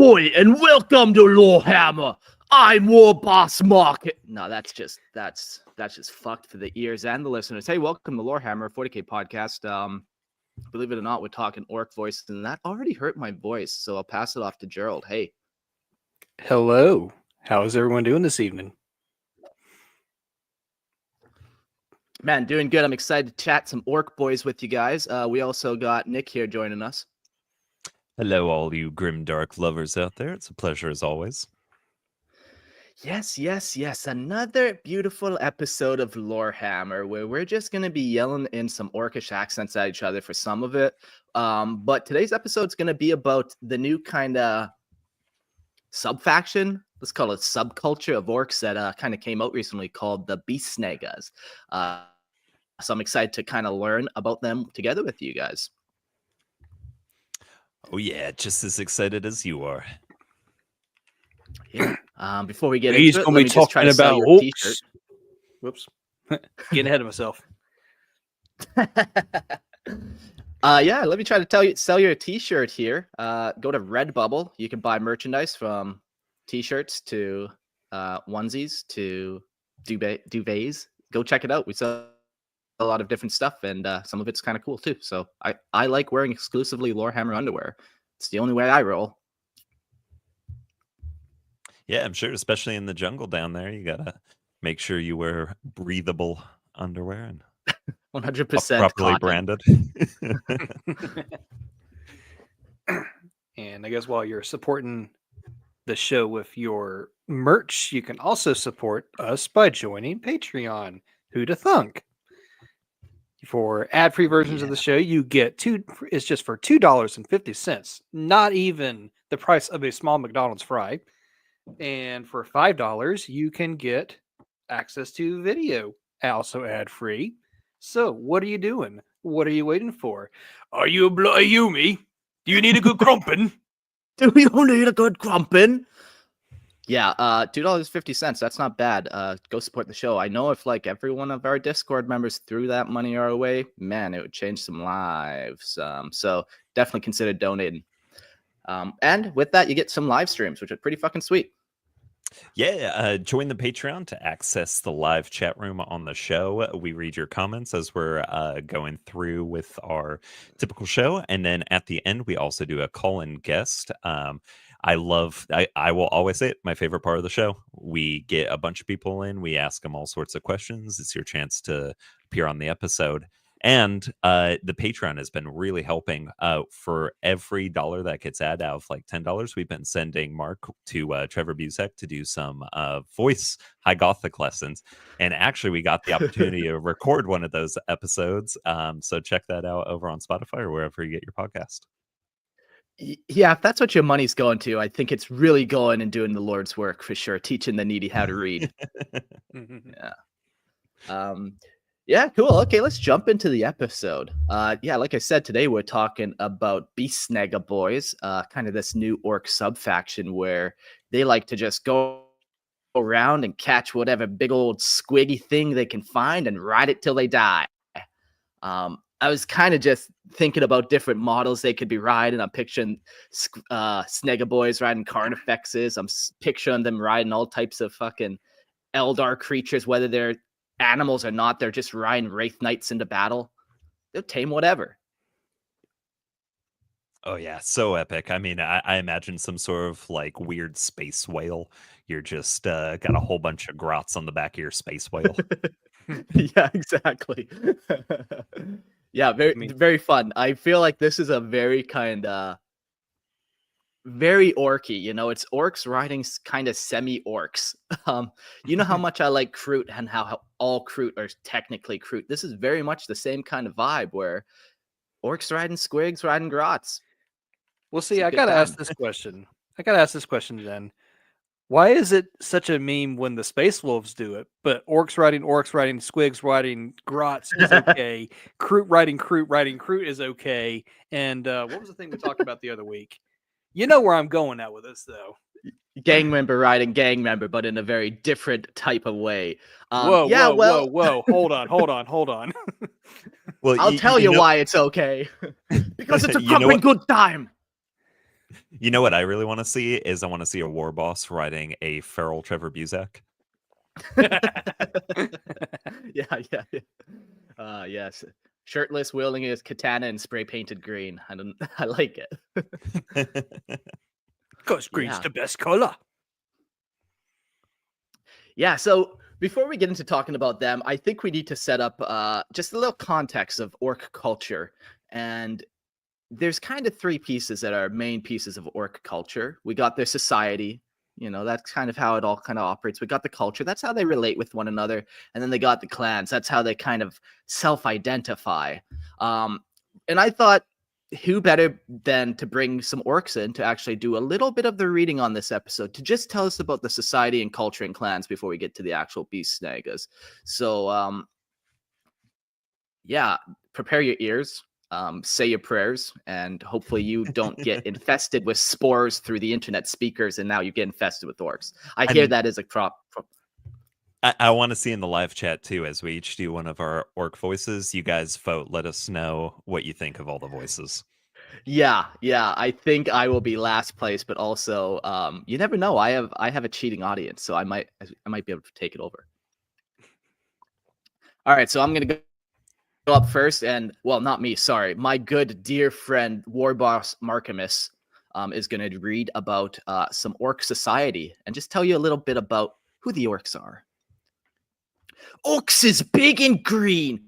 Ahoy and welcome to Lorehammer. I'm War Boss Market. No, that's just fucked for the ears and the listeners. Hey, welcome to Lorehammer 40K podcast. Believe it or not, we're talking orc voice, and that already hurt my voice, so I'll pass it off to Gerald. Hey. Hello. How is everyone doing this evening? Man, doing good. I'm excited to chat some orc boys with you guys. We also got Nick here joining us. Hello, all you grim dark lovers out there. It's a pleasure as always. Yes. Another beautiful episode of Lorehammer where we're just going to be yelling in some orcish accents at each other for some of it. But today's episode is going to be about the new kind of sub-faction, let's call it subculture of orcs that kind of came out recently called the Beast Snaggas. So I'm excited to kind of learn about them together with you guys. Oh yeah, just as excited as you are. Yeah. Before we get He's into it, going let to me be just try talking to sell about your Orks. t-shirt. Whoops. Getting ahead of myself. Yeah, let me try to sell you a t-shirt here. Go to Redbubble. You can buy merchandise from t-shirts to onesies to duvets. Go check it out. We sell a lot of different stuff, and some of it's kind of cool too. So I like wearing exclusively Lorehammer underwear. It's the only way I roll. Yeah, I'm sure, especially in the jungle down there, you gotta make sure you wear breathable underwear and 100% properly cotton. branded. And I guess while you're supporting the show with your merch, you can also support us by joining Patreon. Who'da thunk? For ad-free versions of the show, you get it's just for $2.50, not even the price of a small McDonald's fry. And for $5, you can get access to video, also ad-free. So what are you doing? What are you waiting for? Are you a me? Do you need a good crumpin'? Do you need a good crumpin'? Yeah, $2.50. That's not bad. Go support the show. I know if like every one of our Discord members threw that money our way, man, it would change some lives. So definitely consider donating. And with that, you get some live streams, which are pretty fucking sweet. Yeah, join the Patreon to access the live chat room on the show. We read your comments as we're going through with our typical show. And then at the end, we also do a call-in guest. I will always say it, my favorite part of the show. We get a bunch of people in, we ask them all sorts of questions. It's your chance to appear on the episode. And the Patreon has been really helping. For every dollar that gets added out of like $10, we've been sending Mark to Trevor Busek to do some voice high gothic lessons. And actually, we got the opportunity to record one of those episodes. So check that out over on Spotify or wherever you get your podcast. Yeah, if that's what your money's going to, I think it's really going and doing the Lord's work for sure, teaching the needy how to read. Yeah, cool. Okay, let's jump into the episode. Yeah, like I said, today we're talking about Beast Snagga Boyz, kind of this new orc sub-faction where they like to just go around and catch whatever big old squiggy thing they can find and ride it till they die. I was kind of just thinking about different models they could be riding. I'm picturing Snagga Boyz riding carnifexes. I'm picturing them riding all types of fucking Eldar creatures, whether they're animals or not. They're just riding Wraith Knights into battle. They'll tame whatever. Oh yeah, so epic. I mean, I imagine some sort of like weird space whale. You're just got a whole bunch of grots on the back of your space whale. Yeah, exactly. Yeah, very fun. I feel like this is a very kind of very orky, you know, it's orcs riding kind of semi-orcs. You know how much I like Kroot and how all Kroot are technically Kroot. This is very much the same kind of vibe where orcs riding squigs, riding grots. Well, see, I gotta ask this question. Then. Why is it such a meme when the Space Wolves do it, but orcs riding, squigs riding, grots is okay, Kroot riding is okay, and what was the thing we talked about the other week? You know where I'm going at with this, though. Gang member riding gang member, but in a very different type of way. Whoa! Hold on. Well, I'll tell you why it's okay. Because it's a fucking good time. You know what I really want to see is I want to see a war boss riding a feral Trevor Buzak. Yeah. Yes. Shirtless, wielding his katana and spray painted green. I like it. Because green's Yeah. the best color. Yeah, so before we get into talking about them, I think we need to set up just a little context of orc culture. And there's kind of three pieces that are main pieces of orc culture. We got their society, that's kind of how it all kind of operates. We got the culture, that's how they relate with one another. And then they got the clans, that's how they kind of self-identify. And I thought, who better than to bring some orcs in to actually do a little bit of the reading on this episode to just tell us about the society and culture and clans before we get to the actual Beast Snaggas. So, yeah, prepare your ears, say your prayers, and hopefully you don't get infested with spores through the internet speakers, and now you get infested with orcs. I hear that is a crop. I want to see in the live chat too, as we each do one of our orc voices. You guys vote. Let us know what you think of all the voices. Yeah. I think I will be last place, but also, you never know. I have a cheating audience, so I might be able to take it over. All right, so I'm gonna go up first, and well, not me. Sorry, my good dear friend War Boss Markimus is gonna read about some orc society and just tell you a little bit about who the orcs are. Orcs is big and green,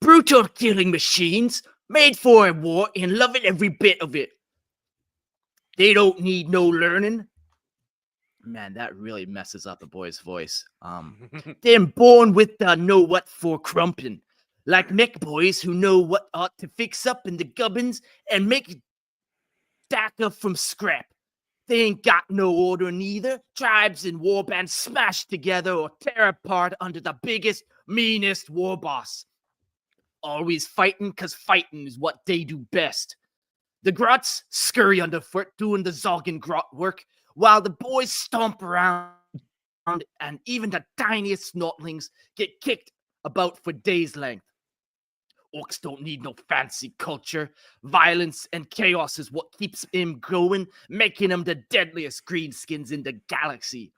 brutal killing machines, made for a war and loving every bit of it. They don't need no learning. Man, that really messes up a boy's voice. They're born with the know what for crumpin', like mech boys who know what ought to fix up in the gubbins and make back up from scrap. They ain't got no order neither. Tribes and warbands smash together or tear apart under the biggest, meanest war boss. Always fighting, cause fighting is what they do best. The grots scurry underfoot doing the zogging grot work, while the boys stomp around, and even the tiniest snortlings get kicked about for days' length. Orcs don't need no fancy culture. Violence and chaos is what keeps him going, making him the deadliest greenskins in the galaxy.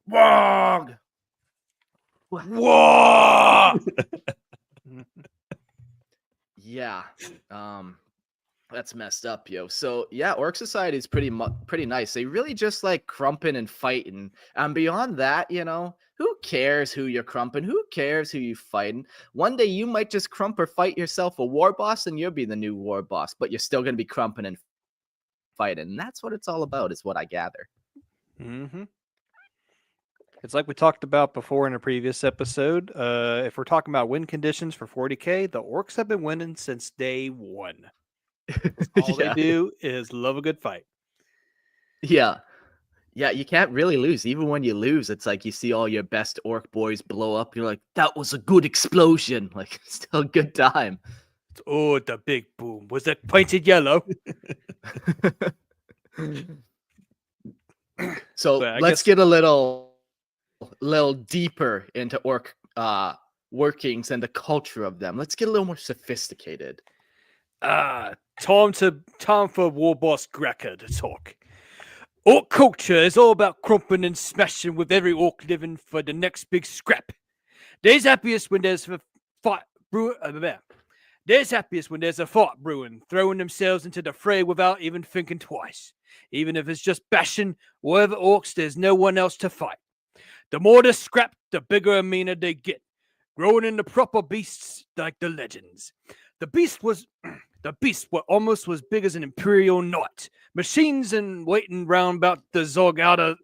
Wog! Whoa! Yeah. That's messed up, yo. So yeah, Orc Society is pretty nice. They really just like crumping and fighting. And beyond that, who cares who you're crumping? Who cares who you fighting? One day you might just crump or fight yourself a war boss, and you'll be the new war boss. But you're still gonna be crumping and fighting. And that's what it's all about, is what I gather. Mm-hmm. It's like we talked about before in a previous episode. If we're talking about win conditions for 40K, the Orcs have been winning since day one. All they do is love a good fight. Yeah, you can't really lose. Even when you lose, it's like you see all your best orc boys blow up. You're like, that was a good explosion. Like, still a good time. Oh, the big boom. Was it painted yellow? So let's get a little deeper into orc workings and the culture of them. Let's get a little more sophisticated. Time for War Boss Gracker to talk. Orc culture is all about crumping and smashing with every orc living for the next big scrap. They's happiest when there's a fight brewing, throwing themselves into the fray without even thinking twice. Even if it's just bashing whatever orcs, there's no one else to fight. The more they scrap, the bigger and meaner they get, growing into proper beasts like the legends. The beast were almost as big as an imperial knight. Machines and waiting round board the zog out of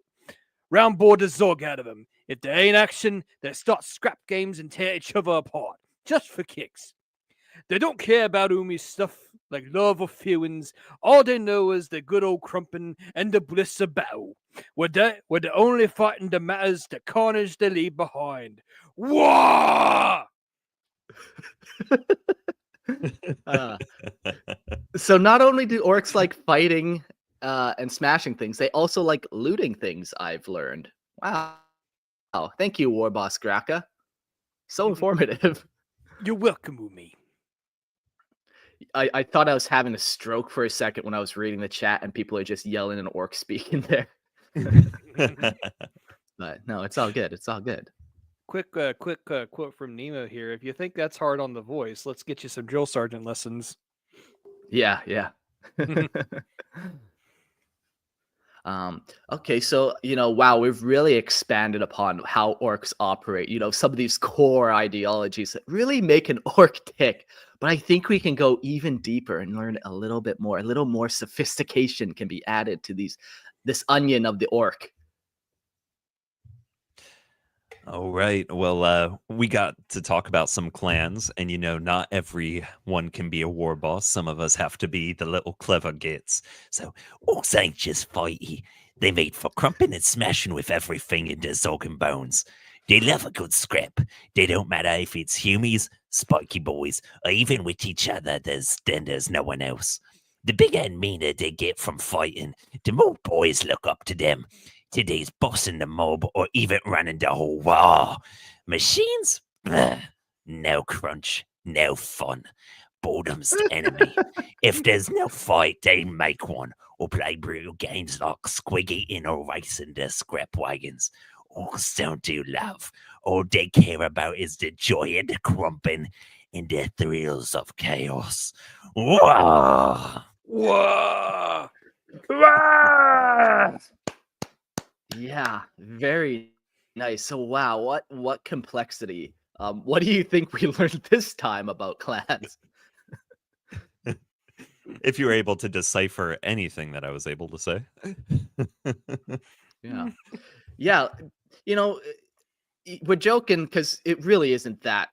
them. If there ain't action, they start scrap games and tear each other apart, just for kicks. They don't care about Umi's stuff like love or feelings. All they know is the good old crumping and the bliss of battle, where the only fighting that matters the carnage they leave behind. Wah! So not only do orcs like fighting and smashing things, they also like looting things, I've learned. Wow. Thank you, War Boss Graka. So informative. You're welcome, Umi. I thought I was having a stroke for a second when I was reading the chat and people are just yelling in orc speak in there. But no, it's all good. It's all good. Quick quote from Nemo here. If you think that's hard on the voice, let's get you some drill sergeant lessons. Yeah. Okay, so wow, we've really expanded upon how orcs operate. Some of these core ideologies that really make an orc tick. But I think we can go even deeper and learn a little bit more. A little more sophistication can be added to this onion of the orc. All right. Well, we got to talk about some clans, and not everyone can be a war boss. Some of us have to be the little clever gits. So orcs ain't just fighty. They made for crumping and smashing with everything in their zog and bones. They love a good scrap. They don't matter if it's humies, spiky boys, or even with each other. There's no one else. The bigger and meaner they get from fighting, the more boys look up to them. Today's bossing the mob or even running the whole war. Machines? Ugh. No crunch, no fun. Boredom's the enemy. If there's no fight, they make one or play brutal games like squig-eating or racing their scrap wagons. Orcs don't do love. All they care about is the joy of the crumping and the thrills of chaos. Whoa! Whoa! Yeah, very nice. So wow, what complexity. What do you think we learned this time about clans? If you were able to decipher anything that I was able to say. Yeah. Yeah, we're joking because it really isn't that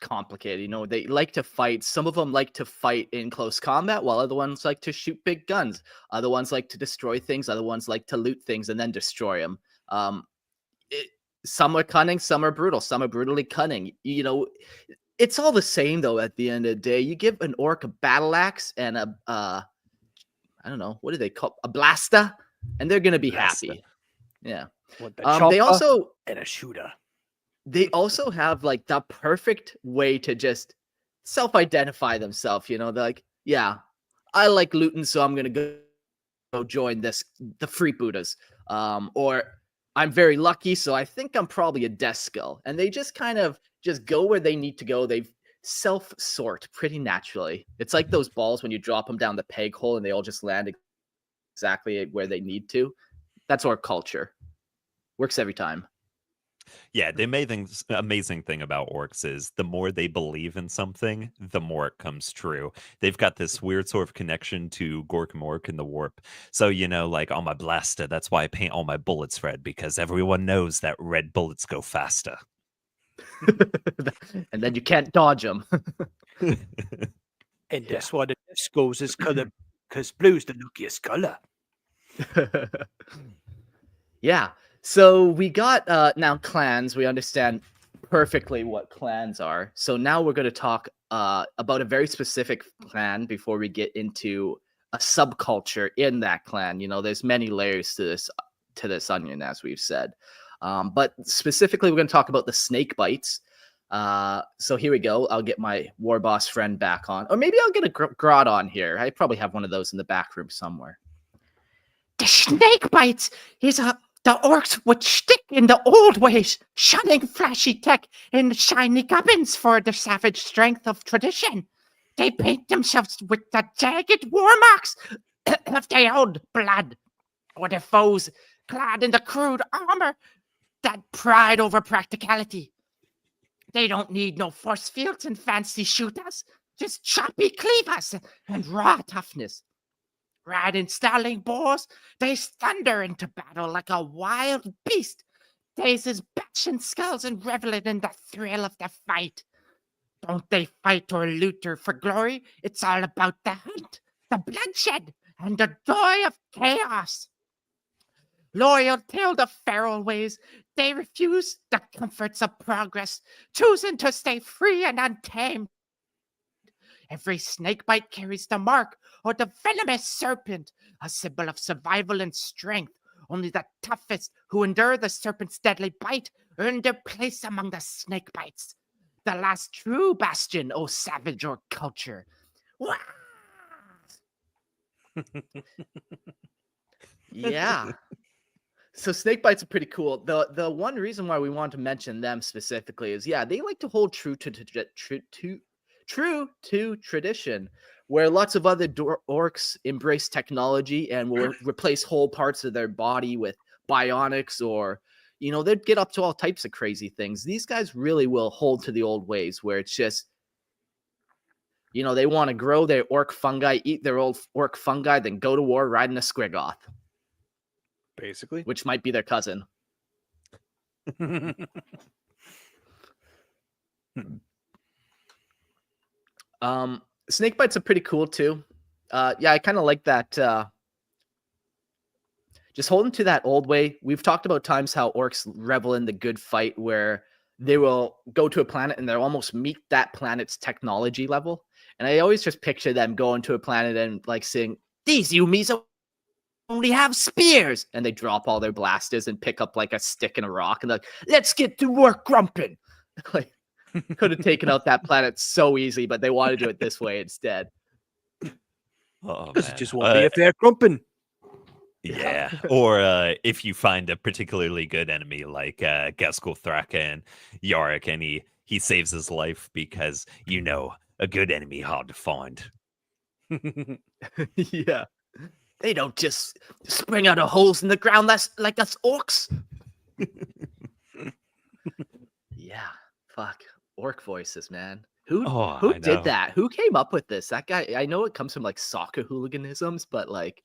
complicated. They like to fight. Some of them like to fight in close combat, while other ones like to shoot big guns. Other ones like to destroy things. Other ones like to loot things and then destroy them. Some are cunning, some are brutal, some are brutally cunning. It's all the same though. At the end of the day, you give an orc a battle axe and I don't know, what do they call a blaster, and they're gonna be happy. Yeah. They also and a shooter. They also have like the perfect way to just self-identify themselves. They're like, yeah, I like looting, so I'm gonna go join the freebooters. Or I'm very lucky, so I think I'm probably a death skull. And they just kind of just go where they need to go. They self-sort pretty naturally. It's like those balls when you drop them down the peg hole and they all just land exactly where they need to. That's our culture. Works every time. Yeah, the amazing thing about orcs is the more they believe in something, the more it comes true. They've got this weird sort of connection to Gork Mork and the warp. So, like on my blaster, that's why I paint all my bullets red, because everyone knows that red bullets go faster. And then you can't dodge them. And that's why the death skulls is color, because blue's the luckiest color. Yeah. So we got now clans. We understand perfectly what clans are. So now we're going to talk about a very specific clan before we get into a subculture in that clan. There's many layers to this onion, as we've said. But specifically, we're going to talk about the snake bites. So here we go. I'll get my war boss friend back on, or maybe I'll get a Grot on here. I probably have one of those in the back room somewhere. The snake bites is the orcs would stick in the old ways, shunning flashy tech and shiny gubbins for the savage strength of tradition. They paint themselves with the jagged war marks of their own blood, or their foes clad in the crude armor that pride over practicality. They don't need no force fields and fancy shooters, just choppy cleavers and raw toughness. Riding snarling boars, they thunder into battle like a wild beast. Daces bashing skulls and reveling in the thrill of the fight. Don't they fight or loot or for glory? It's all about the hunt, the bloodshed, and the joy of chaos. Loyal till the feral ways, they refuse the comforts of progress, choosing to stay free and untamed. Every snakebite carries the mark or the venomous serpent, a symbol of survival and strength. Only the toughest who endure the serpent's deadly bite earn their place among the snakebites. The last true bastion, O savage or culture. Yeah. So snake bites are pretty cool. The one reason why we want to mention them specifically is, yeah, they like to hold true to tradition, where lots of other orcs embrace technology and will replace whole parts of their body with bionics, or they'd get up to all types of crazy things. These guys really will hold to the old ways, where it's just they want to grow their orc fungi, eat their old orc fungi, then go to war riding a squig-oth, Basically. which might be their cousin. Snake bites are pretty cool too. Yeah, I kind of like that. Just holding to that old way. We've talked about times how orcs revel in the good fight, where they will go to a planet and they'll almost meet that planet's technology level. And I always just picture them going to a planet and like saying, "These Yumis only have spears," and they drop all their blasters and pick up like a stick and a rock and like, "Let's get to work grumping." Like, could have taken out that planet so easy, but they want to do it this way instead. Because it just won't be a fair grumping. Yeah, or if you find a particularly good enemy like Gaskolthraka and Yarick, and he saves his life because a good enemy hard to find. Yeah. They don't just spring out of holes in the ground like us orcs. Yeah, fuck. Orc voices, man. Who did that? Who came up with this? That guy, I know it comes from like soccer hooliganisms, but like,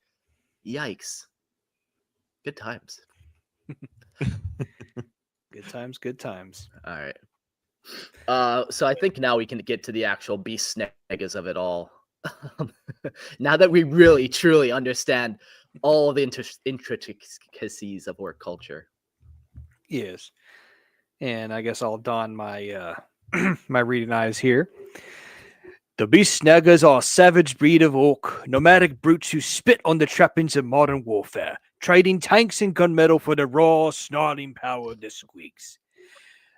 yikes. Good times. Good times. All right. So I think now we can get to the actual Beast Snaggas of it all. Now that we really truly understand all the intricacies of orc culture. Yes. And I guess I'll don my my reading eyes here. The Beast Snaggas are a savage breed of orc, nomadic brutes who spit on the trappings of modern warfare, trading tanks and gunmetal for the raw, snarling power of the Squigs.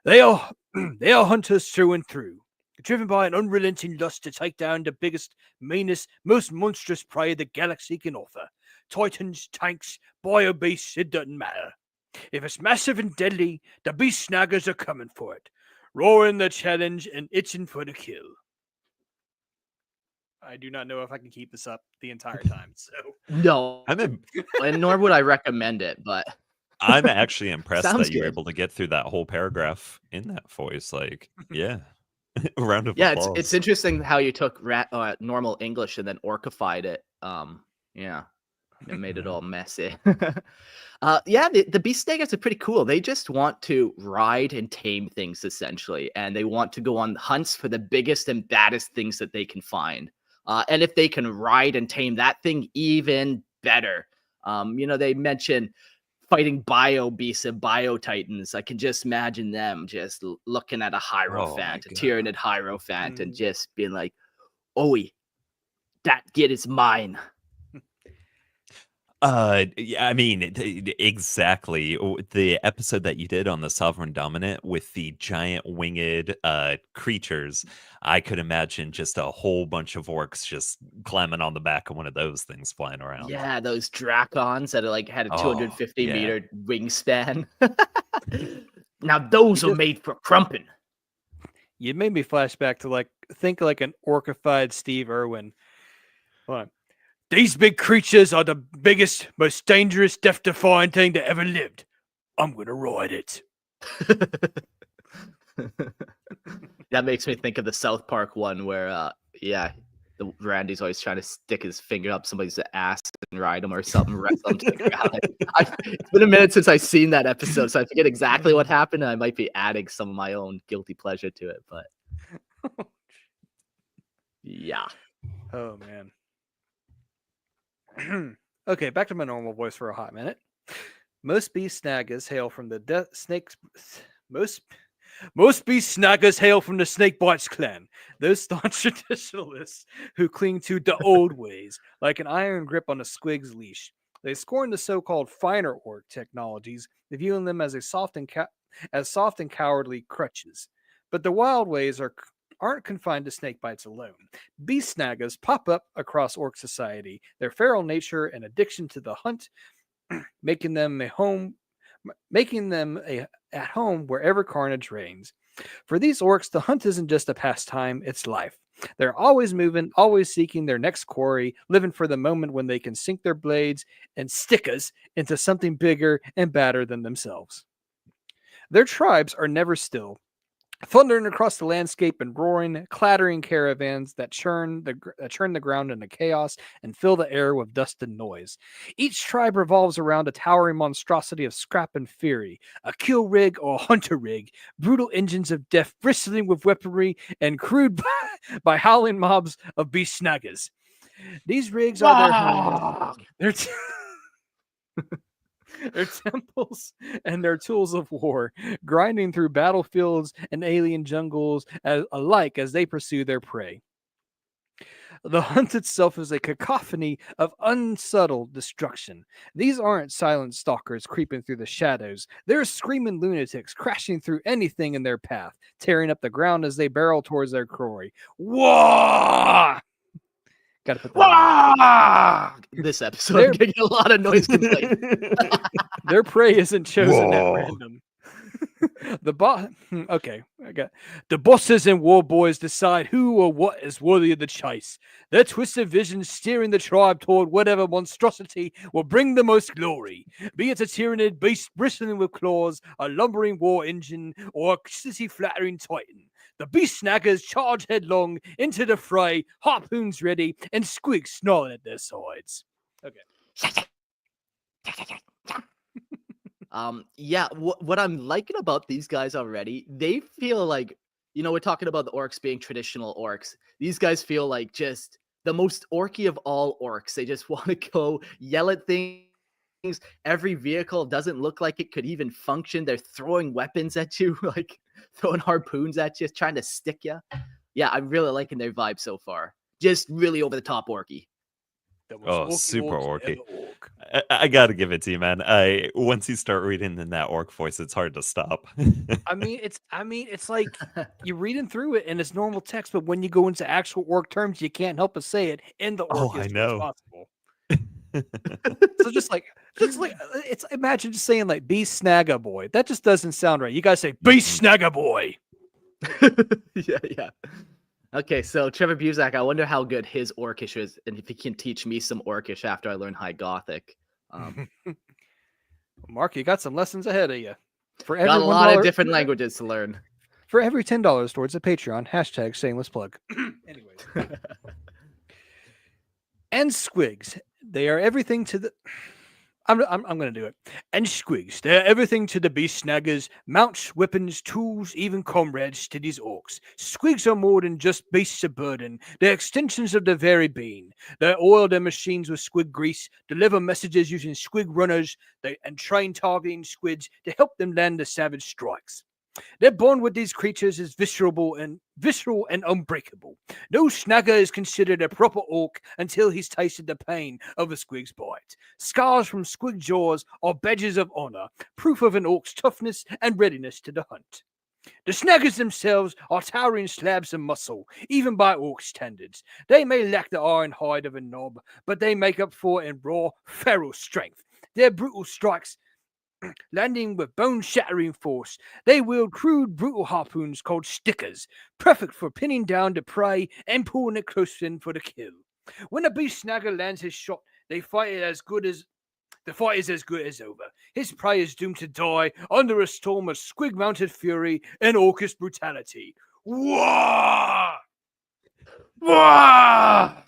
They are hunters through and through, driven by an unrelenting lust to take down the biggest, meanest, most monstrous prey the galaxy can offer. Titans, tanks, bio-beasts, it doesn't matter. If it's massive and deadly, the Beast Snaggas are coming for it, roaring the challenge and itching for the kill. I do not know if I can keep this up the entire time, so... No, and nor would I recommend it, but... I'm actually impressed that you were good. able to get through that whole paragraph in that voice. Like, yeah. A round of yeah, applause. it's interesting how you took normal English and then orcified it. Yeah, it made it all messy. Yeah, the Beast Snaggas are pretty cool. They just want to ride and tame things, essentially, and they want to go on hunts for the biggest and baddest things that they can find. And if they can ride and tame that thing, even better. They mention fighting bio beasts and bio titans. I can just imagine them just looking at a hierophant, a Tyranid hierophant, and just being like, "Oh, that kid is mine." Yeah, I mean, exactly. The episode that you did on the Sovereign Dominant with the giant winged creatures, I could imagine just a whole bunch of orcs just climbing on the back of one of those things flying around. Yeah, those Drakons that are like had a 250-meter wingspan. Now those are made for crumping. You made me flash back to think like an orcified Steve Irwin. Hold on. These big creatures are the biggest, most dangerous, death-defying thing that ever lived. I'm gonna ride it. That makes me think of the South Park one where, Randy's always trying to stick his finger up somebody's ass and ride him or something. It's been a minute since I've seen that episode, so I forget exactly what happened. And I might be adding some of my own guilty pleasure to it, but yeah. Oh man. Okay, back to my normal voice for a hot minute. Most Beast Snaggas hail from the snakes. Most Beast Snaggas hail from the Snakebites clan. Those staunch traditionalists who cling to the old ways, like an iron grip on a Squig's leash. They scorn the so-called finer orc technologies, viewing them as soft and cowardly crutches. But the wild ways are aren't confined to snake bites alone. Beast Snaggas pop up across orc society. Their feral nature and addiction to the hunt making them at home wherever carnage reigns. For these orcs, the hunt isn't just a pastime, it's life. They're always moving, always seeking their next quarry, living for the moment when they can sink their blades and stickas into something bigger and badder than themselves. Their tribes are never still, thundering across the landscape and roaring, clattering caravans that churn the ground into chaos and fill the air with dust and noise. Each tribe revolves around a towering monstrosity of scrap and fury, a kill rig or a hunter rig, brutal engines of death bristling with weaponry and crewed by howling mobs of Beast Snaggas. These rigs are their homes. Their temples and their tools of war, grinding through battlefields and alien jungles alike as they pursue their prey. The hunt itself is a cacophony of unsubtle destruction. These aren't silent stalkers creeping through the shadows. They're screaming lunatics crashing through anything in their path, tearing up the ground as they barrel towards their quarry. Whoa! Gotta put that This episode getting a lot of noise complaints. Their prey isn't chosen at random. Okay, I got the bosses and war boys decide who or what is worthy of the chase. Their twisted vision steering the tribe toward whatever monstrosity will bring the most glory, be it a tyrannid beast bristling with claws, a lumbering war engine, or a city-flattering titan. The Beast Snaggas charge headlong into the fray, harpoons ready, and Squigs snarling at their sides. Okay. What I'm liking about these guys already, they feel like, we're talking about the orcs being traditional orcs. These guys feel like just the most orky of all orcs. They just want to go yell at things. Every vehicle doesn't look like it could even function. They're throwing weapons at you, like throwing harpoons at you, trying to stick you. Yeah, I'm really liking their vibe so far. Just really over the top orky. Oh, super orky. I gotta give it to you, man. Once you start reading in that orc voice, it's hard to stop. I mean, it's like you're reading through it and it's normal text, but when you go into actual orc terms, you can't help but say it in the orkiest way possible. So just like it's imagine just saying like Beast Snagga Boy. That just doesn't sound right. You guys say Beast Snagga Boy. Yeah. Okay, so Trevor Buzak, I wonder how good his Orcish is, and if he can teach me some Orcish after I learn High Gothic. Mark, you got some lessons ahead of you. Got a lot of different languages to learn. For every $10 towards a Patreon, # shameless plug. Anyways. And Squigs, they are everything to the... I'm going to do it. And Squigs, they're everything to the Beast Snaggas, mounts, weapons, tools, even comrades to these orcs. Squigs are more than just beasts of burden. They're extensions of the very being. They oil their machines with squig grease, deliver messages using squig-wranglers, and train targeting squids to help them land the savage strikes. Their bond with these creatures is visceral and unbreakable. No snagger is considered a proper orc until he's tasted the pain of a squig's bite. Scars from squig jaws are badges of honor, proof of an orc's toughness and readiness to the hunt. The snaggers themselves are towering slabs of muscle, even by orc standards. They may lack the iron hide of a knob, but they make up for it in raw, feral strength. Their brutal strikes landing with bone-shattering force. They wield crude, brutal harpoons called stickers, perfect for pinning down the prey and pulling it close in for the kill. When a Beast Snagga lands his shot, the fight is as good as over. His prey is doomed to die under a storm of squig-mounted fury and orcish brutality. Wah! Wah!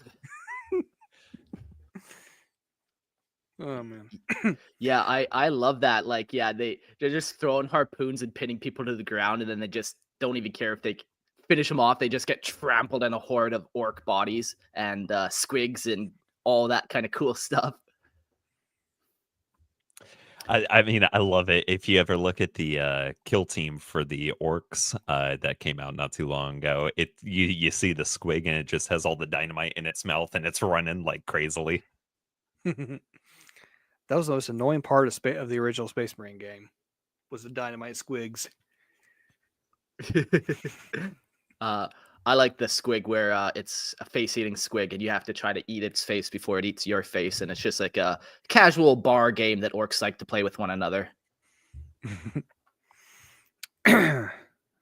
Oh man. Yeah, I love that. Like, yeah, they're just throwing harpoons and pinning people to the ground, and then they just don't even care if they finish them off. They just get trampled in a horde of orc bodies and squigs and all that kind of cool stuff. I mean, I love it. If you ever look at the kill team for the orcs that came out not too long ago, you see the squig and it just has all the dynamite in its mouth and it's running like crazily. That was the most annoying part of the original Space Marine game, was the dynamite squigs. I like the squig where it's a face-eating squig, and you have to try to eat its face before it eats your face, and it's just like a casual bar game that orcs like to play with one another.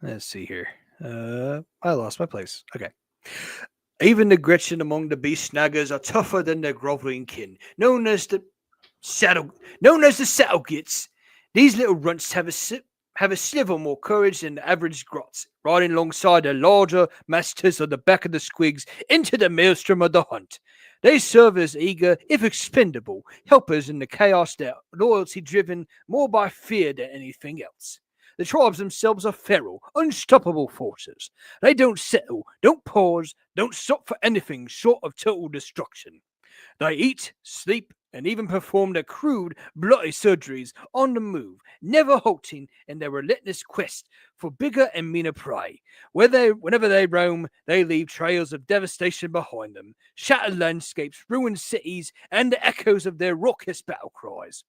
Let's see here. I lost my place. Okay. Even the Gretchen among the Beast Snaggas are tougher than their groveling kin, known as the saddle gits. These little runts have a sliver more courage than the average grots, riding alongside their larger masters on the back of the squigs into the maelstrom of the hunt. They serve as eager, if expendable, helpers in the chaos, their loyalty driven more by fear than anything else. The tribes themselves are feral, unstoppable forces. They don't settle, don't pause, don't stop for anything short of total destruction. They eat, sleep, and even perform their crude, bloody surgeries on the move, never halting in their relentless quest for bigger and meaner prey. Whenever they roam, they leave trails of devastation behind them, shattered landscapes, ruined cities, and the echoes of their raucous battle cries.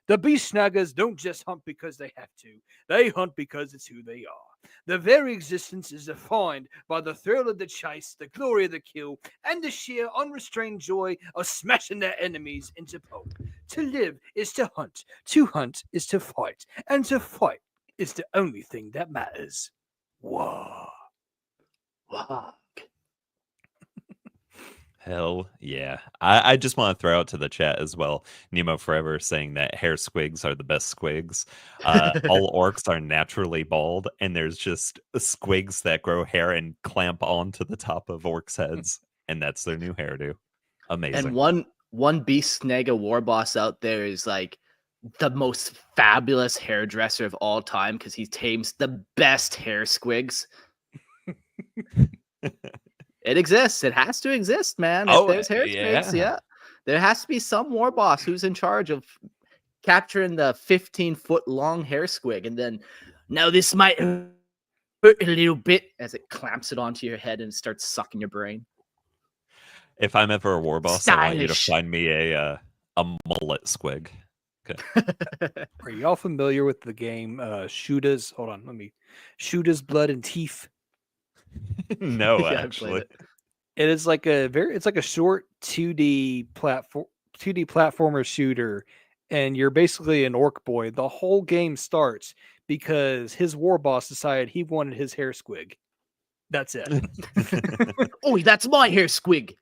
The Beast Snaggas don't just hunt because they have to. They hunt because it's who they are. Their very existence is defined by the thrill of the chase, the glory of the kill, and the sheer unrestrained joy of smashing their enemies into pulp. To live is to hunt is to fight, and to fight is the only thing that matters. Whoa. Wow. Hell yeah. I just want to throw out to the chat as well. Nemo Forever saying that hair squigs are the best squigs. All orcs are naturally bald, and there's just squigs that grow hair and clamp onto the top of orcs' heads, and that's their new hairdo. Amazing. And one Beast Snagga war boss out there is like the most fabulous hairdresser of all time because he tames the best hair squigs. It exists. It has to exist, man. If there's hair squigs, yeah. There has to be some war boss who's in charge of capturing the 15-foot long hair squig. And then, now this might hurt a little bit as it clamps it onto your head and starts sucking your brain. If I'm ever a war boss, I want you to find me a mullet squig. Okay. Are y'all familiar with the game Shoota's? Hold on, Shoota's Blood and Teeth. No, Yeah, actually. It is like it's like a short 2D platformer shooter, and you're basically an orc boy. The whole game starts because his war boss decided he wanted his hair squig. That's it. Oh, that's my hair squig.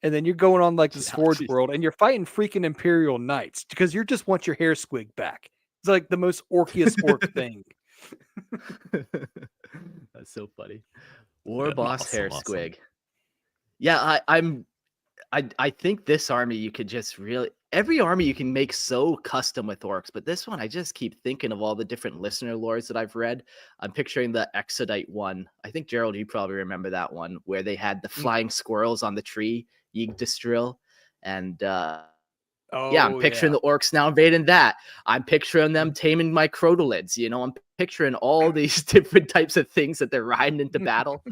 And then you're going on like this Forge world, and you're fighting freaking Imperial Knights because you just want your hair squig back. It's like the most orkiest orc thing. That's so funny. War boss hair squig. Yeah, I think this army you could just every army you can make so custom with orcs, but this one I just keep thinking of all the different listener lores that I've read. I'm picturing the Exodite one. I think Gerald, you probably remember that one where they had the flying squirrels on the tree, Yggdrasil, and I'm picturing the orcs now invading that. I'm picturing them taming my crotalids. You know, I'm picturing all these different types of things that they're riding into battle.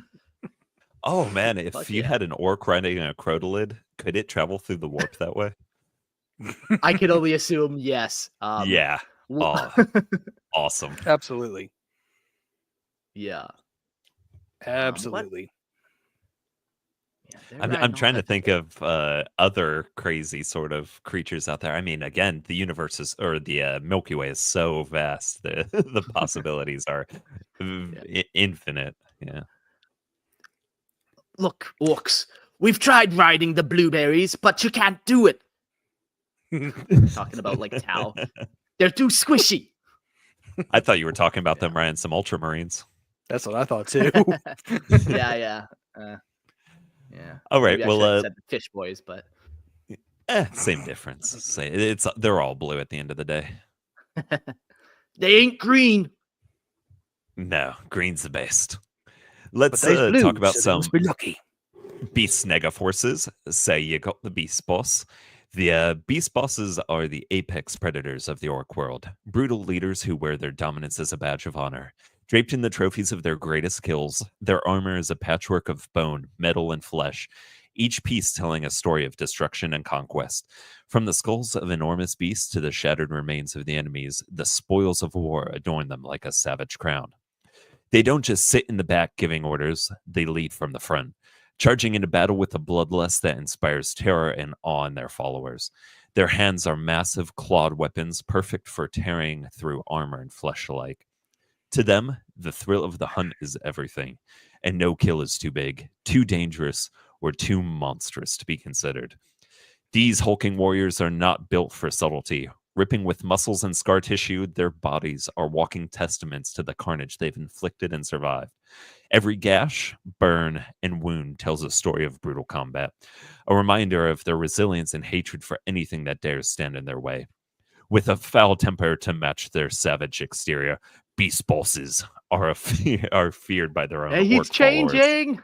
Oh man, if you had an orc riding a crotalid, could it travel through the warp that way? I can only assume yes. Yeah. Oh, awesome. Absolutely. Yeah. Absolutely. I'm trying to think of other crazy sort of creatures out there. I mean, again, the universe is, or the Milky Way is so vast. The possibilities are infinite. Yeah. Look, orcs, we've tried riding the blueberries, but you can't do it. Talking about like Tau. They're too squishy. I thought you were talking about them riding some ultramarines. That's what I thought too. Yeah. All right. Maybe I said the fish boys, but same difference. They're all blue at the end of the day. They ain't green. No, green's the best. Let's talk about some Beast Snagga forces. Say you got the Beast Boss. The Beast Bosses are the apex predators of the orc world, brutal leaders who wear their dominance as a badge of honor. Draped in the trophies of their greatest kills, their armor is a patchwork of bone, metal, and flesh, each piece telling a story of destruction and conquest. From the skulls of enormous beasts to the shattered remains of the enemies, the spoils of war adorn them like a savage crown. They don't just sit in the back giving orders, they lead from the front, charging into battle with a bloodlust that inspires terror and awe in their followers. Their hands are massive clawed weapons, perfect for tearing through armor and flesh alike. To them, the thrill of the hunt is everything, and no kill is too big, too dangerous, or too monstrous to be considered. These hulking warriors are not built for subtlety. Ripping with muscles and scar tissue, their bodies are walking testaments to the carnage they've inflicted and survived. Every gash, burn, and wound tells a story of brutal combat, a reminder of their resilience and hatred for anything that dares stand in their way. With a foul temper to match their savage exterior, beast bosses are feared by their own Hey, he's orc followers. changing.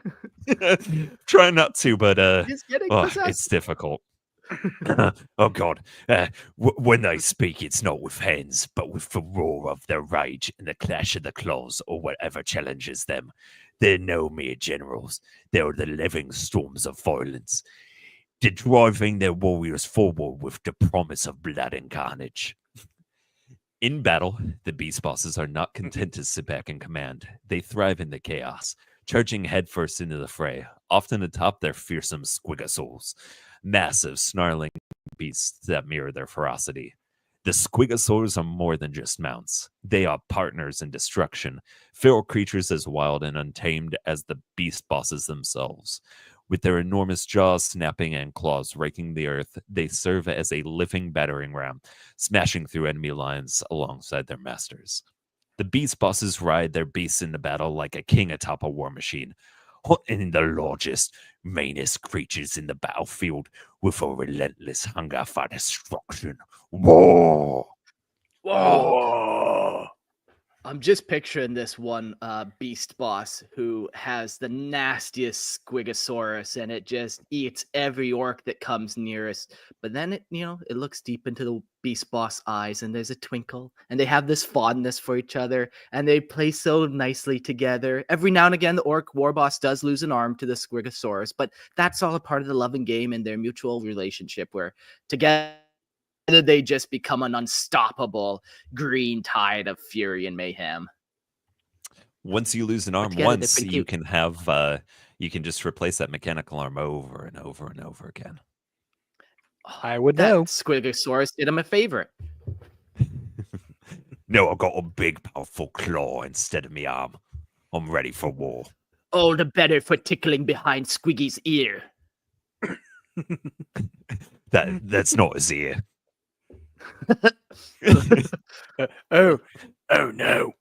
Try not to, but He's getting it's possessed. difficult. Oh God! When they speak, it's not with hands, but with the roar of their rage and the clash of the claws, or whatever challenges them. They're no mere generals; they're the living storms of violence. They're driving their warriors forward with the promise of blood and carnage. In battle, the beast bosses are not content to sit back and command. They thrive in the chaos, charging headfirst into the fray, often atop their fearsome squigosaurs, massive snarling beasts that mirror their ferocity. The squigosaurs are more than just mounts. They are partners in destruction, feral creatures as wild and untamed as the beast bosses themselves. With their enormous jaws snapping and claws raking the earth, they serve as a living battering ram, smashing through enemy lines alongside their masters. The beast bosses ride their beasts into battle like a king atop a war machine, hunting the largest, meanest creatures in the battlefield with a relentless hunger for destruction. Whoa! Whoa. I'm just picturing this one beast boss who has the nastiest Squigosaurus, and it just eats every orc that comes nearest. But then it looks deep into the beast boss eyes, and there's a twinkle, and they have this fondness for each other, and they play so nicely together. Every now and again, the orc war boss does lose an arm to the Squigosaurus, but that's all a part of the loving game and their mutual relationship, where together they just become an unstoppable green tide of fury and mayhem. Once you lose an arm together, you can have you can just replace that mechanical arm over and over and over again. I would That know. Squigosaurus did him a favor. No, I've got a big, powerful claw instead of me arm. I'm ready for war. All the better for tickling behind Squiggy's ear. That's not his ear. Oh no.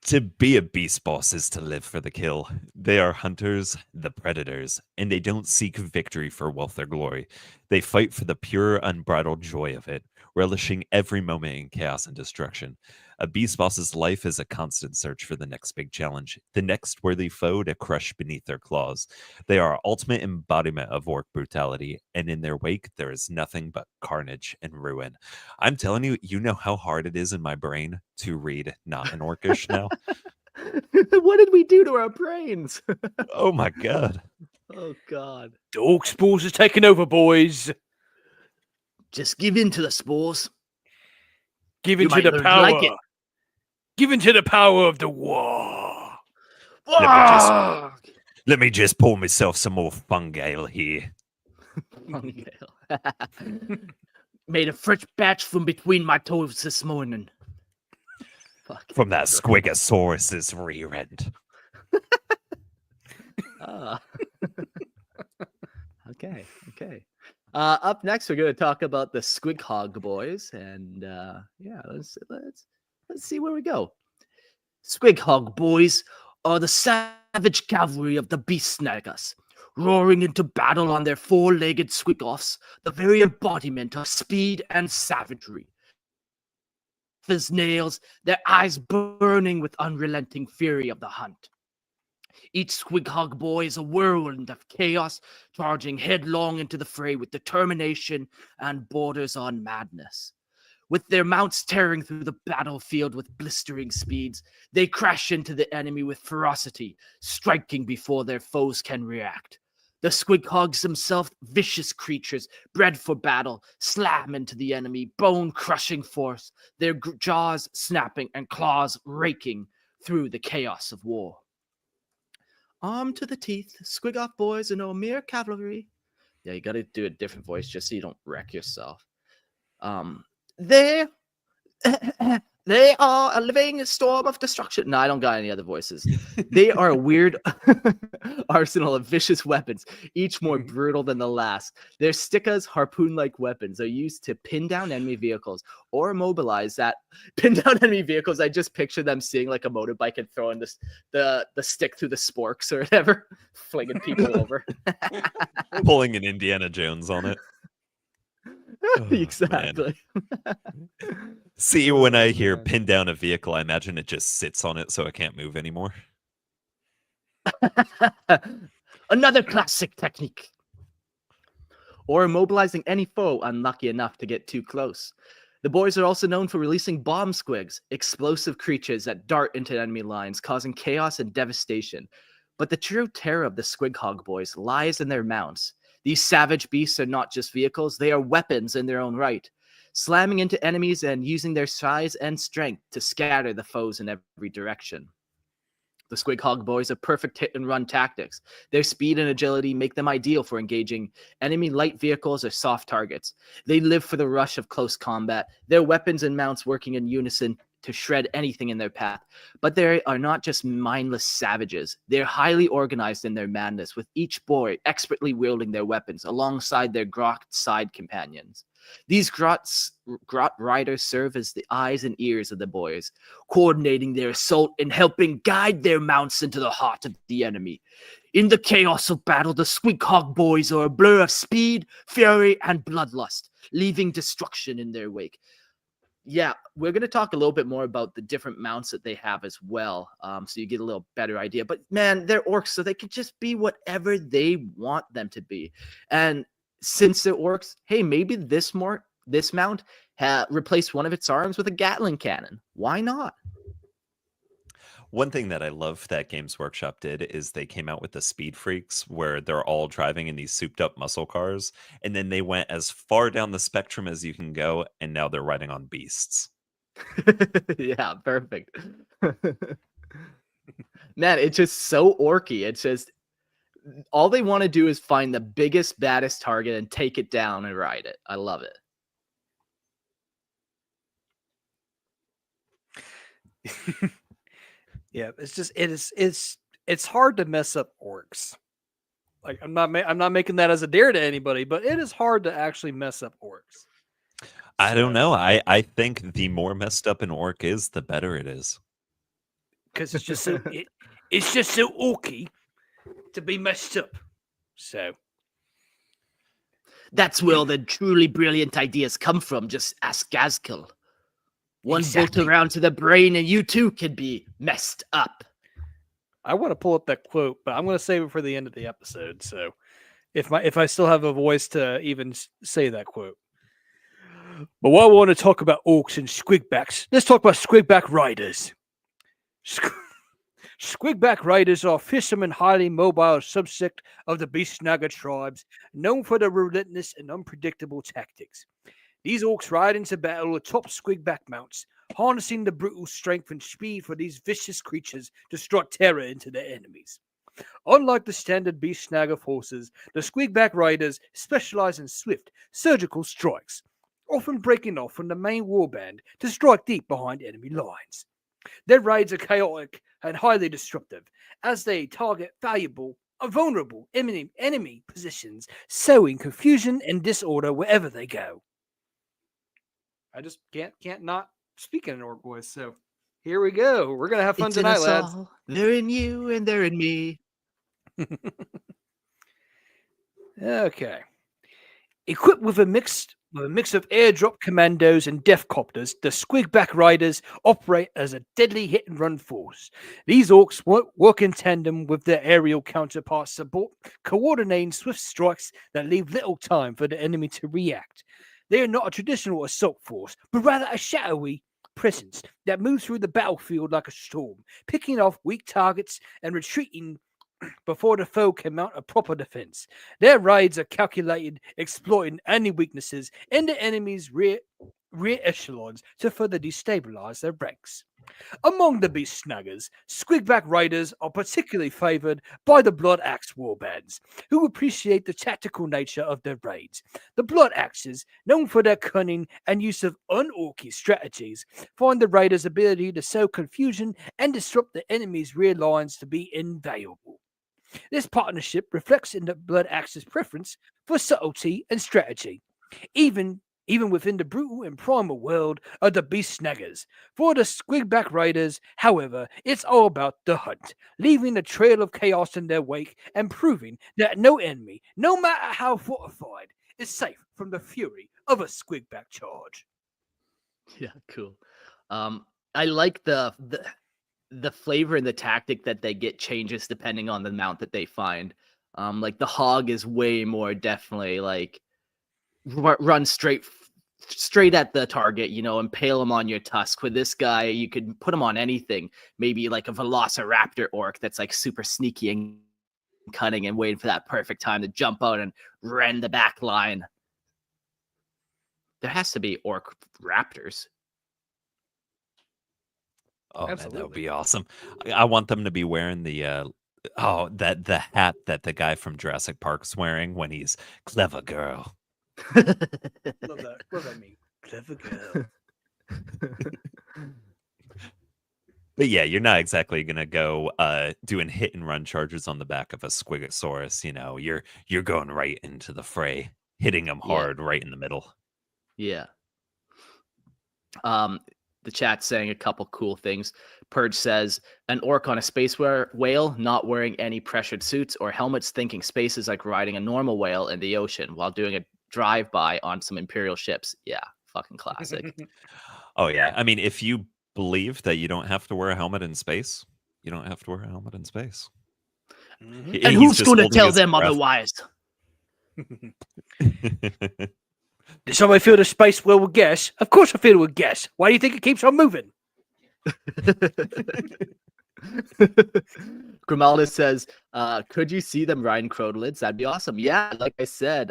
To be a beast boss is to live for the kill. They are hunters, the predators, and they don't seek victory for wealth or glory. They fight for the pure, unbridled joy of it, relishing every moment in chaos and destruction. A beast boss's life is a constant search for the next big challenge, the next worthy foe to crush beneath their claws. They are ultimate embodiment of orc brutality, and in their wake there is nothing but carnage and ruin. I'm telling you, you know how hard it is in my brain to read not an orcish now? What did we do to our brains? Oh my god. Oh god. The orc spores are taking over, boys. Just give in to the spores. Give You in to might the learn to power. like it. Give in to the power of the war. Let me just pour myself some more fungale here. Made a fresh batch from between my toes this morning. From that Squigosaurus's rear end. Okay. Up next, we're going to talk about the Squig Boys, and let's see where we go. Squig Boys are the savage cavalry of the Beast Snaggas, roaring into battle on their four-legged squig-offs, the very embodiment of speed and savagery. As nails, their eyes burning with unrelenting fury of the hunt. Each Squig boy is a whirlwind of chaos, charging headlong into the fray with determination and borders on madness. With their mounts tearing through the battlefield with blistering speeds, they crash into the enemy with ferocity, striking before their foes can react. The squig-hogs themselves, vicious creatures, bred for battle, slam into the enemy, bone-crushing force, their jaws snapping and claws raking through the chaos of war. Armed to the teeth, Squig-off boys are no mere cavalry. Yeah, you gotta do a different voice just so you don't wreck yourself. They they are a living storm of destruction. No, I don't got any other voices. They are a weird arsenal of vicious weapons, each more brutal than the last. Their stickas, harpoon-like weapons, are used to pin down enemy vehicles or immobilize that. Pin down enemy vehicles, I just picture them seeing like a motorbike and throwing the stick through the sporks or whatever, flinging people over. Pulling an Indiana Jones on it. Oh, exactly. See, when I hear pin down a vehicle, I imagine it just sits on it so it can't move anymore. Another classic technique. Or immobilizing any foe unlucky enough to get too close. The boys are also known for releasing bomb squigs, explosive creatures that dart into enemy lines, causing chaos and devastation. But the true terror of the Squig-hog boys lies in their mounts. These savage beasts are not just vehicles, they are weapons in their own right, slamming into enemies and using their size and strength to scatter the foes in every direction. The Squig-hog boys are perfect hit-and-run tactics. Their speed and agility make them ideal for engaging enemy light vehicles or soft targets. They live for the rush of close combat, their weapons and mounts working in unison to shred anything in their path. But they are not just mindless savages. They're highly organized in their madness, with each boy expertly wielding their weapons alongside their grot side companions. These grot riders serve as the eyes and ears of the boys, coordinating their assault and helping guide their mounts into the heart of the enemy. In the chaos of battle, the Squig-hog boys are a blur of speed, fury, and bloodlust, leaving destruction in their wake. Yeah, we're going to talk a little bit more about the different mounts that they have as well, so you get a little better idea. But man, they're orcs, so they could just be whatever they want them to be. And since they're orcs, hey, maybe this mount replaced one of its arms with a Gatling cannon. Why not? One thing that I love that Games Workshop did is they came out with the Speed Freaks, where they're all driving in these souped up muscle cars, and then they went as far down the spectrum as you can go, and now they're riding on beasts. Yeah, perfect. Man, it's just so orky. It's just all they want to do is find the biggest, baddest target and take it down and ride it. I love it. Yeah, it's hard to mess up orcs. Like I'm not making that as a dare to anybody, but it is hard to actually mess up orcs. I don't know. I think the more messed up an orc is, the better it is. Because it's just so it's just so orky to be messed up. So that's where the truly brilliant ideas come from. Just ask Gazkill. One bolt around to the brain and you too can be messed up. I want to pull up that quote, but I'm going to save it for the end of the episode. So if I still have a voice to even say that quote. But while I want to talk about orcs and squigbacks, let's talk about squigback riders. Squigback riders are a fearsome and highly mobile subsect of the Beast Snagga tribes, known for their relentless and unpredictable tactics. These orcs ride into battle atop squigback mounts, harnessing the brutal strength and speed for these vicious creatures to strike terror into their enemies. Unlike the standard Beast Snagga forces, the squigback riders specialize in swift, surgical strikes, often breaking off from the main warband to strike deep behind enemy lines. Their raids are chaotic and highly disruptive, as they target valuable and vulnerable enemy positions, sowing confusion and disorder wherever they go. I just can't not speak in an orc voice. So here we go. We're gonna have fun tonight, lads. They're in you and they're in me. Okay. Equipped with a mix of airdrop commandos and death copters, the Squigback Riders operate as a deadly hit-and-run force. These orcs work in tandem with their aerial counterparts, coordinating swift strikes that leave little time for the enemy to react. They are not a traditional assault force, but rather a shadowy presence that moves through the battlefield like a storm, picking off weak targets and retreating before the foe can mount a proper defense. Their raids are calculated, exploiting any weaknesses in the enemy's rear echelons to further destabilize their ranks. Among the Beast Snaggas, Squigback Raiders are particularly favoured by the Blood Axe warbands, who appreciate the tactical nature of their raids. The Blood Axes, known for their cunning and use of unorky strategies, find the Raiders' ability to sow confusion and disrupt the enemy's rear lines to be invaluable. This partnership reflects in the Blood Axe's preference for subtlety and strategy, even within the brutal and primal world of the Beast Snaggas. For the Squigback Raiders, however, it's all about the hunt, leaving a trail of chaos in their wake and proving that no enemy, no matter how fortified, is safe from the fury of a Squigback charge. Yeah, cool. I like the flavor and the tactic that they get changes depending on the mount that they find. Like the hog is way more definitely like run straight at the target, impale him on your tusk. With this guy, you could put him on anything, maybe like a velociraptor orc that's like super sneaky and cunning and waiting for that perfect time to jump out and rend the back line. There has to be orc raptors. Oh, man, that would Absolutely. be awesome. I want them to be wearing the hat that the guy from Jurassic Park's wearing when he's clever girl. Love that. Love that meme. Clever girl. But yeah, you're not exactly gonna go doing hit and run charges on the back of a Squigosaurus. You're going right into the fray, hitting them Yeah. hard right in the middle. Yeah. The chat's saying a couple cool things. Purge says, an orc on a space whale, not wearing any pressured suits or helmets, thinking space is like riding a normal whale in the ocean while doing a drive-by on some Imperial ships. Yeah, fucking classic. Oh yeah, I mean, if you believe that you don't have to wear a helmet in space, you don't have to wear a helmet in space. Mhm. And He's who's just going to holding tell his them breath. otherwise? Did somebody feel the space whale would guess? Of course I feel it would guess. Why do you think it keeps on moving? Grimalda says, could you see them riding crotalids? That'd be awesome. Yeah, like I said,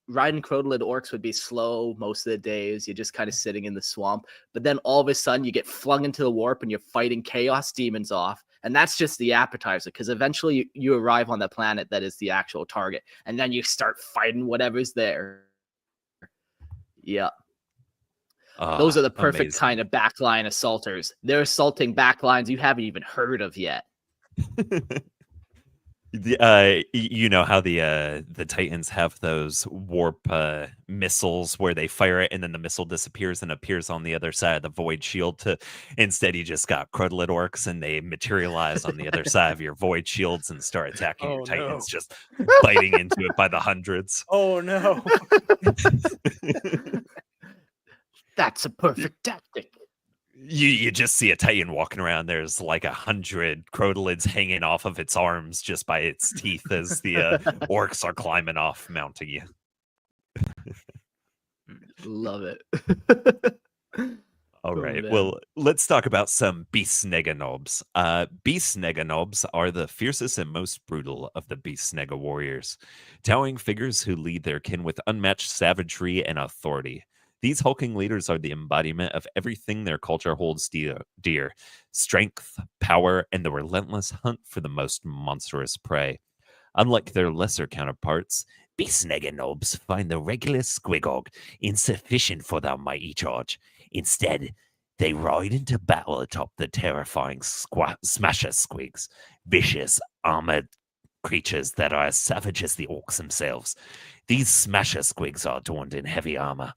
riding crotolid orcs would be slow most of the days. You're just kind of sitting in the swamp. But then all of a sudden you get flung into the warp and you're fighting chaos demons off. And that's just the appetizer, because eventually you arrive on the planet that is the actual target. And then you start fighting whatever's there. Yeah. Those are the perfect amazing. kind of backline assaulters. They're assaulting backlines you haven't even heard of yet. You know how the Titans have those warp missiles where they fire it and then the missile disappears and appears on the other side of the void shield. Instead, you just got crudlid orcs and they materialize on the other side of your void shields and start attacking your Titans, just biting into it by the hundreds. Oh no! That's a perfect tactic. You just see a Titan walking around. There's like 100 crotalids hanging off of its arms just by its teeth as the orcs are climbing off, mounting you. Love it. All right. man. Well, let's talk about some Beast Snagga Nobs. Beast Snagga Nobs are the fiercest and most brutal of the Beast Snagga warriors, towering figures who lead their kin with unmatched savagery and authority. These hulking leaders are the embodiment of everything their culture holds dear: strength, power, and the relentless hunt for the most monstrous prey. Unlike their lesser counterparts, Beast Snagga Nobs find the regular squigog insufficient for their mighty charge. Instead, they ride into battle atop the terrifying smasher squigs, vicious, armored creatures that are as savage as the orcs themselves. These smasher squigs are adorned in heavy armor,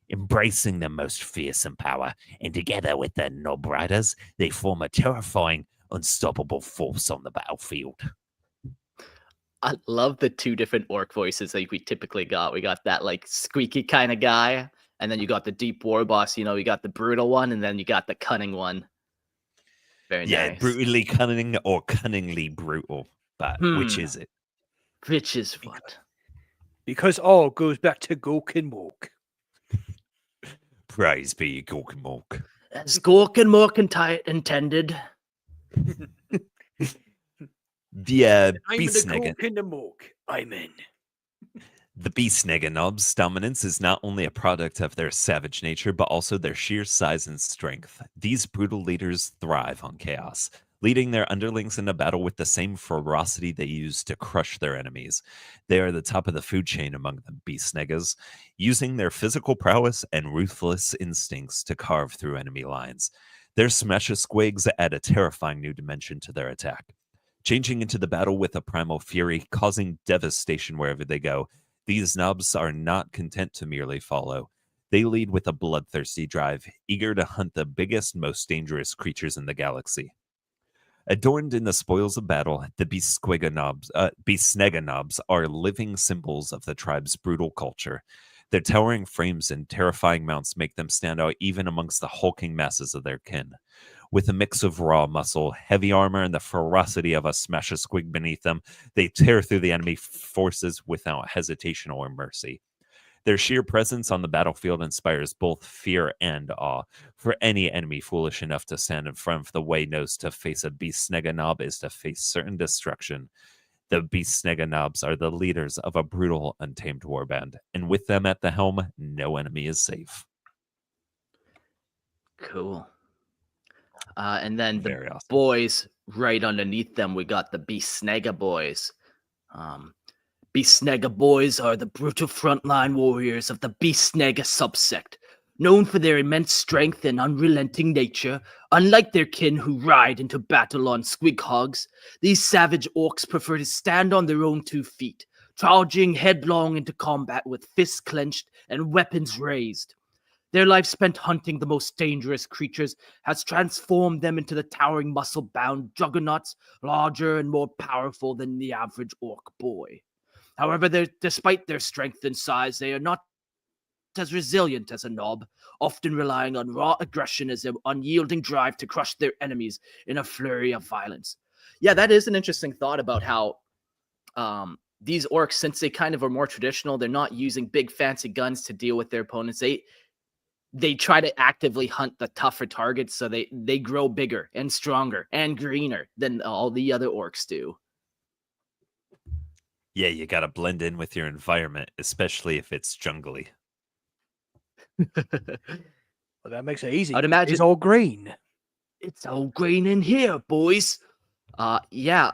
embracing their most fearsome power, and together with their knob riders, they form a terrifying, unstoppable force on the battlefield. I love the two different orc voices like we typically got. We got that like squeaky kind of guy, and then you got the deep war boss. You got the brutal one, and then you got the cunning one. Very nice. Brutally cunning or cunningly brutal. But which is it? Which is what? Because all goes back to Gork and Mork. Praise be Gork and Mork. As Gork and Mork intended. The I'm Beast in the Snagga cook in the mook. I'm in. The Beast Snagga Nobs' dominance is not only a product of their savage nature, but also their sheer size and strength. These brutal leaders thrive on chaos, leading their underlings into battle with the same ferocity they use to crush their enemies. They are the top of the food chain among the Beast Snaggas, using their physical prowess and ruthless instincts to carve through enemy lines. Their smasher Squigs add a terrifying new dimension to their attack, changing into the battle with a primal fury, causing devastation wherever they go. These nobs are not content to merely follow. They lead with a bloodthirsty drive, eager to hunt the biggest, most dangerous creatures in the galaxy. Adorned in the spoils of battle, the Beast Snagga Nobs are living symbols of the tribe's brutal culture. Their towering frames and terrifying mounts make them stand out even amongst the hulking masses of their kin. With a mix of raw muscle, heavy armor, and the ferocity of a smasher squig beneath them, they tear through the enemy forces without hesitation or mercy. Their sheer presence on the battlefield inspires both fear and awe. For any enemy foolish enough to stand in front of the way knows to face a Beast Snagga Nob is to face certain destruction. The Beast Snagga Nobs are the leaders of a brutal, untamed warband, and with them at the helm, no enemy is safe. Cool. And then the Very awesome. boys right underneath them, we got the Beast Snagga Boyz. Beast Snagga Boyz are the brutal frontline warriors of the Beast Snagga subsect. Known for their immense strength and unrelenting nature, unlike their kin who ride into battle on squig hogs, these savage orcs prefer to stand on their own 2 feet, charging headlong into combat with fists clenched and weapons raised. Their life spent hunting the most dangerous creatures has transformed them into the towering muscle-bound juggernauts, larger and more powerful than the average orc boy. However, despite their strength and size, they are not as resilient as a nob, often relying on raw aggression as their unyielding drive to crush their enemies in a flurry of violence. Yeah, that is an interesting thought about how these orcs, since they kind of are more traditional, they're not using big fancy guns to deal with their opponents. They try to actively hunt the tougher targets, so they grow bigger and stronger and greener than all the other orcs do. Yeah, you gotta blend in with your environment, especially if it's jungly. Well, that makes it easy. I'd imagine It's all green. It's all green in here, boys. Yeah.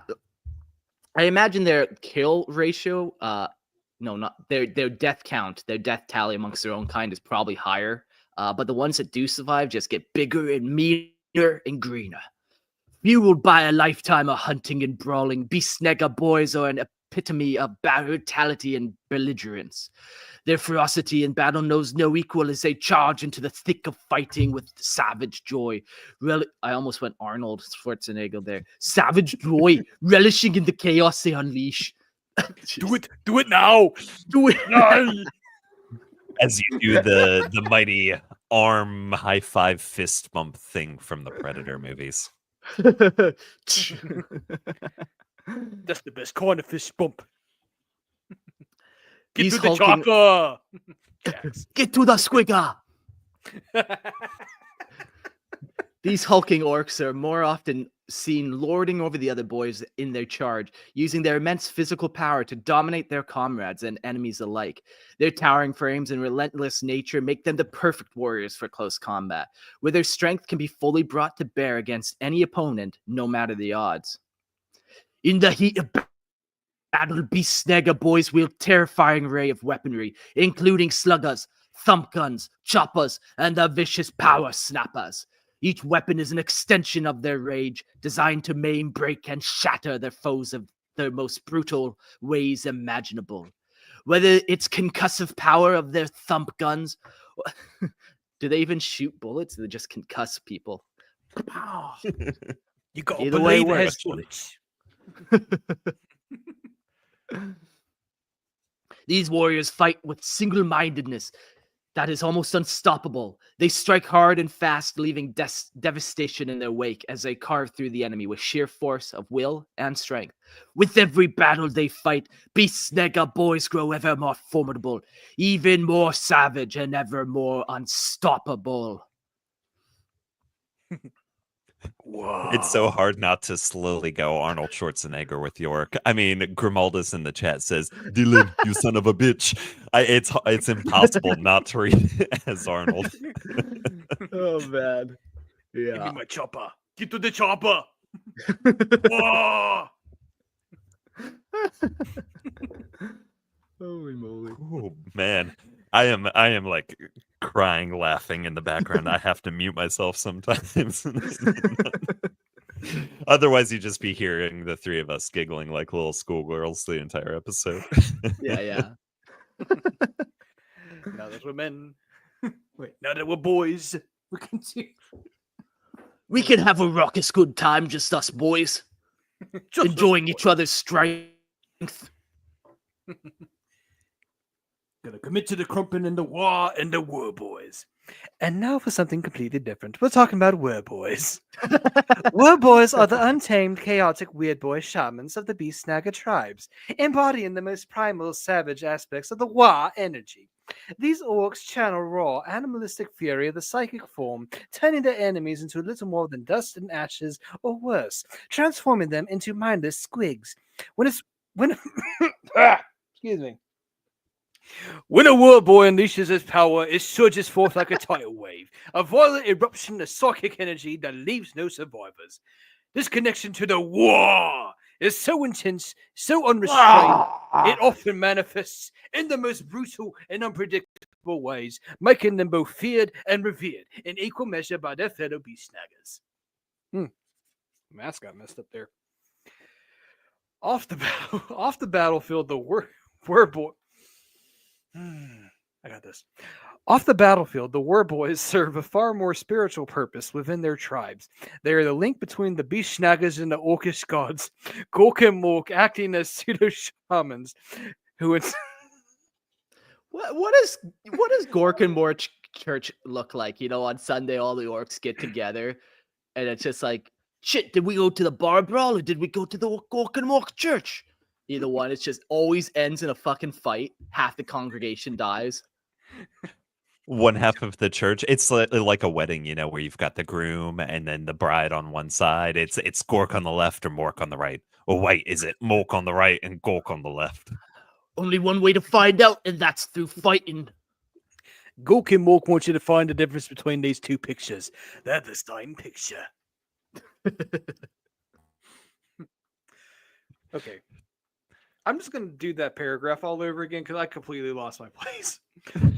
I imagine their kill ratio, no, not their death count, their death tally amongst their own kind is probably higher. But the ones that do survive just get bigger and meaner and greener. Fueled by a lifetime of hunting and brawling, Beast Snagga Boyz are an epitome of brutality and belligerence. Their ferocity in battle knows no equal as they charge into the thick of fighting with savage joy. I almost went Arnold Schwarzenegger there. Savage joy, relishing in the chaos they unleash. Do it now. Do it. As you do the mighty arm high five fist bump thing from the Predator movies. That's the best kind of fist bump. Get He's to the hulking- chopper. Get to the squigger. These hulking orcs are more often seen lording over the other boys in their charge, using their immense physical power to dominate their comrades and enemies alike. Their towering frames and relentless nature make them the perfect warriors for close combat, where their strength can be fully brought to bear against any opponent, no matter the odds. In the heat of battle, Beast Snagga Boyz wield a terrifying array of weaponry, including sluggers, thump guns, choppers, and the vicious power snappers. Each weapon is an extension of their rage, designed to maim, break, and shatter their foes of their most brutal ways imaginable. Whether it's concussive power of their thump guns, do they even shoot bullets? They just concuss people. You got to Either way believe it has works. bullets. These warriors fight with single-mindedness that is almost unstoppable. They strike hard and fast, leaving devastation in their wake as they carve through the enemy with sheer force of will and strength. With every battle they fight, Beast Snagga Boyz grow ever more formidable, even more savage, and ever more unstoppable. Whoa. It's so hard not to slowly go Arnold Schwarzenegger with York. I mean, Grimaldus in the chat says, "Dylan, you son of a bitch." It's impossible not to read as Arnold. Oh man. Give Yeah. me my chopper. Get to the chopper. Whoa. Holy moly. Oh man, I am like crying, laughing in the background. I have to mute myself sometimes. Otherwise, you'd just be hearing the three of us giggling like little schoolgirls the entire episode. Yeah. Now that we're men. Wait, now that we're boys, we can see. We can have a raucous good time, just us boys. Just enjoying each other's strength. Gonna commit to the crumpin' and the war and the war boys. And now for something completely different. We're talking about war boys. War boys are the untamed, chaotic, weird boy shamans of the Beast Snagga tribes, embodying the most primal, savage aspects of the war energy. These orcs channel raw, animalistic fury of the psychic form, turning their enemies into little more than dust and ashes, or worse, transforming them into mindless squigs. Excuse me. When a war boy unleashes his power, it surges forth like a tidal wave, a violent eruption of psychic energy that leaves no survivors. This connection to the war is so intense, so unrestrained, it often manifests in the most brutal and unpredictable ways, making them both feared and revered in equal measure by their fellow Beast Snaggas. Mask got messed up there. Off the battlefield, the war boy. I got this. Off the battlefield, the war boys serve a far more spiritual purpose within their tribes. They are the link between the Beast Snaggas and the Orkish gods, Gork and Mork acting as pseudo shamans who What does Gork and Mork church look like? You know, on Sunday all the orcs get together and it's just like, shit, did we go to the bar brawl or did we go to the Gork and Mork church? Either one, it's just always ends in a fucking fight. Half the congregation dies. One half of the church, it's like a wedding, you know, where you've got the groom and then the bride on one side. It's Gork on the left or Mork on the right. Or wait, is it Mork on the right and Gork on the left? Only one way to find out, and that's through fighting. Gork and Mork want you to find the difference between these two pictures. They're the same picture. Okay. I'm just going to do that paragraph all over again because I completely lost my place.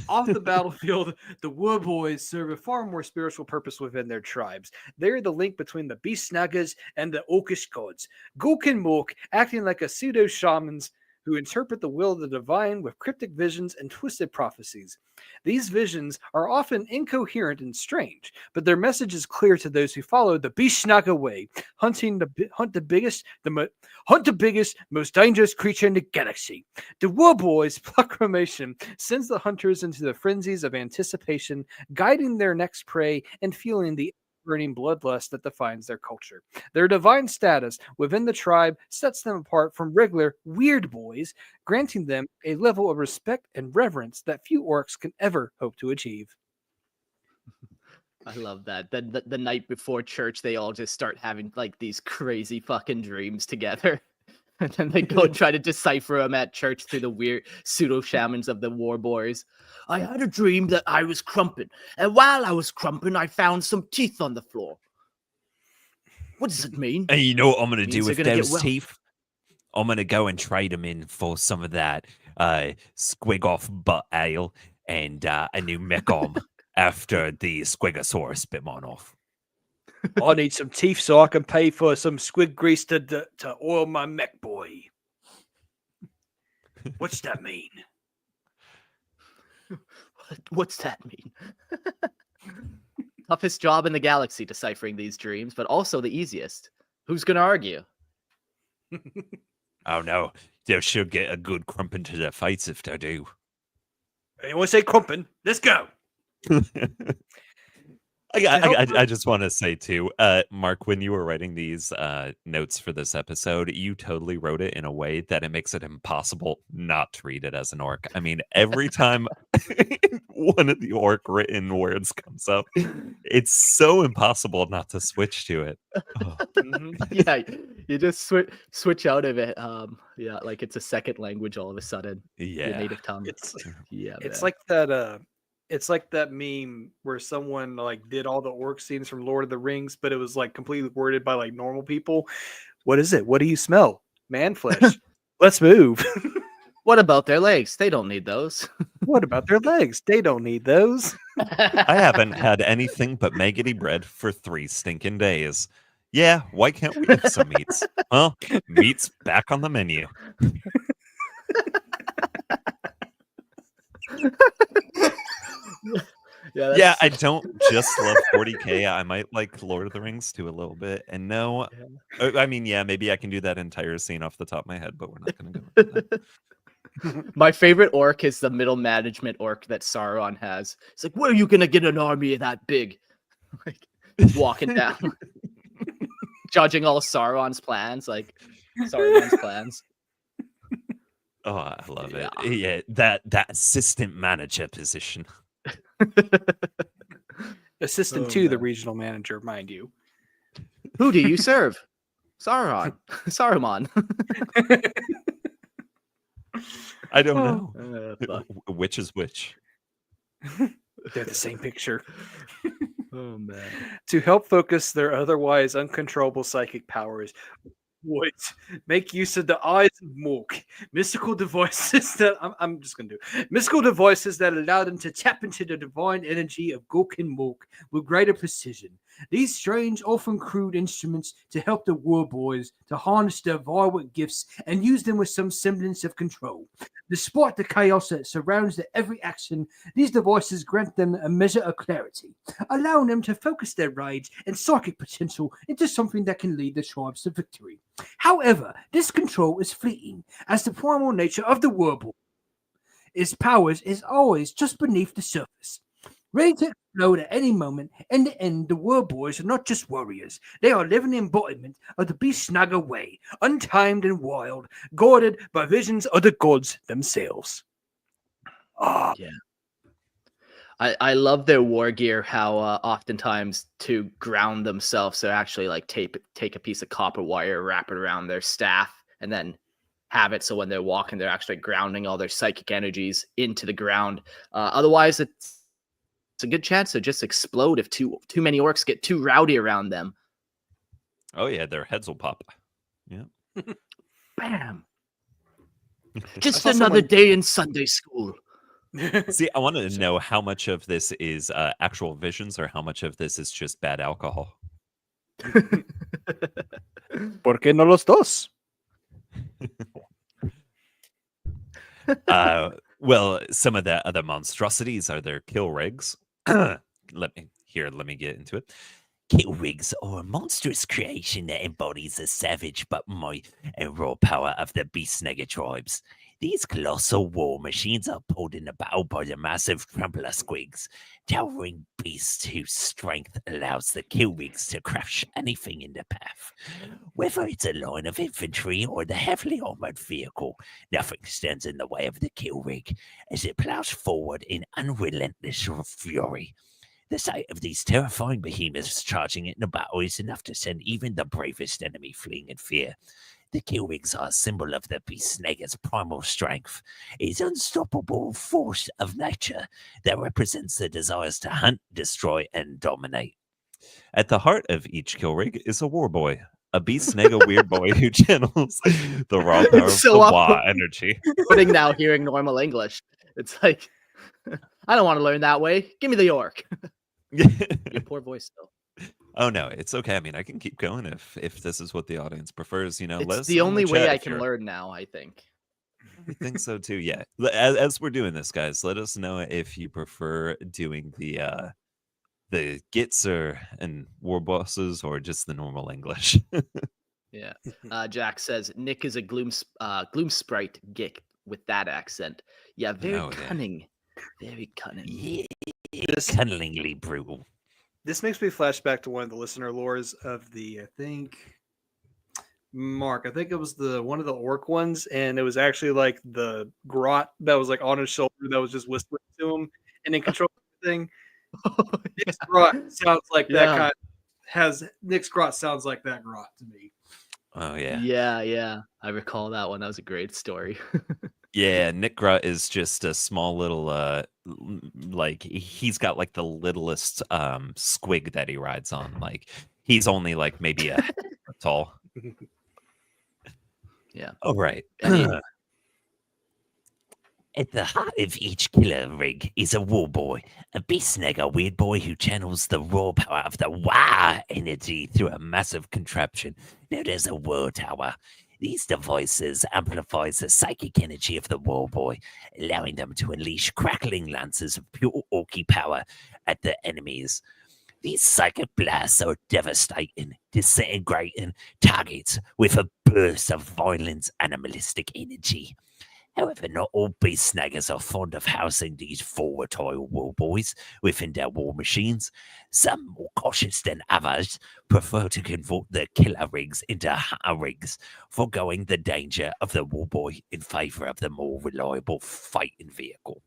Off the battlefield, the war boys serve a far more spiritual purpose within their tribes. They're the link between the Beast Snaggas and the Orkish gods. Gork and Mork acting like a pseudo shamans who interpret the will of the divine with cryptic visions and twisted prophecies. These visions are often incoherent and strange, but their message is clear to those who follow the Beast Snagga way, hunt the biggest, most dangerous creature in the galaxy. The War Boys' proclamation sends the hunters into the frenzies of anticipation, guiding their next prey and fueling the burning bloodlust that defines their culture. Their divine status within the tribe sets them apart from regular weird boys, granting them a level of respect and reverence that few orcs can ever hope to achieve. I love that. Then the night before church, they all just start having like these crazy fucking dreams together. And then they go and try to decipher them at church through the weird pseudo shamans of the war boys. I had a dream that I was crumping, and while I was crumping, I found some teeth on the floor. What does it mean? And you know what I'm going to do with those well. teeth? I'm going to go and trade them in for some of that squig off butt ale and a new mecom after the squigosaurus bit mine off. I need some teeth so I can pay for some squig grease to oil my mech boy. What's that mean? What's that mean? Toughest job in the galaxy deciphering these dreams, but also the easiest. Who's going to argue? Oh no, they should get a good crumping to their fights if they do. You want to say crumping? Let's go. I just want to say too, Mark, when you were writing these notes for this episode, you totally wrote it in a way that it makes it impossible not to read it as an orc. I mean, every time one of the orc written words comes up, it's so impossible not to switch to it. Oh. Yeah, you just switch out of it. Yeah, like it's a second language all of a sudden. Your Yeah. native tongue. It's man. like that. It's like that meme where someone like did all the orc scenes from Lord of the Rings, but it was like completely worded by like normal people. What is it? What do you smell? Man flesh. Let's move. What about their legs? They don't need those. What about their legs? They don't need those. I haven't had anything but maggoty bread for 3 stinking days. Yeah, why can't we have some meats? Well, meat's back on the menu. Yeah, I don't just love 40K. I might like Lord of the Rings too a little bit. And no, I mean, yeah, maybe I can do that entire scene off the top of my head, but we're not going to go into that. My favorite orc is the middle management orc that Sauron has. It's like, where are you going to get an army that big? Like, walking down, judging all Sauron's plans, like Sauron's plans. Oh, I love it. Yeah, that assistant manager position. Assistant to the regional manager, mind you. Who do you serve? Sauron. Saruman. I don't know. Which is which? They're the same picture. Oh, man. To help focus their otherwise uncontrollable psychic powers, would make use of the eyes of Mork, mystical devices that I'm just gonna do mystical devices that allow them to tap into the divine energy of Gork and Mork with greater precision. These strange, often crude instruments to help the war boys to harness their violent gifts and use them with some semblance of control. Despite the chaos that surrounds their every action, these devices grant them a measure of clarity, allowing them to focus their rage and psychic potential into something that can lead the tribes to victory. However, this control is fleeting, as the primal nature of the warboy, its powers is always just beneath the surface, ready to explode at any moment. In the end, the warboys are not just warriors; they are living embodiment of the Beast Snagga way, untamed and wild, guarded by visions of the gods themselves. Yeah. I love their war gear, how oftentimes to ground themselves, they actually like take a piece of copper wire, wrap it around their staff, and then have it so when they're walking, they're actually grounding all their psychic energies into the ground. Otherwise, it's a good chance to just explode if too many orcs get too rowdy around them. Oh, yeah, their heads will pop. Yeah. Bam. Just another day in Sunday school. See, I want to know how much of this is actual visions or how much of this is just bad alcohol. ¿Por qué no los dos? Well, some of the other monstrosities are their kill rigs. Let me get into it. Kill rigs are a monstrous creation that embodies the savage but might and raw power of the Beast Snagga tribes. These colossal war machines are pulled into battle by the massive trampler Squigs, towering beasts whose strength allows the kill rigs to crush anything in their path. Whether it's a line of infantry or the heavily armored vehicle, nothing stands in the way of the kill rig as it plows forward in unrelenting fury. The sight of these terrifying behemoths charging into battle is enough to send even the bravest enemy fleeing in fear. The kill rigs are a symbol of the Beast Snagga's primal strength, its unstoppable force of nature that represents the desires to hunt, destroy, and dominate. At the heart of each kill rig is a war boy, a Beast Snagga weird boy who channels the raw power of the Wa energy. Putting now hearing normal English, it's like, I don't want to learn that way. Give me the orc. Your poor voice still. Oh no, it's okay. I mean, I can keep going if this is what the audience prefers. You know, it's the only way I can learn now. I think. I think so too. Yeah. As we're doing this, guys, let us know if you prefer doing the Gitzer and war bosses or just the normal English. Yeah. Jack says Nick is a gloom sprite gick with that accent. Yeah, very cunning. Yeah. Very cunning. Yeah, cunningly brutal. This makes me flash back to one of the listener lores of the, I think it was the one of the orc ones, and it was actually like the grot that was like on his shoulder that was just whispering to him and in control of everything. Nick's grot sounds like that kind of Nick's grot sounds like that grot to me. Oh yeah. Yeah. I recall that one. That was a great story. Yeah, Nick Grut is just a small little like he's got like the littlest squig that he rides on. Like he's only like maybe a tall. Yeah. Oh right. At the heart of each killer rig is a war boy, a beast snagga weird boy who channels the raw power of the wah energy through a massive contraption known as a war tower. These devices amplifies the psychic energy of the war boy, allowing them to unleash crackling lances of pure orky power at the enemies. These psychic blasts are devastating, disintegrating targets with a burst of violent animalistic energy. However, not all beast snaggers are fond of housing these volatile war boys within their war machines. Some, more cautious than others, prefer to convert their killer rigs into hunter rigs, foregoing the danger of the war boy in favor of the more reliable fighting vehicle.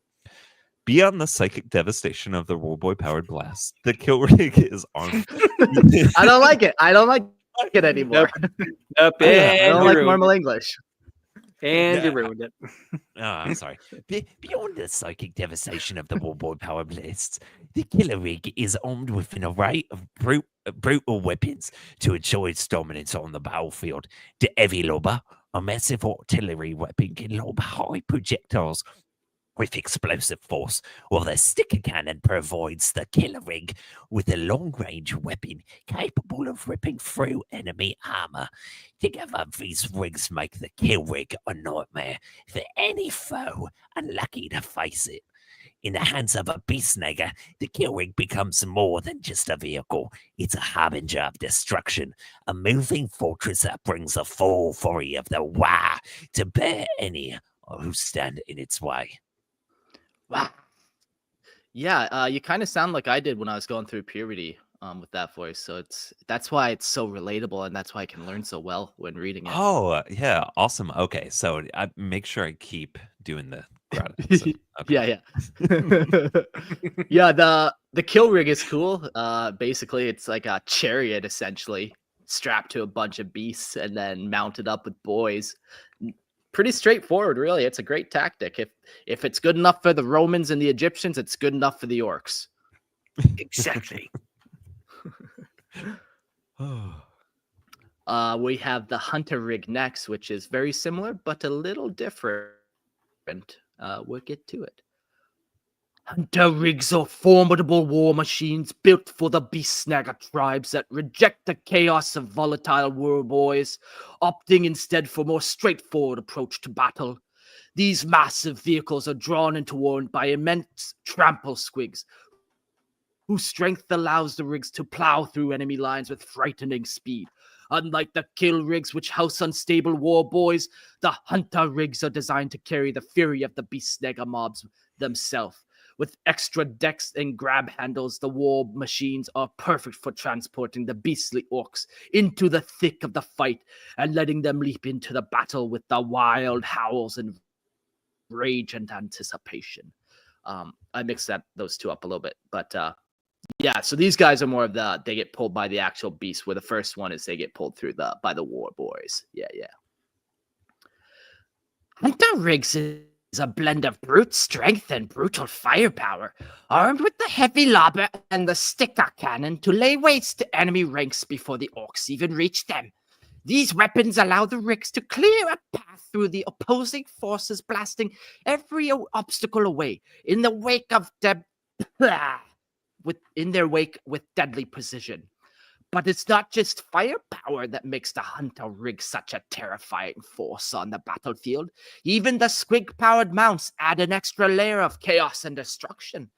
Beyond the psychic devastation of the war boy powered blast, the kill rig is armed. I don't like it. I don't like it anymore. Nope, I don't like normal English. And you ruined it. Oh, I'm sorry. Beyond the psychic devastation of the war boy power blasts, the killer rig is armed with an array of brutal weapons to ensure its dominance on the battlefield. The heavy lobber, a massive artillery weapon, can lob high projectiles with explosive force, while the sticker cannon provides the killer rig with a long-range weapon capable of ripping through enemy armor. Together, these rigs make the kill rig a nightmare for any foe unlucky to face it. In the hands of a beast snagga, the kill rig becomes more than just a vehicle. It's a harbinger of destruction, a moving fortress that brings the full fury of the Wah to bear any who stand in its way. Wow. Yeah, you kind of sound like I did when I was going through puberty with that voice. So that's why it's so relatable, and that's why I can learn so well when reading it. Oh, yeah, awesome. Okay, so I make sure I keep doing the gratitude. Okay. Yeah. The kill rig is cool. Basically, it's like a chariot essentially strapped to a bunch of beasts and then mounted up with boys. Pretty straightforward, really. It's a great tactic. If it's good enough for the Romans and the Egyptians, it's good enough for the Orks. Exactly. We have the hunter rig next, which is very similar but a little different. We'll get to it. Hunter rigs are formidable war machines built for the Beast Snagga tribes that reject the chaos of volatile war boys, opting instead for a more straightforward approach to battle. These massive vehicles are drawn into war by immense trample squigs, whose strength allows the rigs to plow through enemy lines with frightening speed. Unlike the kill rigs, which house unstable war boys, the hunter rigs are designed to carry the fury of the Beast Snagga mobs themselves. With extra decks and grab handles, the war machines are perfect for transporting the beastly orcs into the thick of the fight and letting them leap into the battle with the wild howls and rage and anticipation. I mixed those two up a little bit, but yeah. So these guys are more of they get pulled by the actual beast, where the first one is they get pulled through by the war boys. Yeah. Hunter rigs is a blend of brute strength and brutal firepower, armed with the heavy lobber and the sticker cannon to lay waste to enemy ranks before the orcs even reach them. These weapons allow the rigs to clear a path through the opposing forces, blasting every obstacle away in the wake of with deadly precision. But it's not just firepower that makes the hunter rig such a terrifying force on the battlefield. Even the squig-powered mounts add an extra layer of chaos and destruction.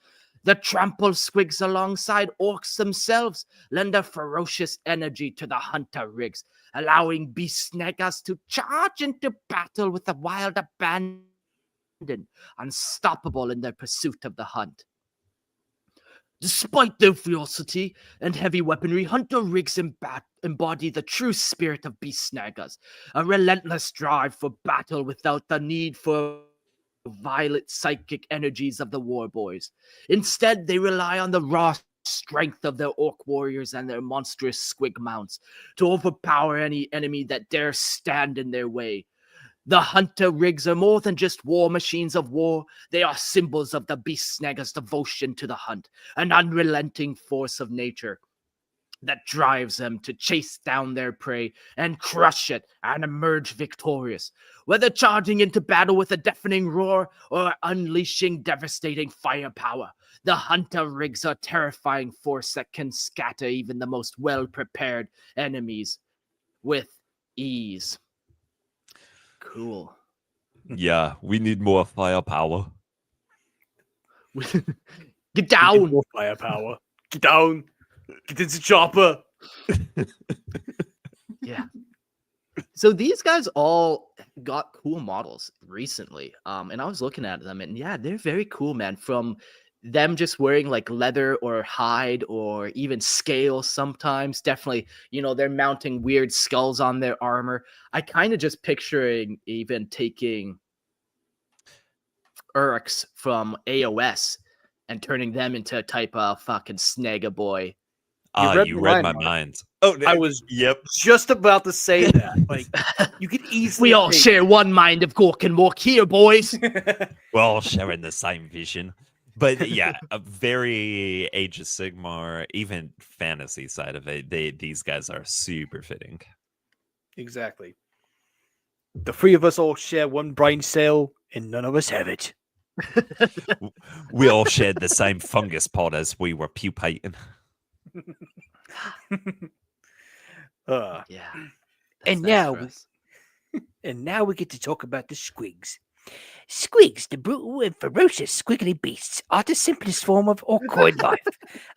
The trample squigs alongside orcs themselves lend a ferocious energy to the hunter rigs, allowing Beast Snaggas to charge into battle with a wild abandon, unstoppable in their pursuit of the hunt. Despite their ferocity and heavy weaponry, hunter rigs embody the true spirit of Beast Snaggas, a relentless drive for battle without the need for violent psychic energies of the war boys. Instead, they rely on the raw strength of their orc warriors and their monstrous squig mounts to overpower any enemy that dare stand in their way. The hunter rigs are more than just war machines of war. They are symbols of the Beast Snagga's devotion to the hunt, an unrelenting force of nature that drives them to chase down their prey and crush it and emerge victorious. Whether charging into battle with a deafening roar or unleashing devastating firepower, the hunter rigs are a terrifying force that can scatter even the most well-prepared enemies with ease. Cool. Yeah, we need more firepower. Get down! More firepower. Get down. Get into chopper. Yeah. So these guys all got cool models recently. And I was looking at them, and yeah, they're very cool, man. From them just wearing like leather or hide or even scale sometimes. Definitely, they're mounting weird skulls on their armor. I kind of just picturing even taking Orks from AOS and turning them into a type of fucking Snagga boy. You read my mind. Oh, I was yep. just about to say that. Like, you could easily. We all share one mind of Gork and Mork here, boys. We're all sharing the same vision. But yeah, a very Age of Sigmar, even fantasy side of it. These guys are super fitting. Exactly. The three of us all share one brain cell, and none of us have it. We all shared the same fungus pod as we were pupating. Yeah. And That's now we get to talk about the Squigs. Squigs, the brutal and ferocious squiggly beasts, are the simplest form of orcoid life,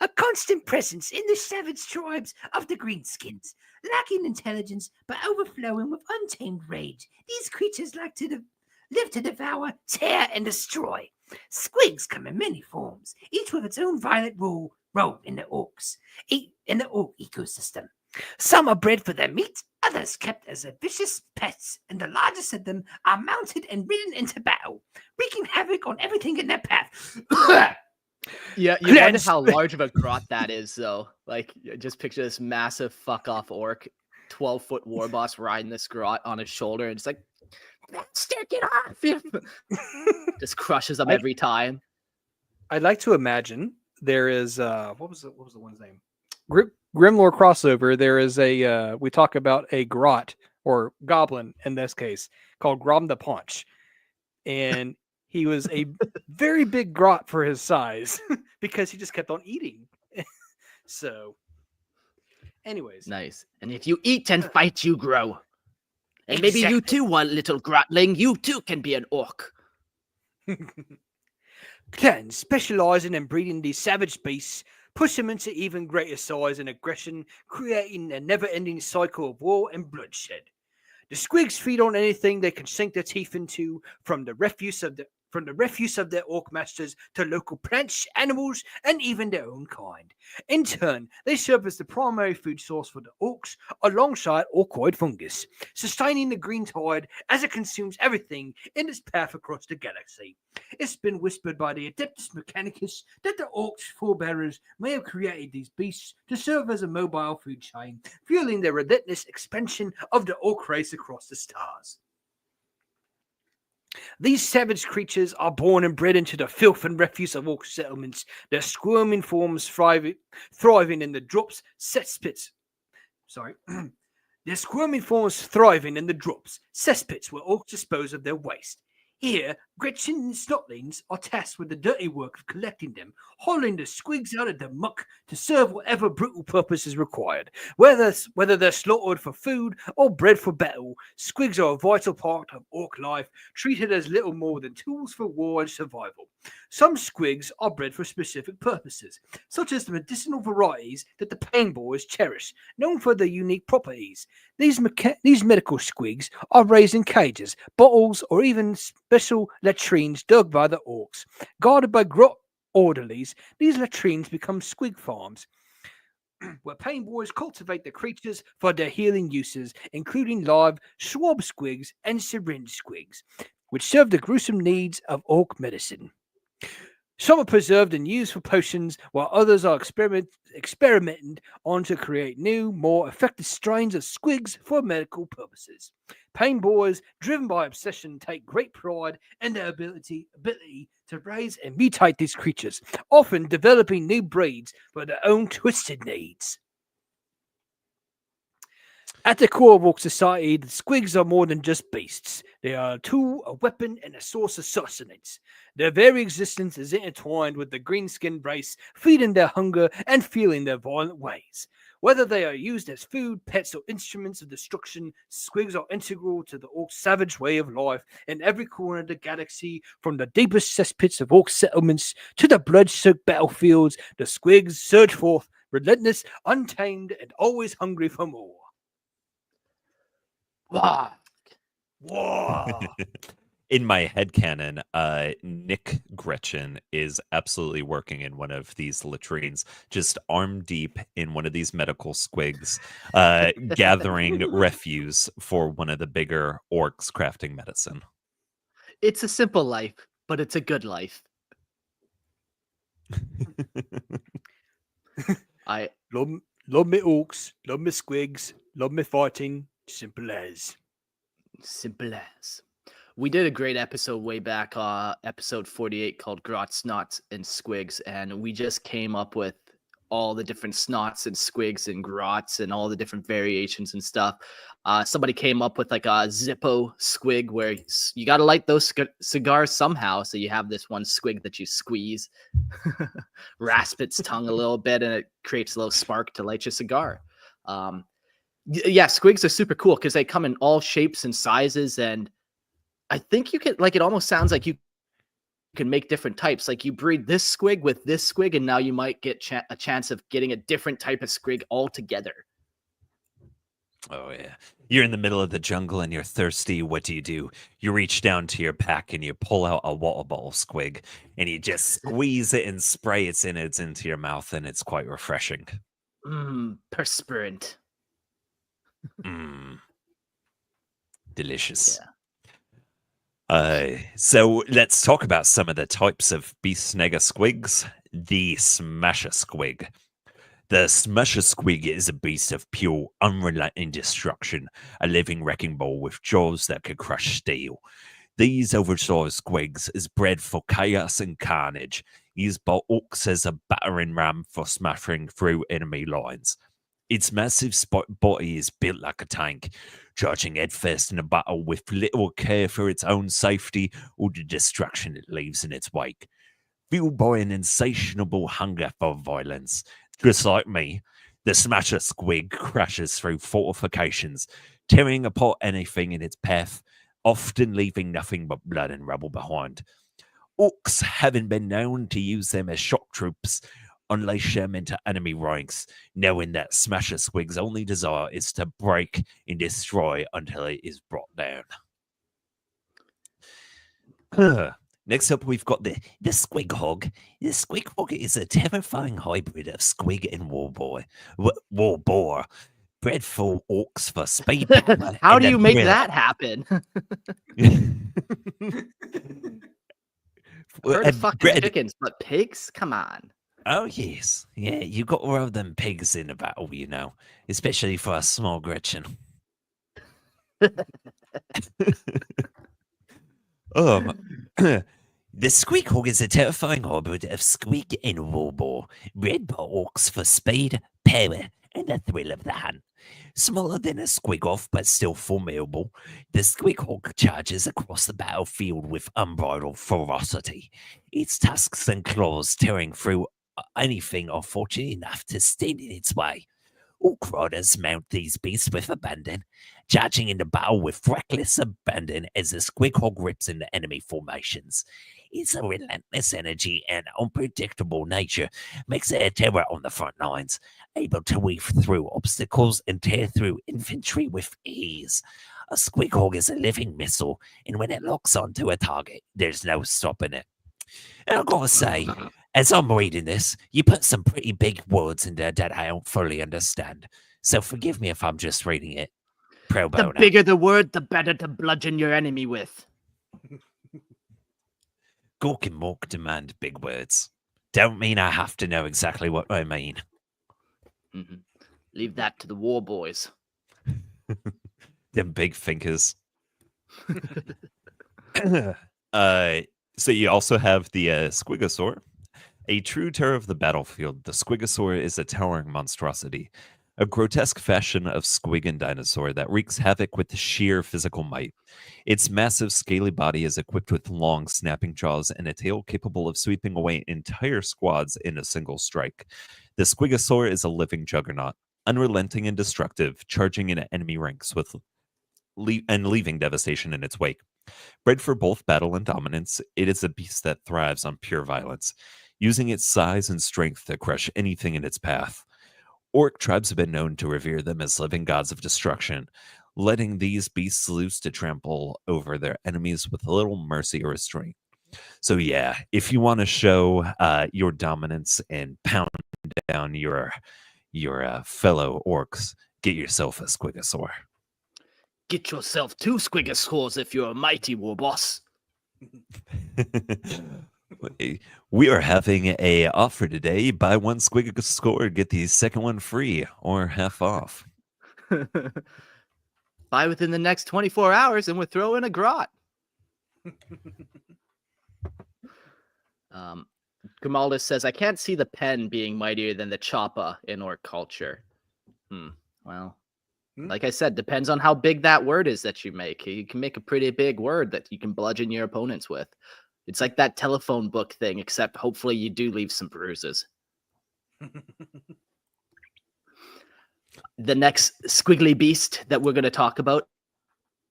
a constant presence in the savage tribes of the greenskins. Lacking intelligence but overflowing with untamed rage, these creatures live to devour, tear, and destroy. Squigs come in many forms, each with its own violent role in the orc ecosystem. Some are bred for their meat, others kept as vicious pets, and the largest of them are mounted and ridden into battle, wreaking havoc on everything in their path. Yeah, you wonder how large of a grot that is, though. Like, just picture this massive fuck-off orc, 12-foot war boss riding this grot on his shoulder, and it's like, stick it off! Just crushes them every time. I'd like to imagine there is what was the one's name? Grimlore crossover. There is we talk about a grot or goblin in this case called Grom the Paunch, and he was a very big grot for his size because he just kept on eating. So, anyways, Nice. And if you eat and fight, you grow. And maybe Exactly. you too, one little grotling, you too can be an orc. Clans specializing in breeding these savage beasts push them into even greater size and aggression, creating a never-ending cycle of war and bloodshed. The Squigs feed on anything they can sink their teeth into, from the refuse of their orc masters to local plants, animals, and even their own kind. In turn, they serve as the primary food source for the orcs alongside orcoid fungus, sustaining the green tide as it consumes everything in its path across the galaxy. It's been whispered by the Adeptus Mechanicus that the orcs' forebearers may have created these beasts to serve as a mobile food chain, fueling the relentless expansion of the orc race across the stars. These savage creatures are born and bred into the filth and refuse of orc settlements, their squirming forms thriving in the drops, cesspits. Their squirming forms thriving in the drops, cesspits where orcs dispose of their waste. Here, Gretchen and Snotlings are tasked with the dirty work of collecting them, hauling the Squigs out of the muck to serve whatever brutal purpose is required. Whether they're slaughtered for food or bred for battle, Squigs are a vital part of orc life, treated as little more than tools for war and survival. Some Squigs are bred for specific purposes, such as the medicinal varieties that the Pain Boys cherish, known for their unique properties. These medical Squigs are raised in cages, bottles, or even special latrines dug by the orcs, guarded by orderlies, these latrines become squig farms, where pain boys cultivate the creatures for their healing uses, including live swab squigs and syringe squigs, which serve the gruesome needs of orc medicine. Some are preserved and used for potions, while others are experimented on to create new, more effective strains of squigs for medical purposes. Pain boys, driven by obsession, take great pride in their ability to raise and mutate these creatures, often developing new breeds for their own twisted needs. At the core of Orc society, the Squigs are more than just beasts. They are a tool, a weapon, and a source of sustenance. Their very existence is intertwined with the green-skinned race, feeding their hunger and fueling their violent ways. Whether they are used as food, pets, or instruments of destruction, Squigs are integral to the Orc savage way of life in every corner of the galaxy, from the deepest cesspits of Orc settlements to the blood-soaked battlefields. The Squigs surge forth, relentless, untamed, and always hungry for more. Wow. Whoa. In my headcanon, Nick Gretchen is absolutely working in one of these latrines, just arm deep in one of these medical squigs, gathering refuse for one of the bigger orcs crafting medicine. It's a simple life, but it's a good life. I love me orcs, love me squigs, love me fighting. Simple as. Simple as. We did a great episode way back, episode 48, called Grot, Snots, and Squigs, and we just came up with all the different snots and squigs and grots and all the different variations and stuff. Somebody came up with like a Zippo squig where you got to light those cigars somehow, so you have this one squig that you squeeze, rasp its tongue a little bit, and it creates a little spark to light your cigar. Yeah, squigs are super cool because they come in all shapes and sizes, and I think you can, like, it almost sounds like you can make different types. Like you breed this squig with this squig, and now you might get a chance of getting a different type of squig altogether. Oh, yeah. You're in the middle of the jungle and you're thirsty. What do? You reach down to your pack and you pull out a water bottle squig, and you just squeeze it and spray its innards into your mouth, and it's quite refreshing. Perspirant. Delicious. Yeah. So let's talk about some of the types of Beast Snagga squigs. The Smasher Squig. The Smasher Squig is a beast of pure, unrelenting destruction, a living wrecking ball with jaws that could crush steel. These oversized squigs is bred for chaos and carnage, used by orcs as a battering ram for smashing through enemy lines. Its massive body is built like a tank, charging headfirst in a battle with little care for its own safety or the destruction it leaves in its wake. Fueled by an insatiable hunger for violence, just like me, the Smasher Squig crashes through fortifications, tearing apart anything in its path, often leaving nothing but blood and rubble behind. Orcs having been known to use them as shock troops, unleash them into enemy ranks, knowing that Smasher Squig's only desire is to break and destroy until it is brought down. Next up, we've got the Squig Hog. The Squig Hog is a terrifying hybrid of Squig and War Boar, bred for orcs for speed. How do you make that happen? Heard of fucking chickens, but pigs? Come on. Oh, yes. Yeah, you got to rub them pigs in a battle, you know, especially for a small Gretchen. The Squig Hog is a terrifying hybrid of Squig and Warboar, bred by orcs for speed, power, and the thrill of the hunt. Smaller than a Squig-off, but still formidable, the Squig Hog charges across the battlefield with unbridled ferocity, its tusks and claws tearing through anything unfortunate enough to stand in its way. Orc riders mount these beasts with abandon, charging into battle with reckless abandon as the Squig Hog rips into enemy formations. Its relentless energy and unpredictable nature makes it a terror on the front lines, able to weave through obstacles and tear through infantry with ease. A Squig Hog is a living missile, and when it locks onto a target, there's no stopping it. And I've got to say, As I'm reading this, you put some pretty big words in there that I don't fully understand. So forgive me if I'm just reading it pro The bono. bigger the word, the better to bludgeon your enemy with. Gork and Mork demand big words. Don't mean I have to know exactly what I mean. Mhm. Leave that to the war boys. Them big thinkers. So you also have the Squigosaur. A true terror of the battlefield, the Squigosaur is a towering monstrosity, a grotesque fashion of squig and dinosaur that wreaks havoc with sheer physical might. Its massive, scaly body is equipped with long, snapping jaws and a tail capable of sweeping away entire squads in a single strike. The Squigosaur is a living juggernaut, unrelenting and destructive, charging into enemy ranks with and leaving devastation in its wake. Bred for both battle and dominance, it is a beast that thrives on pure violence, using its size and strength to crush anything in its path. Orc tribes have been known to revere them as living gods of destruction, letting these beasts loose to trample over their enemies with little mercy or restraint. So yeah, if you want to show your dominance and pound down your fellow orcs, get yourself a Squigosaur. Get yourself 2 Squigosaurs if you're a mighty war boss. We are having a offer today. Buy 1 Squigosaur, get the second one free or half off. Buy within the next 24 hours and we'll throw in a grot. Gamaldus says, I can't see the pen being mightier than the choppa in orc culture. Well, like I said, depends on how big that word is that you make. You can make a pretty big word that you can bludgeon your opponents with. It's like that telephone book thing, except hopefully you do leave some bruises. The next squiggly beast that we're going to talk about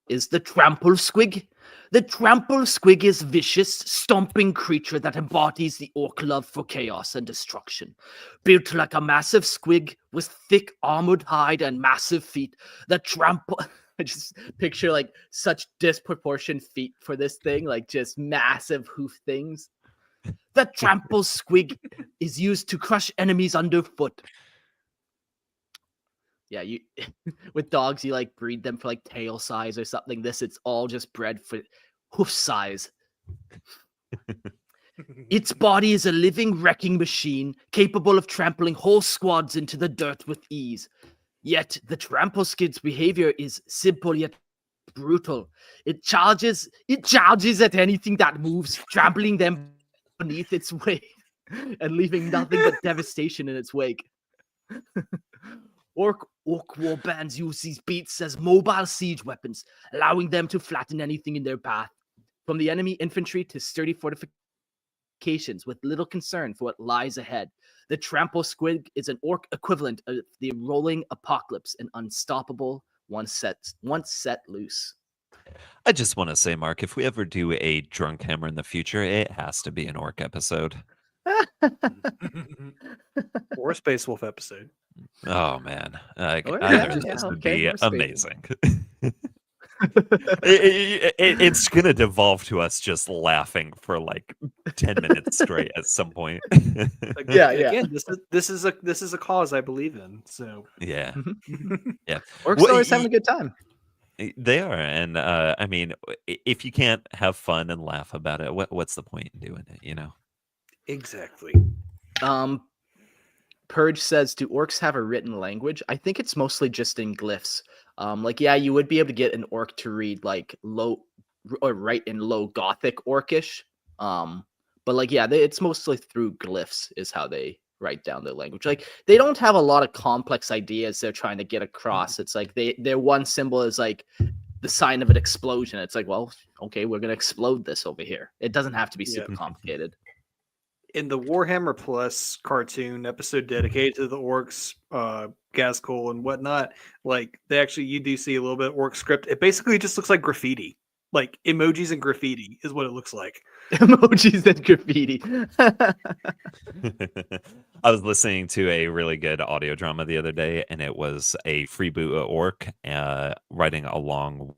is the trample squig. The trample squig is vicious, stomping creature that embodies the orc love for chaos and destruction. Built like a massive squig with thick armored hide and massive feet, the trample... I just picture like such disproportioned feet for this thing, like just massive hoof things. The trample squig is used to crush enemies underfoot. Yeah, you with dogs, you like breed them for like tail size or something. It's all just bred for hoof size. Its body is a living wrecking machine capable of trampling whole squads into the dirt with ease. Yet the trample squig's behavior is simple yet brutal. It charges at anything that moves, trampling them beneath its weight and leaving nothing but devastation in its wake. Orc warbands use these beasts as mobile siege weapons, allowing them to flatten anything in their path, from the enemy infantry to sturdy fortifications, with little concern for what lies ahead. The trample squig is an orc equivalent of the rolling apocalypse, and unstoppable once set loose. I just want to say, Mark, if we ever do a drunk hammer in the future, it has to be an orc episode. Or a Space Wolf episode. Oh man, Or, either yeah, of yeah, those would okay, be or Space amazing. It's gonna devolve to us just laughing for like 10 minutes straight at some point. Yeah. Again, this is a cause I believe in. So Yeah, yeah. Orcs Well, always having a good time. They are, and I mean, if you can't have fun and laugh about it, what's the point in doing it? You know? exactly. Purge says, do orcs have a written language? I think it's mostly just in glyphs. Like, yeah, you would be able to get an orc to read like low or write in low Gothic orcish. But like, yeah, it's mostly through glyphs is how they write down their language. Like, they don't have a lot of complex ideas they're trying to get across. It's like their one symbol is like the sign of an explosion. It's like, well, okay, we're gonna explode this over here. It doesn't have to be super complicated. In the Warhammer Plus cartoon episode dedicated to the orcs, Gaskell and whatnot, like you do see a little bit of orc script. It basically just looks like graffiti, like emojis and graffiti is what it looks like. Emojis and graffiti. I was listening to a really good audio drama the other day, and it was a freeboot orc writing along.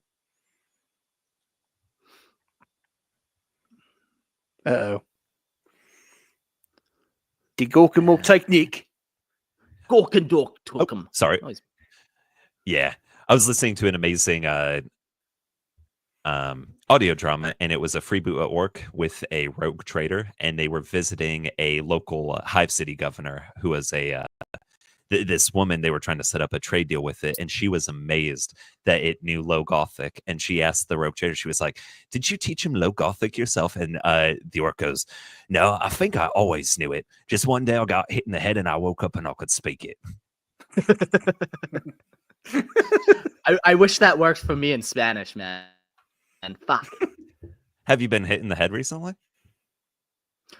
Uh-oh. Die Gokimo technique. Gorkendork took him. Sorry. Oh, he's- Yeah, I was listening to an amazing audio drama, and it was a freeboot at Ork with a rogue trader, and they were visiting a local Hive City governor who was a this woman. They were trying to set up a trade deal with it, and she was amazed that it knew Low Gothic. And she asked the rogue trader, she was like, "Did you teach him Low Gothic yourself?" And the Ork goes, "No, I think I always knew it. Just one day I got hit in the head, and I woke up and I could speak it." I wish that worked for me in Spanish, man. And fuck. Have you been hit in the head recently?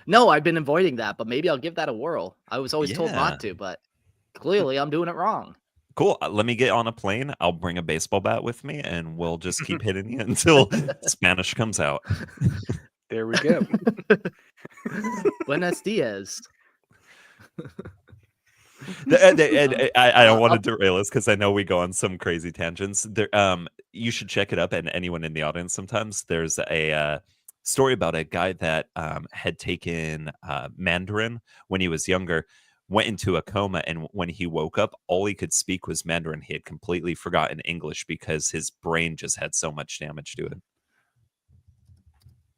No, I've been avoiding that, but maybe I'll give that a whirl. I was always told Yeah. not to, but clearly I'm doing it wrong. Cool. Let me get on a plane. I'll bring a baseball bat with me, and we'll just keep hitting you until Spanish comes out. There we go. Buenos dias. I don't want to derail us because I know we go on some crazy tangents. There, you should check it up, and anyone in the audience. Sometimes there's a story about a guy that had taken Mandarin when he was younger, went into a coma, and when he woke up, all he could speak was Mandarin. He had completely forgotten English because his brain just had so much damage to it.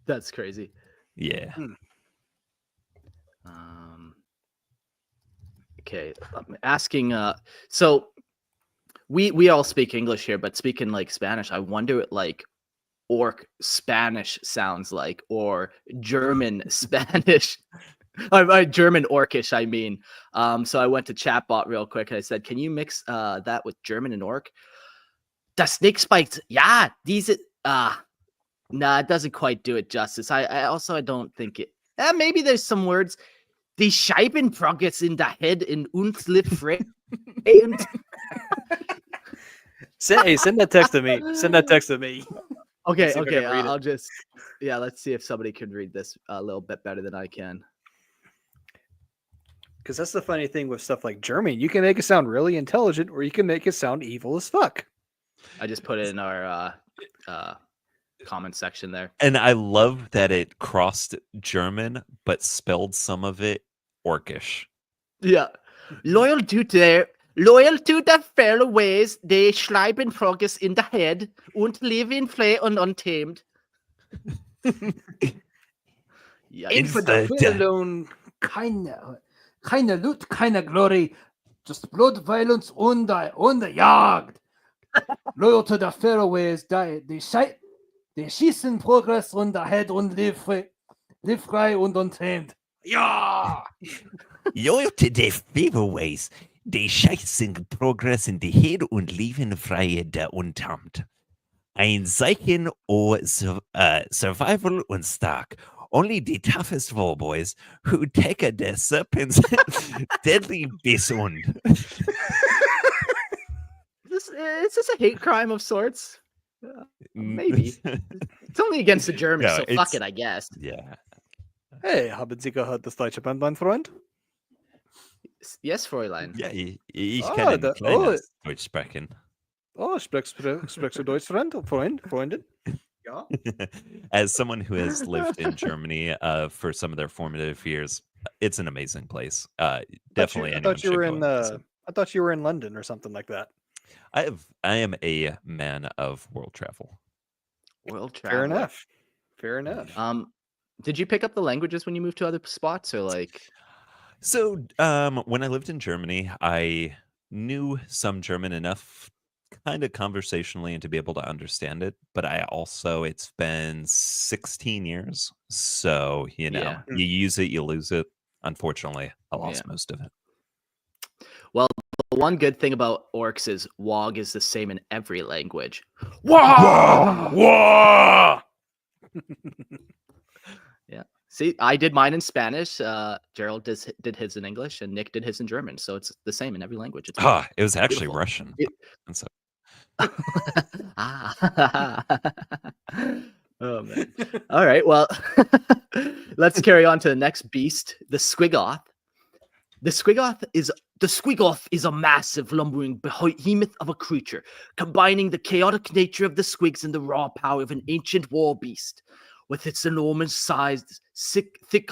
That's crazy. Yeah. Okay, I'm asking. So we all speak English here, but speaking like Spanish, I wonder what like Orc Spanish sounds like, or German Spanish. German Orcish, I mean. So I went to Chatbot real quick and I said, "Can you mix that with German and Orc?" Das snake spikes. Yeah, these. Nah, it doesn't quite do it justice. I don't think it. Maybe there's some words. Die Scheibenprogges in der Head in uns live frame. Send that text to me. Send that text to me. Okay, See if I okay. can read it. I'll just. Yeah, let's see if somebody can read this a little bit better than I can. Because that's the funny thing with stuff like German. You can make it sound really intelligent, or you can make it sound evil as fuck. I just put it in our comment section there. And I love that it crossed German, but spelled some of it Orcish. Yeah. Loyal to the fair ways, they schreiben progress in the head und live in play und untamed. Yeah. In for the fear alone, keine Loot, keine Glory, just blood, violence on the Jagd. Loyal to the fair ways, they schießen progress on the head und live frei und untamed. Ja! Loyal to their fever ways, they scheißen progress in the head und leben frei der untamed. Ein Zeichen o survival und stark. Only the toughest warboys who take their serpents deadly bison. Is this a hate crime of sorts? Maybe. It's only against the Germans, No, so fuck it, I guess. Yeah. Hey, haben Sie gehört, das deutsche Band, mein Freund? Yes, Fräulein. Ja, ich Ah, kann ein da- kleines Deutsch sprechen. Oh, sprichst du Deutsch, Freundin? Ja. As someone who has lived in Germany for some of their formative years, it's an amazing place. Definitely, I anyone thought you should were go in. and visit. I thought you were in London or something like that. I am a man of world travel. World travel. Fair enough. Fair enough. Did you pick up the languages when you moved to other spots, or like? So, when I lived in Germany, I knew some German enough, kind of conversationally, and to be able to understand it. But it's been 16 years, so Yeah. you use it, you lose it. Unfortunately, I lost Yeah. most of it. Well, the one good thing about Orcs is WOG is the same in every language. Whoa! Yeah. See, I did mine in Spanish. Gerald did his in English, and Nick did his in German. So it's the same in every language. It's It was actually beautiful. Russian. It- And so, Ah. Oh man. All right. Well, let's carry on to the next beast, the Squig-wranglers. The Squig-wranglers is a massive, lumbering behemoth of a creature, combining the chaotic nature of the Squigs and the raw power of an ancient war beast. With its enormous size, thick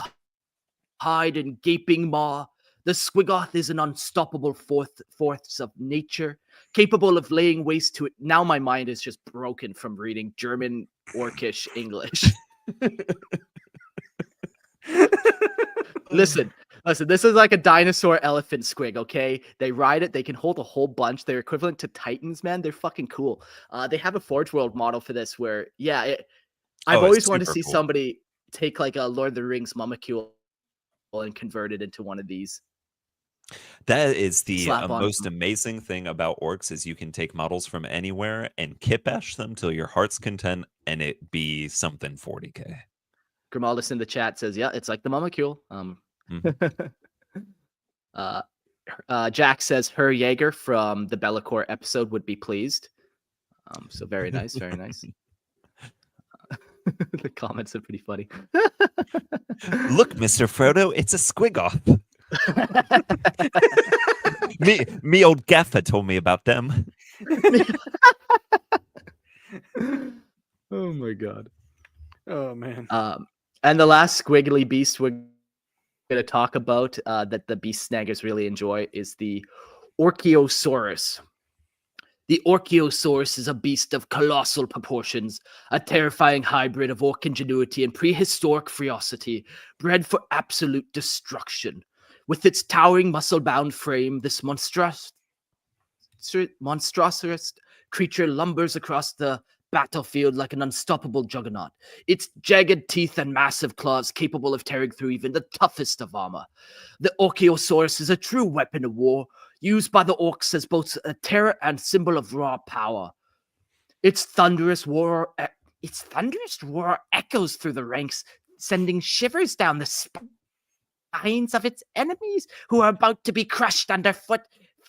hide and gaping maw. The Squiggoth is an unstoppable force of nature, capable of laying waste to it. Now my mind is just broken from reading German, Orkish, English. Listen, this is like a dinosaur elephant squig, okay? They ride it, they can hold a whole bunch. They're equivalent to titans, man. They're fucking cool. They have a Forge World model for this where, I've always wanted to see somebody take like a Lord of the Rings Mummicule and convert it into one of these. That is the Slap on most them. amazing thing about Orks is you can take models from anywhere and kit bash them till your heart's content and it be something 40k. Grimaldus in the chat says, yeah, it's like the Mummicule. Jack says her Jaeger from the Bellacore episode would be pleased. So very nice, very nice. The comments are pretty funny. Look, Mr. Frodo, it's a Squiggoth. me old gaffer told me about them. Oh my god. Oh man. And the last squiggly beast we're going to talk about that the Beast Snaggas really enjoy is the Orchiosaurus. The Orchiosaurus is a beast of colossal proportions, a terrifying hybrid of orc ingenuity and prehistoric ferocity, bred for absolute destruction. With its towering muscle-bound frame, this monstrous creature lumbers across the battlefield like an unstoppable juggernaut, its jagged teeth and massive claws capable of tearing through even the toughest of armor. The Orchiosaurus is a true weapon of war, used by the orcs as both a terror and symbol of raw power. Its thunderous roar echoes through the ranks, sending shivers down the spines of its enemies who are about to be crushed underfoot.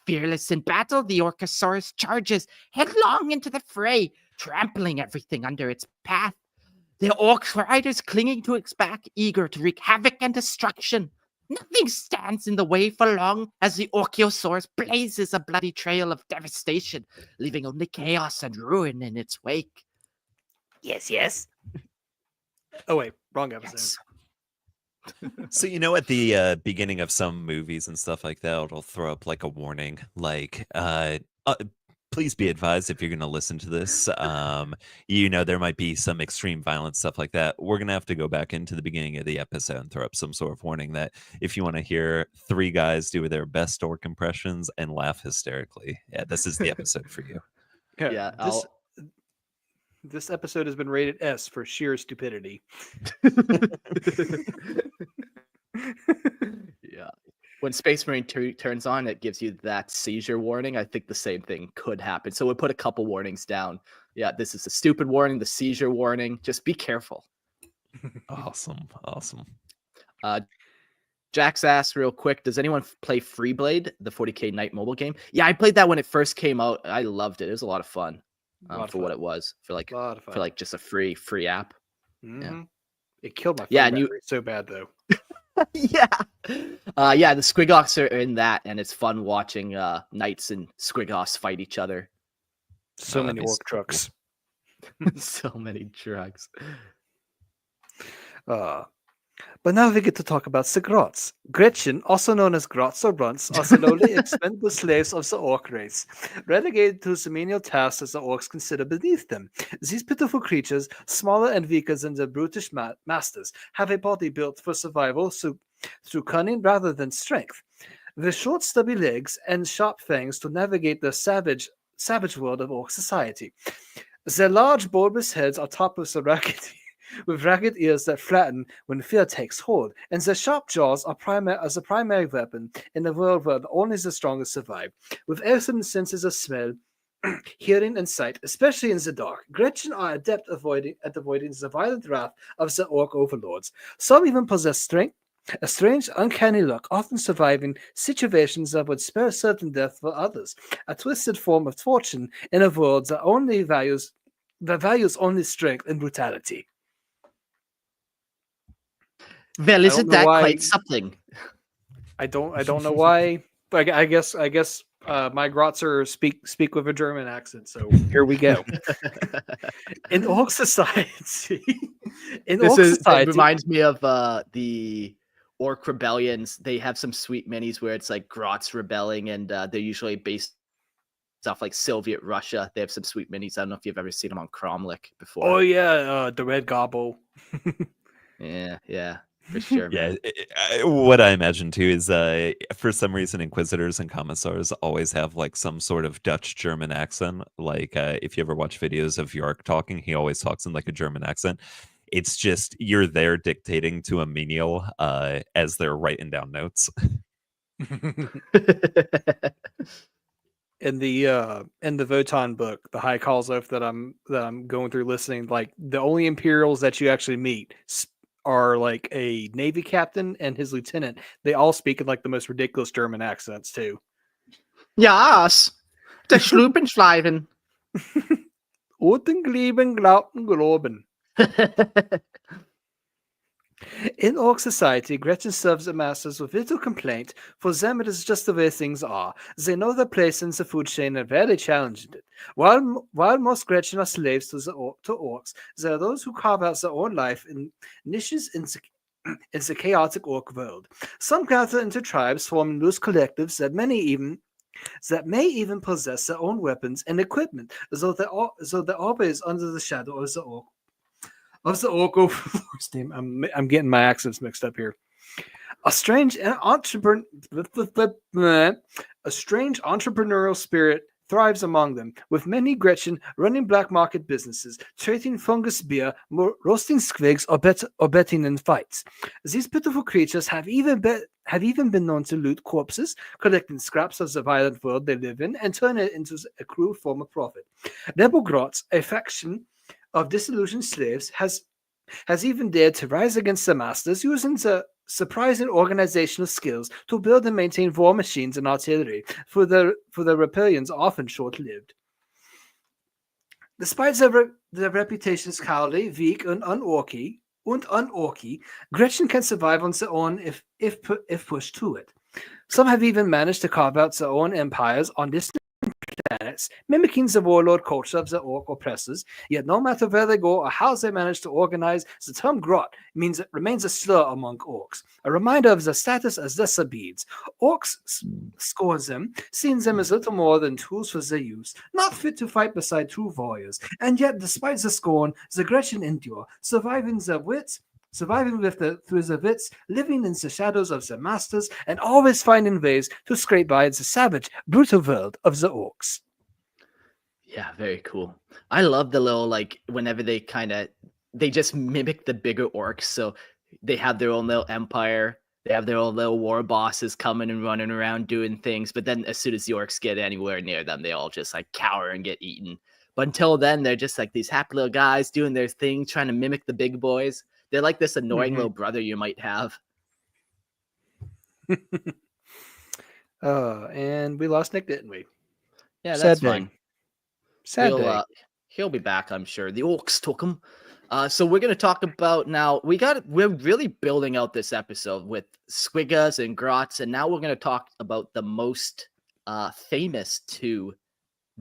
Fearless in battle, the Orchosaurus charges headlong into the fray, trampling everything under its path. The orc riders clinging to its back, eager to wreak havoc and destruction. Nothing stands in the way for long as the Orchiosaurus blazes a bloody trail of devastation, leaving only chaos and ruin in its wake. Yes. Oh wait, wrong episode. Yes. So at the beginning of some movies and stuff like that, it'll throw up like a warning, like please be advised if you're going to listen to this. There might be some extreme violence, stuff like that. We're going to have to go back into the beginning of the episode and throw up some sort of warning that if you want to hear three guys do their best orc impressions and laugh hysterically, this is the episode for you. Yeah, This episode has been rated S for sheer stupidity. Yeah. When Space Marine turns on, it gives you that seizure warning. I think the same thing could happen. So we'll put a couple warnings down. Yeah, this is a stupid warning, the seizure warning. Just be careful. Awesome. Jax asked real quick, does anyone play Freeblade, the 40k Night mobile game? Yeah, I played that when it first came out. I loved it. It was a lot of fun. What it was for like just a free app. Mm-hmm. Yeah. It killed my phone Yeah, and battery so bad though. Yeah. The Squiggoths are in that, and it's fun watching knights and Squiggoths fight each other. So many orc trucks. So many trucks. But now we get to talk about the Grots. Gretchen, also known as Grots or Brunts, are the lowly expendable slaves of the orc race, relegated to the menial tasks as the orcs consider beneath them. These pitiful creatures, smaller and weaker than their brutish masters, have a body built for survival through cunning rather than strength. With short, stubby legs and sharp fangs to navigate the savage world of orc society. Their large, bulbous heads are topped with ragged ears that flatten when fear takes hold, and their sharp jaws are as a primary weapon in a world where only the strongest survive. With excellent senses of smell, hearing, and sight, especially in the dark, Gretchen are adept at avoiding the violent wrath of the orc overlords. Some even possess strength, a strange, uncanny luck, often surviving situations that would spare certain death for others, a twisted form of fortune in a world that values only strength and brutality. Well, isn't that quite something? I don't know why. I guess my Grotzer speak with a German accent, so here we go. In Orc society, It reminds me of the orc rebellions, they have some sweet minis where it's like Grots rebelling, and they're usually based off like Soviet Russia. They have some sweet minis. I don't know if you've ever seen them on Cromlech before. Oh yeah, the red gobble. Yeah, for sure, Yeah, man. what I imagine too is for some reason inquisitors and commissars always have like some sort of Dutch German accent. Like if you ever watch videos of York talking, he always talks in like a German accent. It's just you're there dictating to a menial as they're writing down notes. In the Votan book, the High Calls Oath that I'm going through listening, like the only Imperials that you actually meet are like a Navy captain and his lieutenant. They all speak in like the most ridiculous German accents too. Yes, the Schlupenschleifen. Uten Gleben, Glaubten, Globen. In Orc society, Gretchen serves the masters with little complaint. For them, it is just the way things are. They know their place in the food chain and rarely challenge it. While most Gretchen are slaves to orcs, there are those who carve out their own life in niches in the chaotic orc world. Some gather into tribes, forming loose collectives that may even possess their own weapons and equipment, though they're always under the shadow of the orc. Name. I'm getting my accents mixed up here. A strange entrepreneurial spirit thrives among them, with many Gretchen running black market businesses, trading fungus beer, roasting squigs, or betting in fights. These pitiful creatures have even been known to loot corpses, collecting scraps of the violent world they live in, and turn it into a cruel form of profit. Rebel Grots, a faction of disillusioned slaves, has even dared to rise against the masters, using the surprising organizational skills to build and maintain war machines and artillery, for the rebellions often short-lived. Despite their reputations cowardly, weak, and unorky, Gretchen can survive on their own if pushed to it. Some have even managed to carve out their own empires on distant planets, mimicking the warlord culture of the orc oppressors. Yet no matter where they go or how they manage to organize, the term grot means it remains a slur among orcs, a reminder of their status as lesser beings. Orcs scorn them, seeing them as little more than tools for their use, not fit to fight beside true warriors. And yet, despite the scorn, the Gretchen endure, surviving through the wits, living in the shadows of their masters, and always finding ways to scrape by the savage, brutal world of the orcs. Yeah, very cool. I love the little, like, whenever they just mimic the bigger orcs. So they have their own little empire. They have their own little war bosses coming and running around doing things. But then as soon as the orcs get anywhere near them, they all just like cower and get eaten. But until then, they're just like these happy little guys doing their thing, trying to mimic the big boys. They're like this annoying little brother you might have. And we lost Nick, didn't we? Yeah, that's fine. Sad day. He'll be back, I'm sure. The orcs took him. So we're going to talk about now. We're really building out this episode with Squiggas and Grots, and now we're going to talk about the most famous two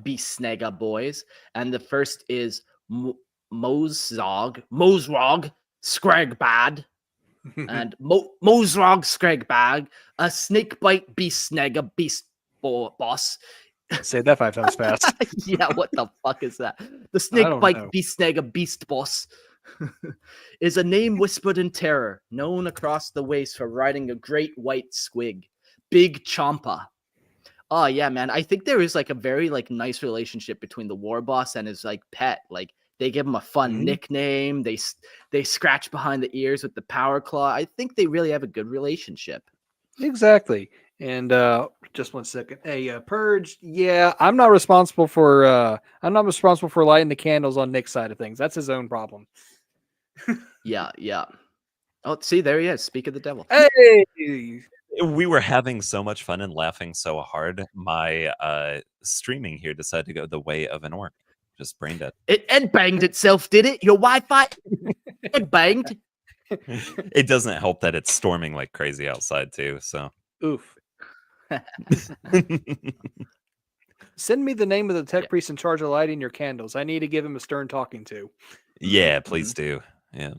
Beast Snagga Boyz, and the first is Mozrog Squig-bad, and Mozrog Squig-bad, a snakebite Beast Snagga beast boss. Say that 5 times fast. Yeah, what the fuck is that? The snakebite Beast Snagga beast boss is a name whispered in terror, known across the waste for riding a great white squig, Big Chompa. Oh yeah, man. I think there is like a very like nice relationship between the war boss and his like pet. Like they give him a fun nickname. They scratch behind the ears with the power claw. I think they really have a good relationship. Exactly. And just 1 second. Hey, Purge. Yeah, I'm not responsible for lighting the candles on Nick's side of things. That's his own problem. Yeah. Oh, see, there he is. Speak of the devil. Hey. We were having so much fun and laughing so hard. My streaming here decided to go the way of an orc. Just brain dead. It banged itself, did it? Your Wi-Fi it banged. It doesn't help that it's storming like crazy outside too. So Oof. Send me the name of the tech priest in charge of lighting your candles. I need to give him a stern talking to. yeah, please do. Yeah.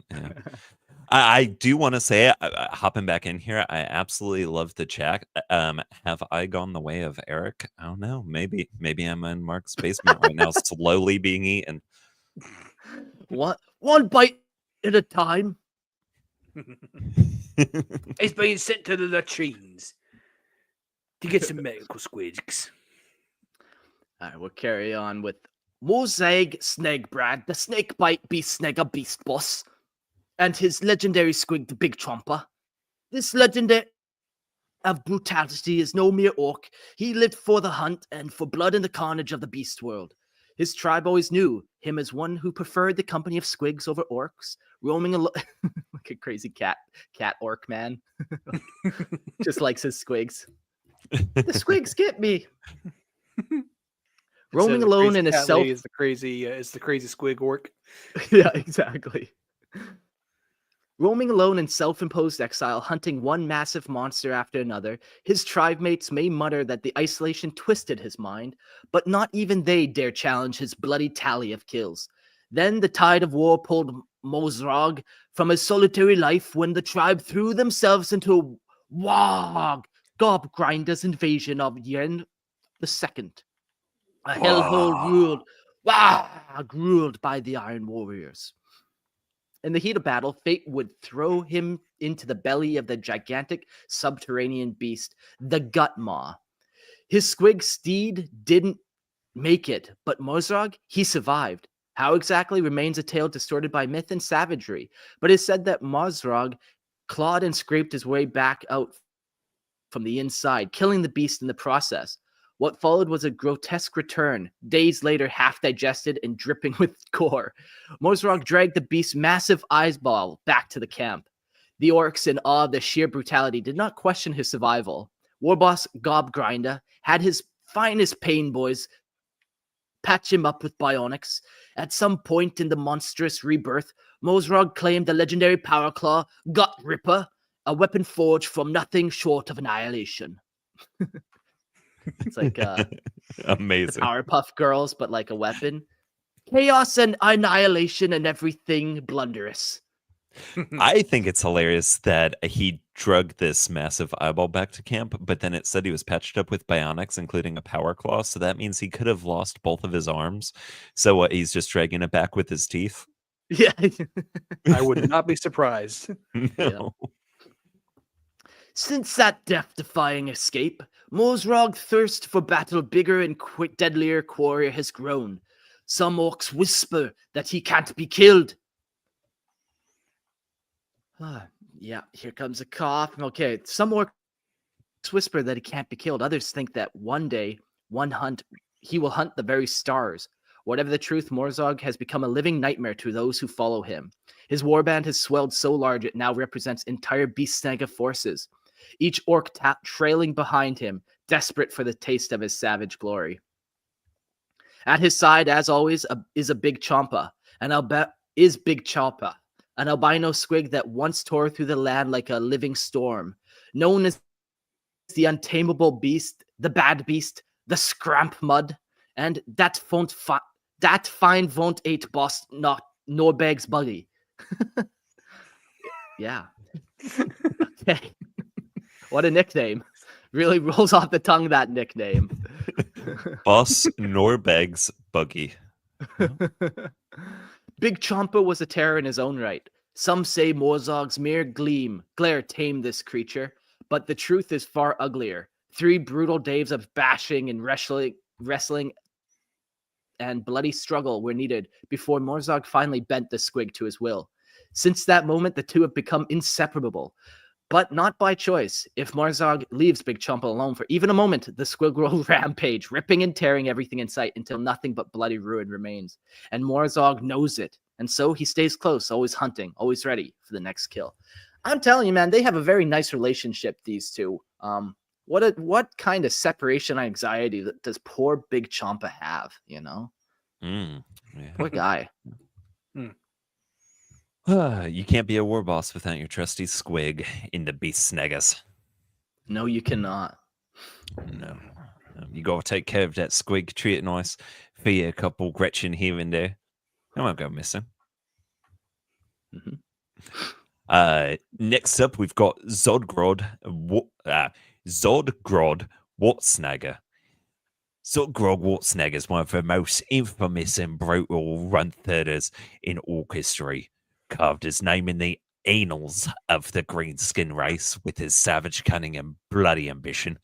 I do want to say, hopping back in here, I absolutely love the chat. Have I gone the way of Eric? I don't know. Maybe I'm in Mark's basement right now, slowly being eaten. One bite at a time. He's being sent to the latrines to get some medical squigs. All right, we'll carry on with Mosaic Snegbrad, the snakebite Beast Snagga Beast Boss, and his legendary squig, the Big Tromper. This legendary of brutality is no mere orc. He lived for the hunt and for blood and the carnage of the beast world. His tribe always knew him as one who preferred the company of squigs over orcs, roaming alone like a crazy cat orc man. Just likes his squigs. The squigs get me. Roaming alone in his self is the crazy squig orc. Yeah, exactly. Roaming alone in self-imposed exile, hunting one massive monster after another, his tribe mates may mutter that the isolation twisted his mind, but not even they dare challenge his bloody tally of kills. Then the tide of war pulled Mosrog from his solitary life when the tribe threw themselves into a Wog Gobgrinder's invasion of Yen II. A hellhole ruled by the Iron Warriors. In the heat of battle, fate would throw him into the belly of the gigantic subterranean beast, the Gut Maw. His squig steed didn't make it, but Mosrog, he survived. How exactly remains a tale distorted by myth and savagery, but it's said that Mosrog clawed and scraped his way back out from the inside, killing the beast in the process. What followed was a grotesque return, days later half digested and dripping with gore. Mosrog dragged the beast's massive eyeball back to the camp. The orcs, in awe of the sheer brutality, did not question his survival. Warboss Gobgrinder had his finest pain boys patch him up with bionics. At some point in the monstrous rebirth, Mosrog claimed the legendary power claw, Gut Ripper, a weapon forged from nothing short of annihilation. It's like Amazing. Powerpuff Girls, but like a weapon. Chaos and annihilation and everything blunderous. I think it's hilarious that he drug this massive eyeball back to camp, but then it said he was patched up with bionics, including a power claw. So that means he could have lost both of his arms. So what? He's just dragging it back with his teeth. Yeah. I would not be surprised. No. Since that death-defying escape, Mosrog's thirst for battle bigger and deadlier warrior has grown. Some orcs whisper that he can't be killed. Yeah, here comes a cough. Okay, some orcs whisper that he can't be killed. Others think that one day, he will hunt the very stars. Whatever the truth, Mosrog has become a living nightmare to those who follow him. His warband has swelled so large it now represents entire Beast Snagga forces. Each orc trailing behind him, desperate for the taste of his savage glory. At his side, as always, is a Big Chompa, an albino squig that once tore through the land like a living storm, known as the untamable beast, the bad beast, the scramp mud, and that fine won't ate boss not Norberg's buddy. Yeah. Okay. What a nickname. Really rolls off the tongue, that nickname. Boss Norbeg's buggy. Big Chompa was a terror in his own right. Some say Mosrog's mere glare tamed this creature, but the truth is far uglier. 3 brutal days of bashing and wrestling and bloody struggle were needed before Mosrog finally bent the squig to his will. Since that moment, the two have become inseparable. But not by choice. If Mosrog leaves Big Chompa alone for even a moment, the squig will rampage, ripping and tearing everything in sight until nothing but bloody ruin remains. And Mosrog knows it. And so he stays close, always hunting, always ready for the next kill. I'm telling you, man, they have a very nice relationship, these two. What kind of separation anxiety does poor Big Chompa have, you know? Yeah. Poor guy. You can't be a war boss without your trusty squig in the Beast Snaggas. No, you cannot. No. You gotta take care of that squig, treat it nice, feed it a couple Gretchen here and there. It won't go missing. Next up, we've got Zodgrod Wartsnagga. Zodgrod Wartsnagga is one of the most infamous and brutal run-thirders in Orc history. Carved his name in the annals of the green skin race with his savage cunning and bloody ambition.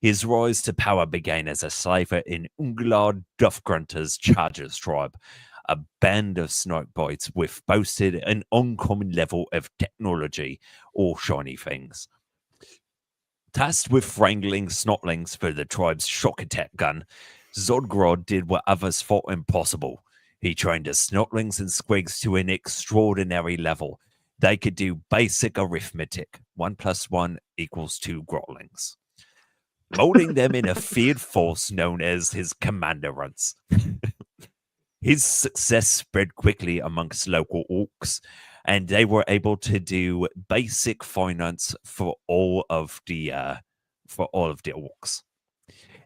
His rise to power began as a slaver in Unglad Duffgrunter's Chargers tribe, a band of snakebots with boasted an uncommon level of technology or shiny things. Tasked with wrangling snotlings for the tribe's shock attack gun, Zodgrod did what others thought impossible. He trained his snotlings and squigs to an extraordinary level. They could do basic arithmetic. 1 + 1 = 2 grotlings. Molding them in a feared force known as his commander runts. His success spread quickly amongst local orcs, and they were able to do basic finance for all of the orcs.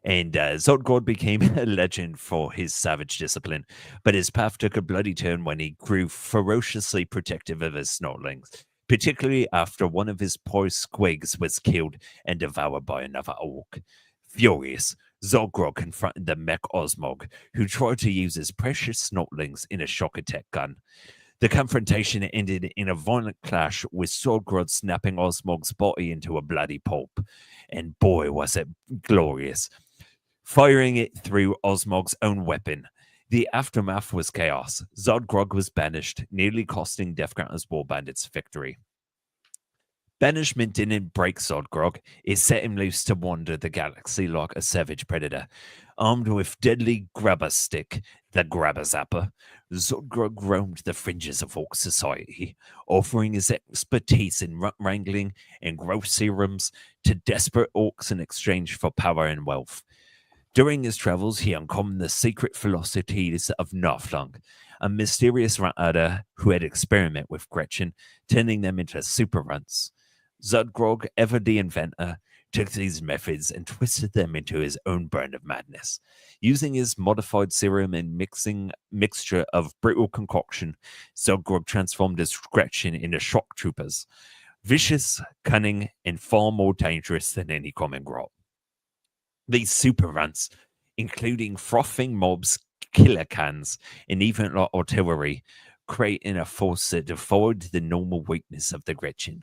And Zodgrod became a legend for his savage discipline, but his path took a bloody turn when he grew ferociously protective of his snotlings, particularly after one of his poor Squigs was killed and devoured by another orc. Furious, Zodgrod confronted the mech Osmog, who tried to use his precious snotlings in a shock attack gun. The confrontation ended in a violent clash, with Zodgrod snapping Osmog's body into a bloody pulp. And boy, was it glorious. Firing it through Osmog's own weapon. The aftermath was chaos. Zodgrod was banished, nearly costing Deathgrunter's war bandits victory. Banishment didn't break Zodgrod. It set him loose to wander the galaxy like a savage predator. Armed with deadly grabber stick, the grabber zapper, Zodgrod roamed the fringes of Orc society, offering his expertise in wrangling and growth serums to desperate Orcs in exchange for power and wealth. During his travels, he uncovered the secret philosophies of Narflung, a mysterious rat who had experimented with Gretchen, turning them into super runts. Zodgrod, ever the inventor, took these methods and twisted them into his own brand of madness. Using his modified serum and mixture of brutal concoction, Zodgrod transformed his Gretchen into shock troopers, vicious, cunning, and far more dangerous than any common grot. These super runts, including frothing mobs, killer cans, and even artillery, creating a force that defied the normal weakness of the Gretchen.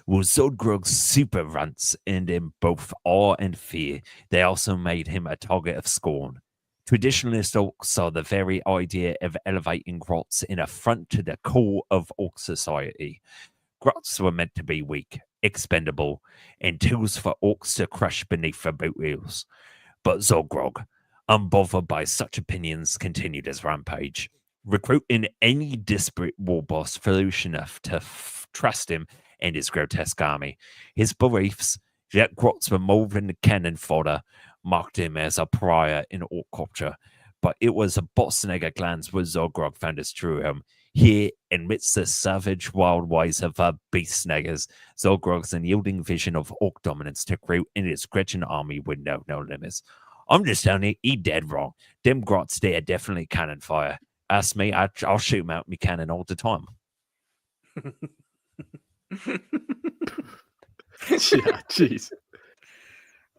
With Zodgrod's super runts and in both awe and fear, they also made him a target of scorn. Traditionalist Orcs saw the very idea of elevating grots in affront to the core of Orc society. Grots were meant to be weak, expendable, and tools for Orcs to crush beneath their boot wheels. But Zodgrod, unbothered by such opinions, continued his rampage, recruiting any disparate war boss foolish enough to trust him and his grotesque army. His beliefs that grots were more than cannon fodder marked him as a pariah in Orc culture, but it was a Snagga clans where Zodgrod found his true home. Here, amidst the savage wild ways of Beast Snaggas, Zodgrod's unyielding vision of Orc dominance took root in his Gretchen army with no limits. I'm just telling you, he dead wrong. Them grots there definitely cannon fire. Ask me, I'll shoot them out with my cannon all the time. Yeah, jeez.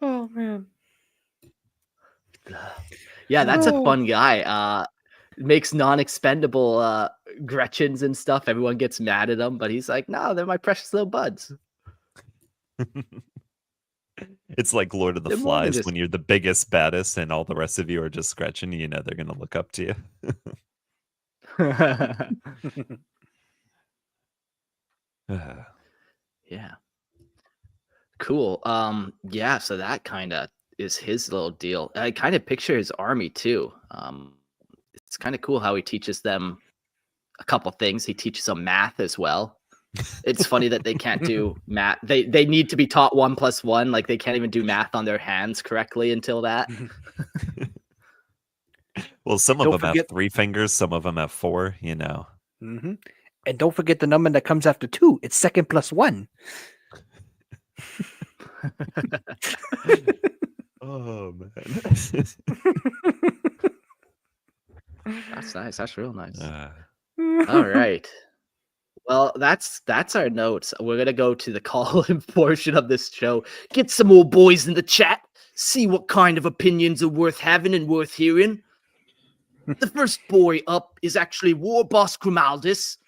Oh man. Yeah, that's a fun guy. Makes non-expendable Gretchens and stuff. Everyone gets mad at him, but he's like, no, they're my precious little buds. It's like Lord of the They're more than Flies just- when you're the biggest, baddest, and all the rest of you are just scratching. You know they're going to look up to you. Yeah. Cool. Yeah, so that kind of is his little deal. I kind of picture his army too. It's kind of cool how he teaches them a couple things. He teaches them math as well. It's funny that they can't do math. They need to be taught 1 + 1. Like they can't even do math on their hands correctly until that. Well, some Don't of them forget- have 3 fingers, some of them have 4, you know. Mm-hmm. And don't forget the number that comes after 2. It's second plus 1. Oh, man. That's nice. That's real nice. Uh, All right. Well, that's our notes. We're gonna go to the call-in portion of this show. Get some more boys in the chat. See what kind of opinions are worth having and worth hearing. The first boy up is actually War Boss Grimaldus.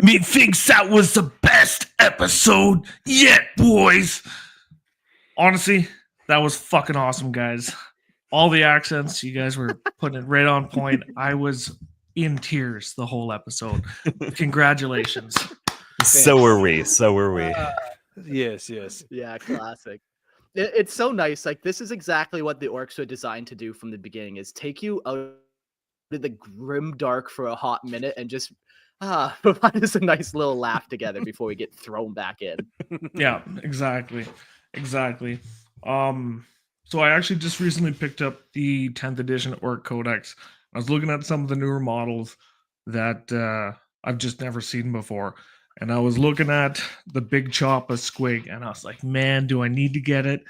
Methinks that was the best episode yet, boys. Honestly, that was fucking awesome, guys. All the accents, you guys were putting it right on point. I was in tears the whole episode. Congratulations. So were we. So were we. Yes, yes. Yeah, classic. It's so nice. Like, this is exactly what the Orks were designed to do from the beginning, is take you out of the grim dark for a hot minute and just provide us a nice little laugh together before we get thrown back in. Yeah, exactly. So I actually just recently picked up the 10th edition Orc Codex. I was looking at some of the newer models that I've just never seen before. And I was looking at the big chop of Squig, and I was like, man, do I need to get it?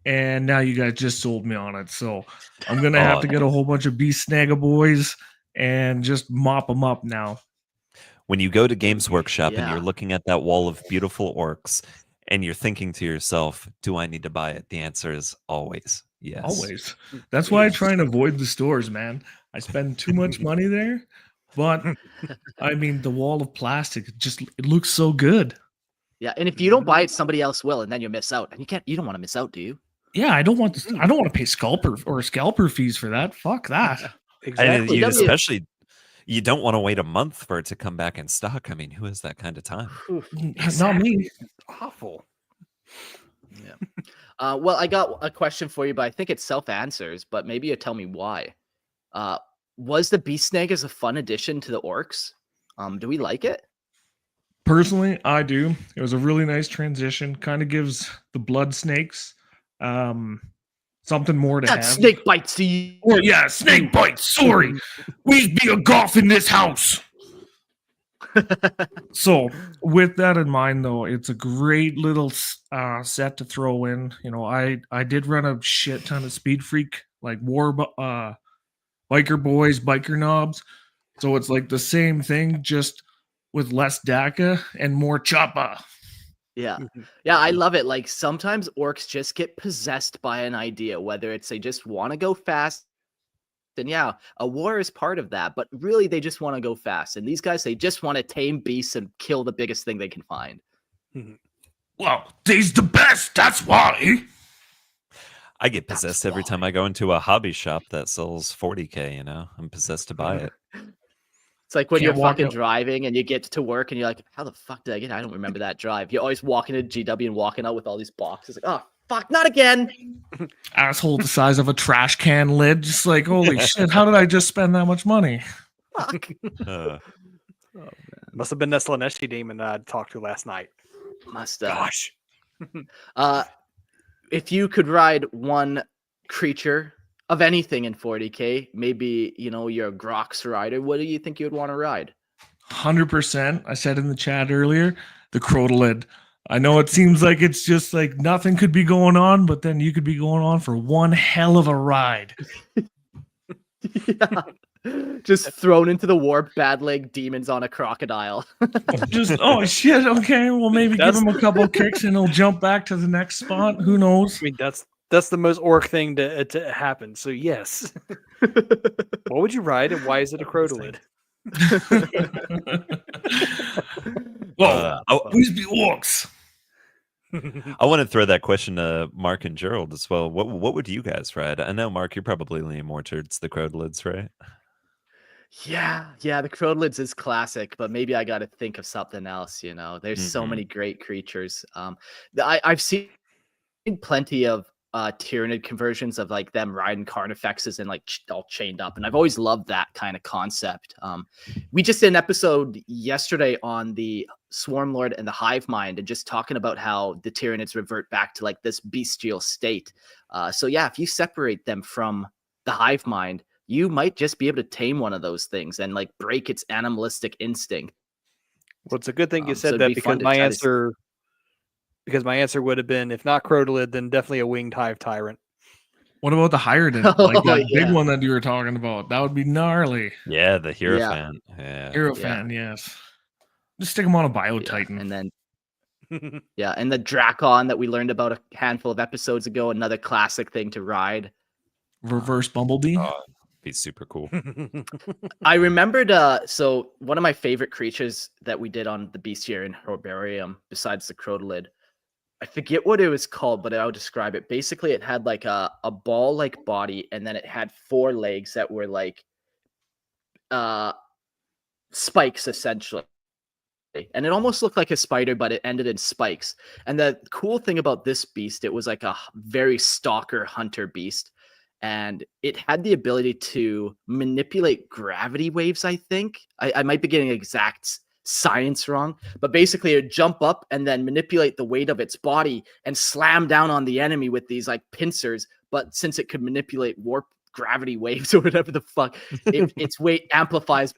And now you guys just sold me on it. So I'm going to have to get a whole bunch of Beast Snagga Boyz and just mop them up now. When you go to Games Workshop and Yeah. you're looking at that wall of beautiful orcs and you're thinking to yourself, do I need to buy it? The answer is always yes. Always. That's why I try and avoid the stores, man. I spend too much money there. But I mean, the wall of plastic, it looks so good. Yeah, and if you don't buy it, somebody else will, and then you miss out. And you don't want to miss out, do you? Yeah, I don't want to pay scalper fees for that. Fuck that. And Exactly. you don't want to wait a month for it to come back in stock. I mean, who has that kind of time? Not me. Awful. Yeah. Well, I got a question for you, but I think it self-answers, but maybe you tell me why. Was the Beast Snaggas a fun addition to the Orks? Do we like it? Personally, I do. It was a really nice transition. Kind of gives the blood snakes something more to That have. snake bites to you. Oh, yeah, snake bites. Sorry. We be a golf in this house. So, with that in mind, though, it's a great little set to throw in. You know, I did run a shit ton of Speed Freak, like biker boys, biker knobs. So it's like the same thing, just with less DACA and more choppa. Yeah. Yeah, I love it. Like, sometimes Orks just get possessed by an idea, whether it's they just want to go fast. And yeah, a war is part of that, but really they just want to go fast. And these guys, they just want to tame beasts and kill the biggest thing they can find. Well, they's the best. That's why. I get possessed every time I go into a hobby shop that sells 40K, you know? I'm possessed to buy it. It's like when Can't you're walk fucking out. driving and you get to work and you're like, how the fuck did I get? I don't remember that drive. You're always walking to GW and walking out with all these boxes. Like, oh, fuck, not again. Asshole the size of a trash can lid. Just like, holy shit, how did I just spend that much money? Fuck. Must have been that Slaneshi demon that I talked to last night. Must Gosh. if you could ride one creature of anything in 40K, maybe, you know, you're a Grox rider, what do you think you would want to ride? 100%. I said in the chat earlier, the Crotolid. I know it seems like it's just like nothing could be going on, but then you could be going on for one hell of a ride. Yeah. Just thrown into the warp, bad leg demons on a crocodile. Just, oh shit, okay, well maybe give him a couple kicks and he'll jump back to the next spot. Who knows? I mean, that's the most orc thing to happen. So yes. What would you ride, and why is it a crotolid? Please be orcs. I want to throw that question to Mark and Gerald as well. What would you guys ride? I know, Mark, you're probably leaning more towards the Crotolids, right? Yeah, the Crotolids is classic, but maybe I got to think of something else. You know, there's so many great creatures. I've seen plenty of Tyranid conversions of like them riding Carnifexes and like all chained up, and I've always loved that kind of concept. We just did an episode yesterday on the Swarm Lord and the Hive Mind, and just talking about how the Tyranids revert back to like this bestial state. So yeah, if you separate them from the Hive Mind, you might just be able to tame one of those things and like break its animalistic instinct. Well, it's a good thing you So said it'd that, be fun because to my try to answer because my answer would have been, if not Crotolid, then definitely a winged hive tyrant. What about the Hierodin? Oh, Like that big yeah. one that you were talking about. That would be gnarly. Yeah, the Hierophant. Yeah. Hierophant, yes. Just stick them on a Bio Yeah, Titan. and then and the Drakon that we learned about a handful of episodes ago, another classic thing to ride. Reverse Bumblebee. Oh, be super cool. I remembered so one of my favorite creatures that we did on the Bestiarian Herbarium, besides the Crotolid, I forget what it was called, but I'll describe it. Basically, it had like a ball-like body, and then it had 4 legs that were like spikes, essentially. And it almost looked like a spider, but it ended in spikes. And the cool thing about this beast, it was like a very stalker hunter beast. And it had the ability to manipulate gravity waves, I think. I might be getting exact science wrong, but basically it would jump up and then manipulate the weight of its body and slam down on the enemy with these like pincers. But since it could manipulate warp gravity waves or whatever the fuck, its weight amplifies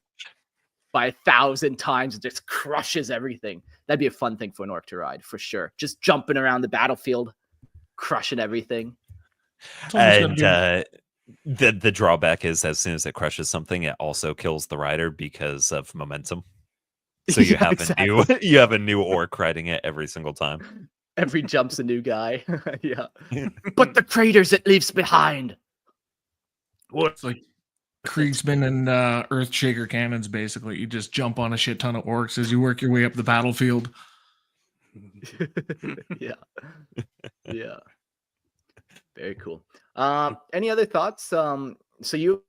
by 1,000 times and just crushes everything. That'd be a fun thing for an orc to ride, for sure. Just jumping around the battlefield, crushing everything. And the drawback is, as soon as it crushes something, it also kills the rider because of momentum. So you have a new orc riding it every single time. Every jump's a new guy. Yeah. But the craters it leaves behind. It's like Kriegsman and Earthshaker cannons, basically. You just jump on a shit ton of orcs as you work your way up the battlefield. Yeah. Yeah. Very cool. Any other thoughts? So you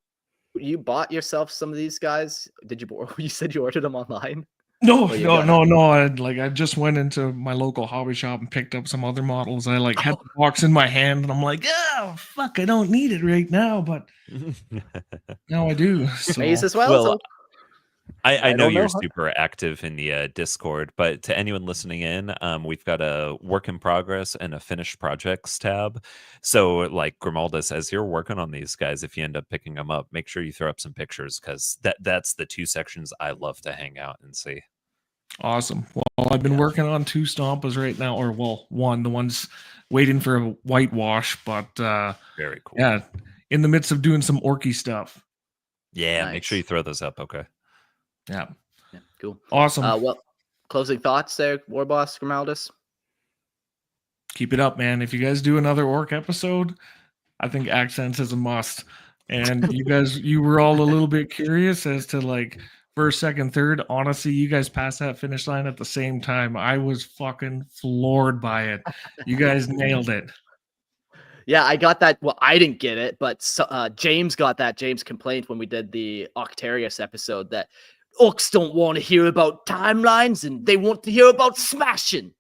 bought yourself some of these guys? Did you? You said you ordered them online? No. Oh, I just went into my local hobby shop and picked up some other models. I like had the box in my hand, and I'm like, oh fuck, I don't need it right now, but now I do. So. Maze as well. Well, So I know don't you're know. super active in the Discord, but to anyone listening in, we've got a work in progress and a finished projects tab. So, like Grimaldus, as you're working on these guys, if you end up picking them up, make sure you throw up some pictures, because that's the 2 sections I love to hang out and see. Awesome. Well, I've been working on 2 Stompas right now, or well, one. The one's waiting for a whitewash, but Very cool. yeah, in the midst of doing some orky stuff. Yeah, make sure Nice. you throw those up. Okay. Yeah. Yeah, cool. Awesome. Well, closing thoughts there, War Boss Grimaldus? Keep it up, man. If you guys do another orc episode, I think accents is a must. And you were all a little bit curious as to like first, second, third. Honestly, you guys passed that finish line at the same time. I was fucking floored by it. You guys nailed it. Yeah, I got that. Well, I didn't get it, but James got that. James complained when we did the Octarius episode that orcs don't want to hear about timelines and they want to hear about smashing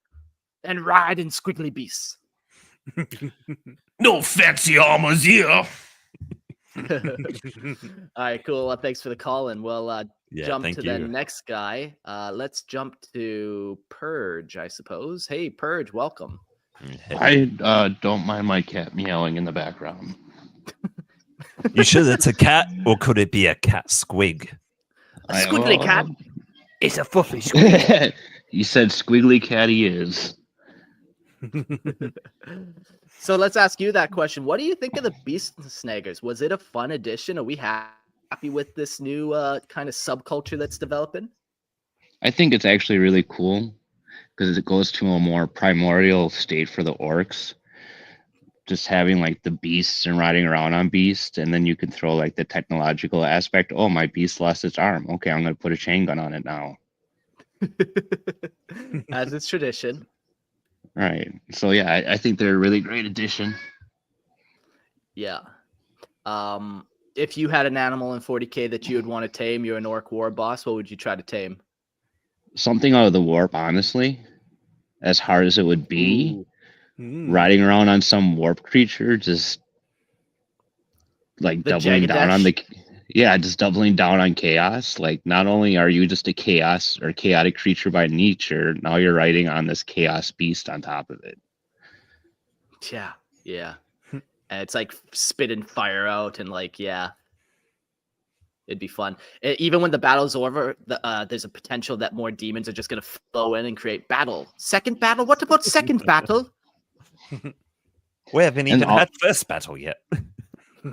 and riding squiggly beasts. No fancy armors here. All right, cool. Well, thanks for the call, and we'll jump thank to you. the next guy. Let's jump to Purge, I suppose. Hey, Purge, welcome. I don't mind my cat meowing in the background. You sure that's a cat, or could it be a cat squig? A squiggly cat. It's a fluffy squig. You said squiggly cat he is. So let's ask you that question. What do you think of the Beast Snaggers? Was it a fun addition? Are we happy with this new kind of subculture that's developing? I think it's actually really cool because it goes to a more primordial state for the orcs. Just having like the beasts and riding around on beasts, and then you can throw like the technological aspect. Oh, my beast lost its arm. Okay, I'm going to put a chain gun on it now. As it's tradition. Right. So yeah, I think they're a really great addition. Yeah. If you had an animal in 40K that you would want to tame, you're an orc war boss, what would you try to tame? Something out of the warp, honestly. As hard as it would be. Ooh. Riding around on some warp creature, just like The doubling down on Jagadesh? just doubling down on chaos. Like, not only are you just a chaos or chaotic creature by nature, now you're riding on this chaos beast on top of it. Yeah. And it's like spitting fire out and like, yeah. It'd be fun. Even when the battle's over, there's a potential that more demons are just going to flow in and create battle. Second battle? What about second battle? We haven't And even had first battle yet.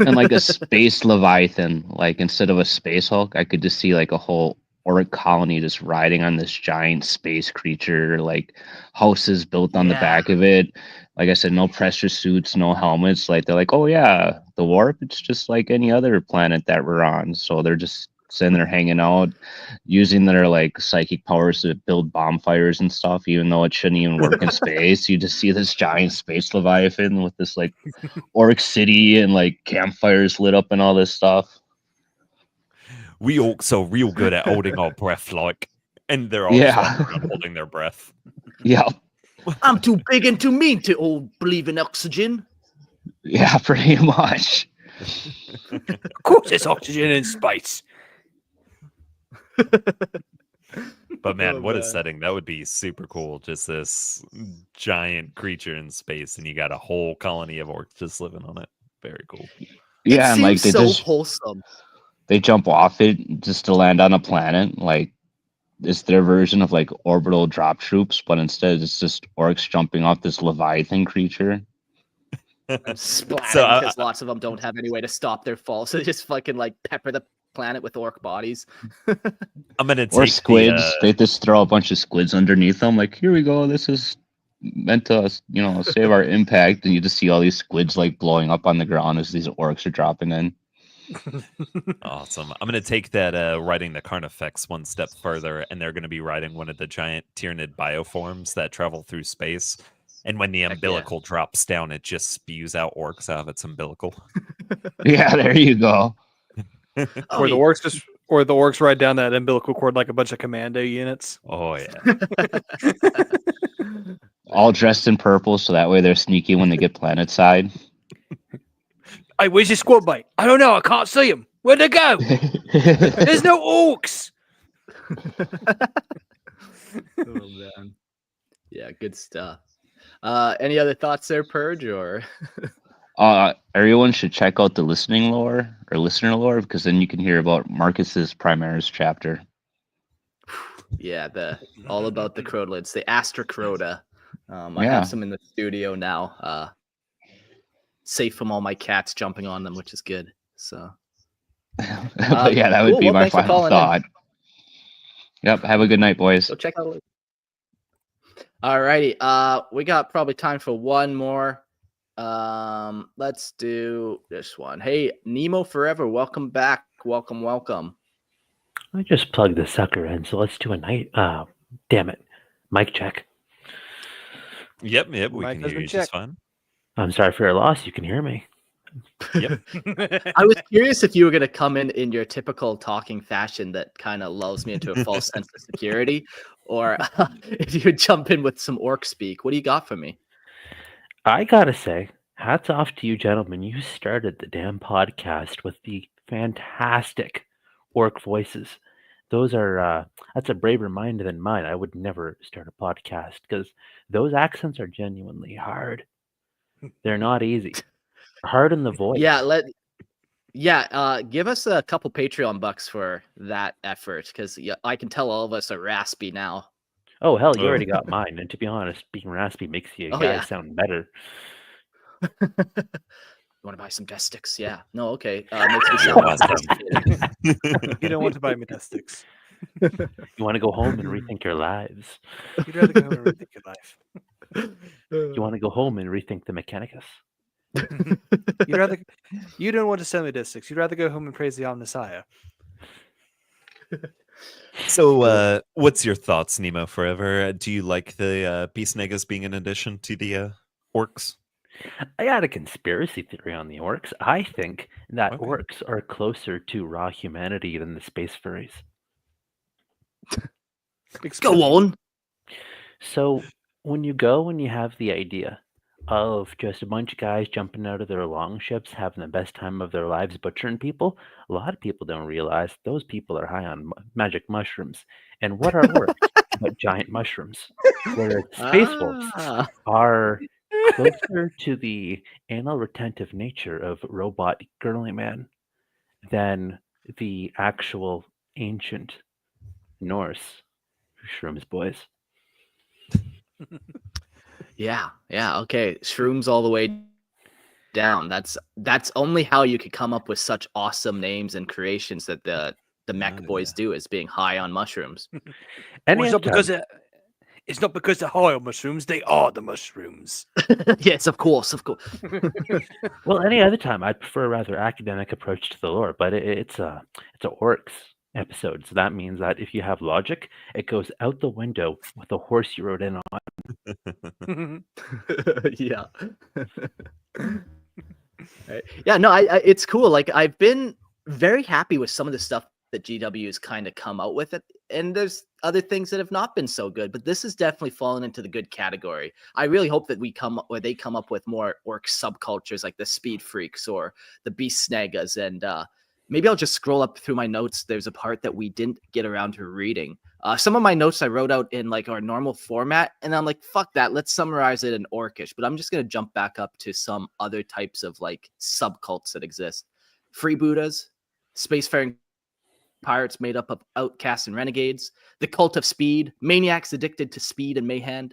And like a space leviathan, like instead of a space hulk, I could just see like a whole orc colony just riding on this giant space creature, like houses built on the back of it. Like I said, no pressure suits, no helmets. Like they're like, oh yeah, the warp, it's just like any other planet that we're on. So they're just sitting there hanging out, using their like psychic powers to build bonfires and stuff, even though it shouldn't even work in space. You just see this giant space leviathan with this like orc city and like campfires lit up and all this stuff. We Orks are real good at holding our breath, like, and they're all just walking around holding their breath. Yeah. I'm too big and too mean to all believe in oxygen. Yeah, pretty much. Of course, there's oxygen in space. But man, Oh, what a man. setting. That would be super cool. Just this giant creature in space, and you got a whole colony of orcs just living on it. Very cool. Yeah, it and like seems so wholesome. they jump off it just to land on a planet. Like it's their version of like orbital drop troops, but instead it's just orcs jumping off this leviathan creature. Splatting because lots of them don't have any way to stop their fall, so they just fucking like pepper the planet with orc bodies. I'm gonna take Or squids. They just throw a bunch of squids underneath them. Like, here we go. This is meant to, save our impact. And you just see all these squids like blowing up on the ground as these orcs are dropping in. Awesome. I'm gonna take that riding the Carnifex one step further, and they're gonna be riding one of the giant Tyranid bioforms that travel through space. And when the umbilical drops down, it just spews out orcs out of its umbilical. Yeah, there you go. Or the orcs ride down that umbilical cord like a bunch of commando units. Oh yeah. All dressed in purple, so that way they're sneaky when they get planet side. Hey, where's your squad mate? I don't know. I can't see him. Where'd they go? There's no orcs. Oh man. Yeah, good stuff. Any other thoughts there, Purge, or Everyone should check out the listener lore, because then you can hear about Marcus's Primaris chapter. yeah, all about the crowdlets, the Astrocrota. I have some in the studio now. Safe from all my cats jumping on them, which is good. So But yeah, that would be my final thought. Yep. Have a good night, boys. Go check out. Alrighty. We got probably time for one more. Let's do this one. Hey, Nemo Forever, welcome back. Welcome. I just plugged the sucker in, so let's do a night. Damn it. Mic check. Yep, we can hear you just fine. I'm sorry for your loss. You can hear me. Yep. I was curious if you were going to come in your typical talking fashion that kind of lulls me into a false sense of security, or if you would jump in with some orc speak. What do you got for me? I gotta say, hats off to you gentlemen. You started the damn podcast with the fantastic orc voices. Those are that's a braver mind than mine. I would never start a podcast because those accents are genuinely hard. They're not easy. Hard in the voice. Give us a couple Patreon bucks for that effort, because I can tell all of us are raspy now. Oh hell, you already got mine. And to be honest, being raspy makes you guys sound better. You want to buy some death sticks? Yeah. No, okay. Makes me sound You don't want to buy me death sticks. You want to go home and rethink your lives. You'd rather go home and rethink your life. You want to go home and rethink the Mechanicus. You don't want to sell me death sticks. You'd rather go home and praise the Omnissiah. So, what's your thoughts, Nemo Forever? Do you like the Beast Snaggas being an addition to the orcs? I got a conspiracy theory on the orcs. I think that orcs are closer to raw humanity than the space furries. Go on. So, when you go and you have the idea of just a bunch of guys jumping out of their longships, having the best time of their lives butchering people, a lot of people don't realize those people are high on magic mushrooms. And what are orcs but giant mushrooms? Whereas space wolves are closer to the anal retentive nature of robot girly man than the actual ancient Norse shrooms, boys. Yeah, okay. Shrooms all the way down. That's only how you could come up with such awesome names and creations that the mech boys do, is being high on mushrooms. Any Well, other time- it's not because they're high on mushrooms. They are the mushrooms. Yes, of course. Well, any other time, I'd prefer a rather academic approach to the lore, but it's a Orks episode, so that means that if you have logic, it goes out the window with the horse you rode in on. Yeah. Right. Yeah, no, I it's cool. Like, I've been very happy with some of the stuff that GW has kind of come out with it, and there's other things that have not been so good, but this has definitely fallen into the good category. I really hope that they come up with more orc subcultures like the speed freaks or the Beast Snaggas, and maybe I'll just scroll up through my notes. There's a part that we didn't get around to reading. Some of my notes I wrote out in like our normal format, and I'm like, fuck that, let's summarize it in Orcish. But I'm just gonna jump back up to some other types of like subcults that exist. Freebooters, spacefaring pirates made up of outcasts and renegades, the cult of speed, maniacs addicted to speed and mayhem,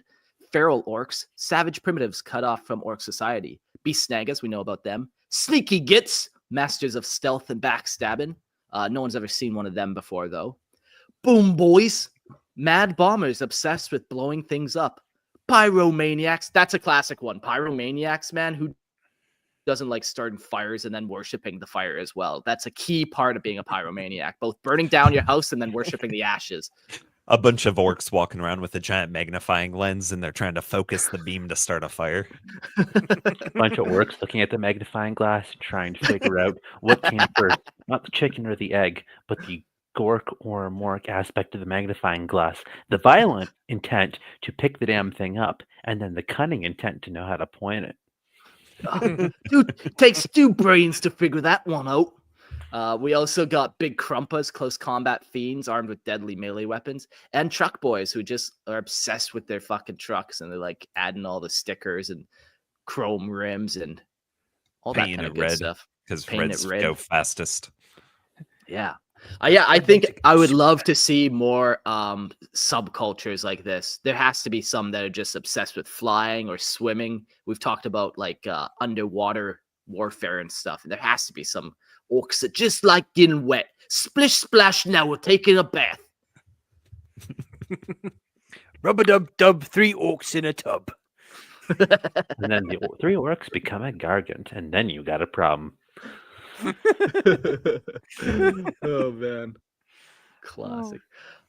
feral orcs, savage primitives cut off from orc society, Beast Snaggas, we know about them, sneaky gits, masters of stealth and backstabbing. No one's ever seen one of them before, though. Boom boys, mad bombers obsessed with blowing things up. Pyromaniacs, that's a classic one. Pyromaniacs, man, who doesn't like starting fires and then worshiping the fire as well? That's a key part of being a pyromaniac, both burning down your house and then worshiping the ashes. A bunch of orcs walking around with a giant magnifying lens, and they're trying to focus the beam to start a fire. A bunch of orcs looking at the magnifying glass, trying to figure out what came first, not the chicken or the egg, but the gork or mork aspect of the magnifying glass. The violent intent to pick the damn thing up, and then the cunning intent to know how to point it. Dude, takes 2 brains to figure that one out. We also got big crumpas, close combat fiends armed with deadly melee weapons, and truck boys who just are obsessed with their fucking trucks, and they're like adding all the stickers and chrome rims and all that kind of good stuff. Because reds go fastest. Yeah. I think I would love to see more subcultures like this. There has to be some that are just obsessed with flying or swimming. We've talked about like underwater warfare and stuff. And there has to be some orcs that just like getting wet. Splish splash, now we're taking a bath. Rub-a-dub-dub, 3 orcs in a tub. And then the 3 orcs become a gargant, and then you got a problem. Oh man, classic.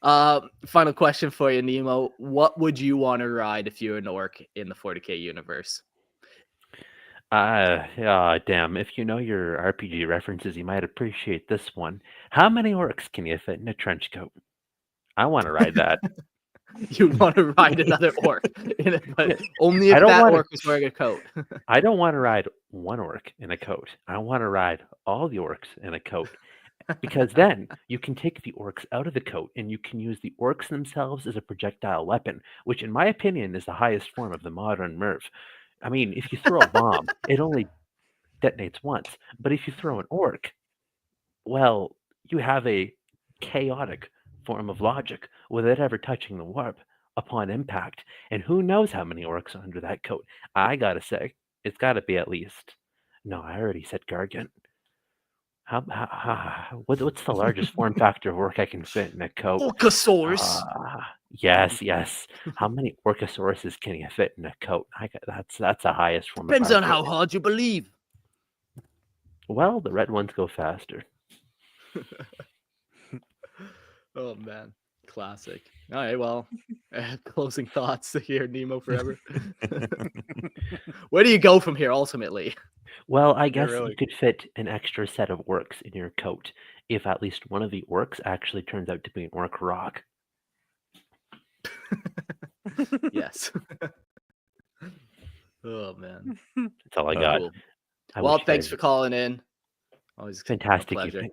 Final question for you, Nemo. What would you want to ride if you're an orc in the 40k universe? Damn. If you know your RPG references, you might appreciate this one. How many orcs can you fit in a trench coat? I want to ride that. You want to ride another orc, but only if that orc is wearing a coat. I don't want to ride one orc in a coat. I want to ride all the orcs in a coat, because then you can take the orcs out of the coat and you can use the orcs themselves as a projectile weapon, which in my opinion is the highest form of the modern Merv. I mean, if you throw a bomb, it only detonates once, but if you throw an orc, well, you have a chaotic form of logic without ever touching the warp upon impact. And who knows how many orcs are under that coat? I gotta say, it's gotta be at least. No, I already said gargant. What's the largest form factor of orc I can fit in a coat? Orcosaurus. Yes. How many orcosauruses can you fit in a coat? That's the highest form. Depends on how hard you believe. Well, the red ones go faster. Oh man, classic. All right, well, closing thoughts here, Nemo forever. Where do you go from here ultimately? Well, I guess you could fit an extra set of orcs in your coat if at least one of the orcs actually turns out to be an orc rock. Yes. Oh man, that's all I got. Cool. Well, thanks for calling in. Always fantastic evening.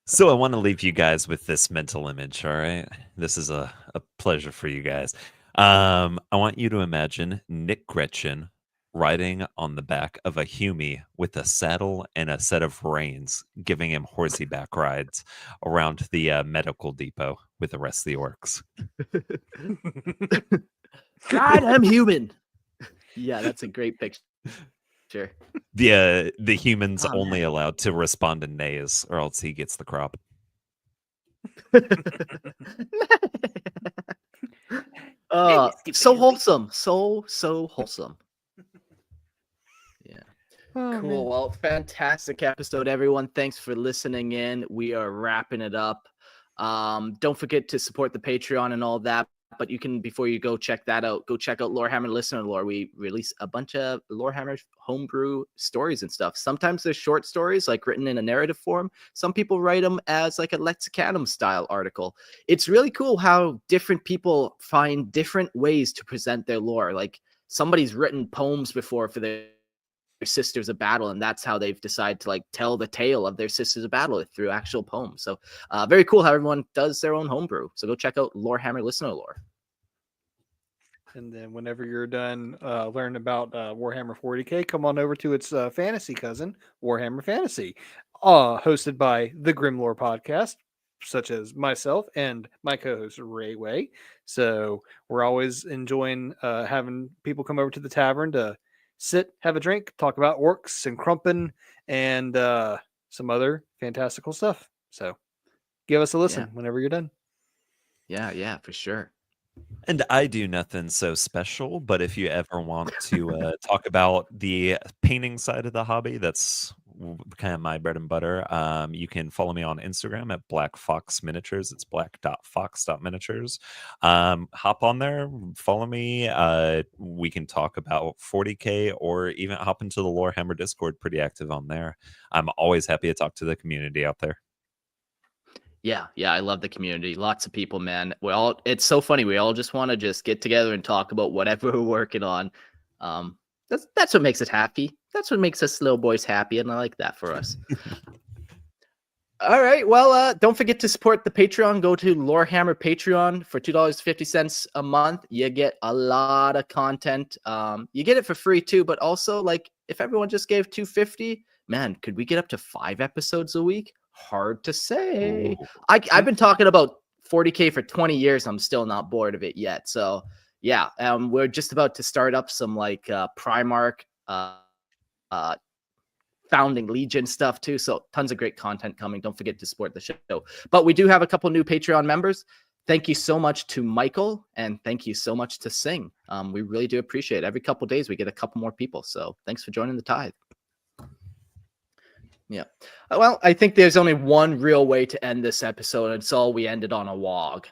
So I want to leave you guys with this mental image, all right? This is a pleasure for you guys. I want you to imagine Nick Gretchen riding on the back of a Humie with a saddle and a set of reins, giving him horsey back rides around the medical depot with the rest of the orcs. God, I'm human. Yeah, that's a great picture. The human's Oh, only man. allowed to respond in nays, or else he gets the crop. So wholesome. So wholesome. Yeah. Oh, Cool. man. Well, fantastic episode, everyone. Thanks for listening in. We are wrapping it up. Don't forget to support the Patreon and all that. But you can, before you go check that out, go check out Lorehammer Listener Lore. We release a bunch of Lorehammer homebrew stories and stuff. Sometimes they're short stories, like written in a narrative form. Some people write them as like a Lexicanum style article. It's really cool how different people find different ways to present their lore. Like somebody's written poems before for their sisters of battle, and that's how they've decided to like tell the tale of their sisters of battle through actual poems. So very cool how everyone does their own homebrew. So go check out Lorehammer Listener Lore. And then whenever you're done learning about Warhammer 40K, come on over to its fantasy cousin, Warhammer Fantasy, hosted by the Grimlore podcast, such as myself and my co-host Ray Way. So we're always enjoying having people come over to the tavern to sit, have a drink, talk about orcs and crumpin and some other fantastical stuff. So give us a listen whenever you're done. Yeah, for sure. And I do nothing so special, but if you ever want to talk about the painting side of the hobby, that's kind of my bread and butter. You can follow me on Instagram at Black Fox Miniatures. It's black.fox.miniatures. Hop on there, follow me. We can talk about 40K or even hop into the Lorehammer Discord, pretty active on there. I'm always happy to talk to the community out there. Yeah, I love the community. Lots of people, man. It's so funny. We all just want to just get together and talk about whatever we're working on. That's what makes us happy. That's what makes us little boys happy, and I like that for us. All right. Well, don't forget to support the Patreon. Go to Lorehammer Patreon for $2.50 a month. You get a lot of content. You get it for free too, but also like if everyone just gave $2.50, man, could we get up to 5 episodes a week? Hard to say. I've been talking about 40K for 20 years. I'm still not bored of it yet. So yeah, we're just about to start up some like Primarch, Founding Legion stuff too. So tons of great content coming. Don't forget to support the show. But we do have a couple new Patreon members. Thank you so much to Michael, and thank you so much to Sing. We really do appreciate it. Every couple days we get a couple more people. So thanks for joining the tithe. Yeah. Well, I think there's only one real way to end this episode, and so we ended on a wog.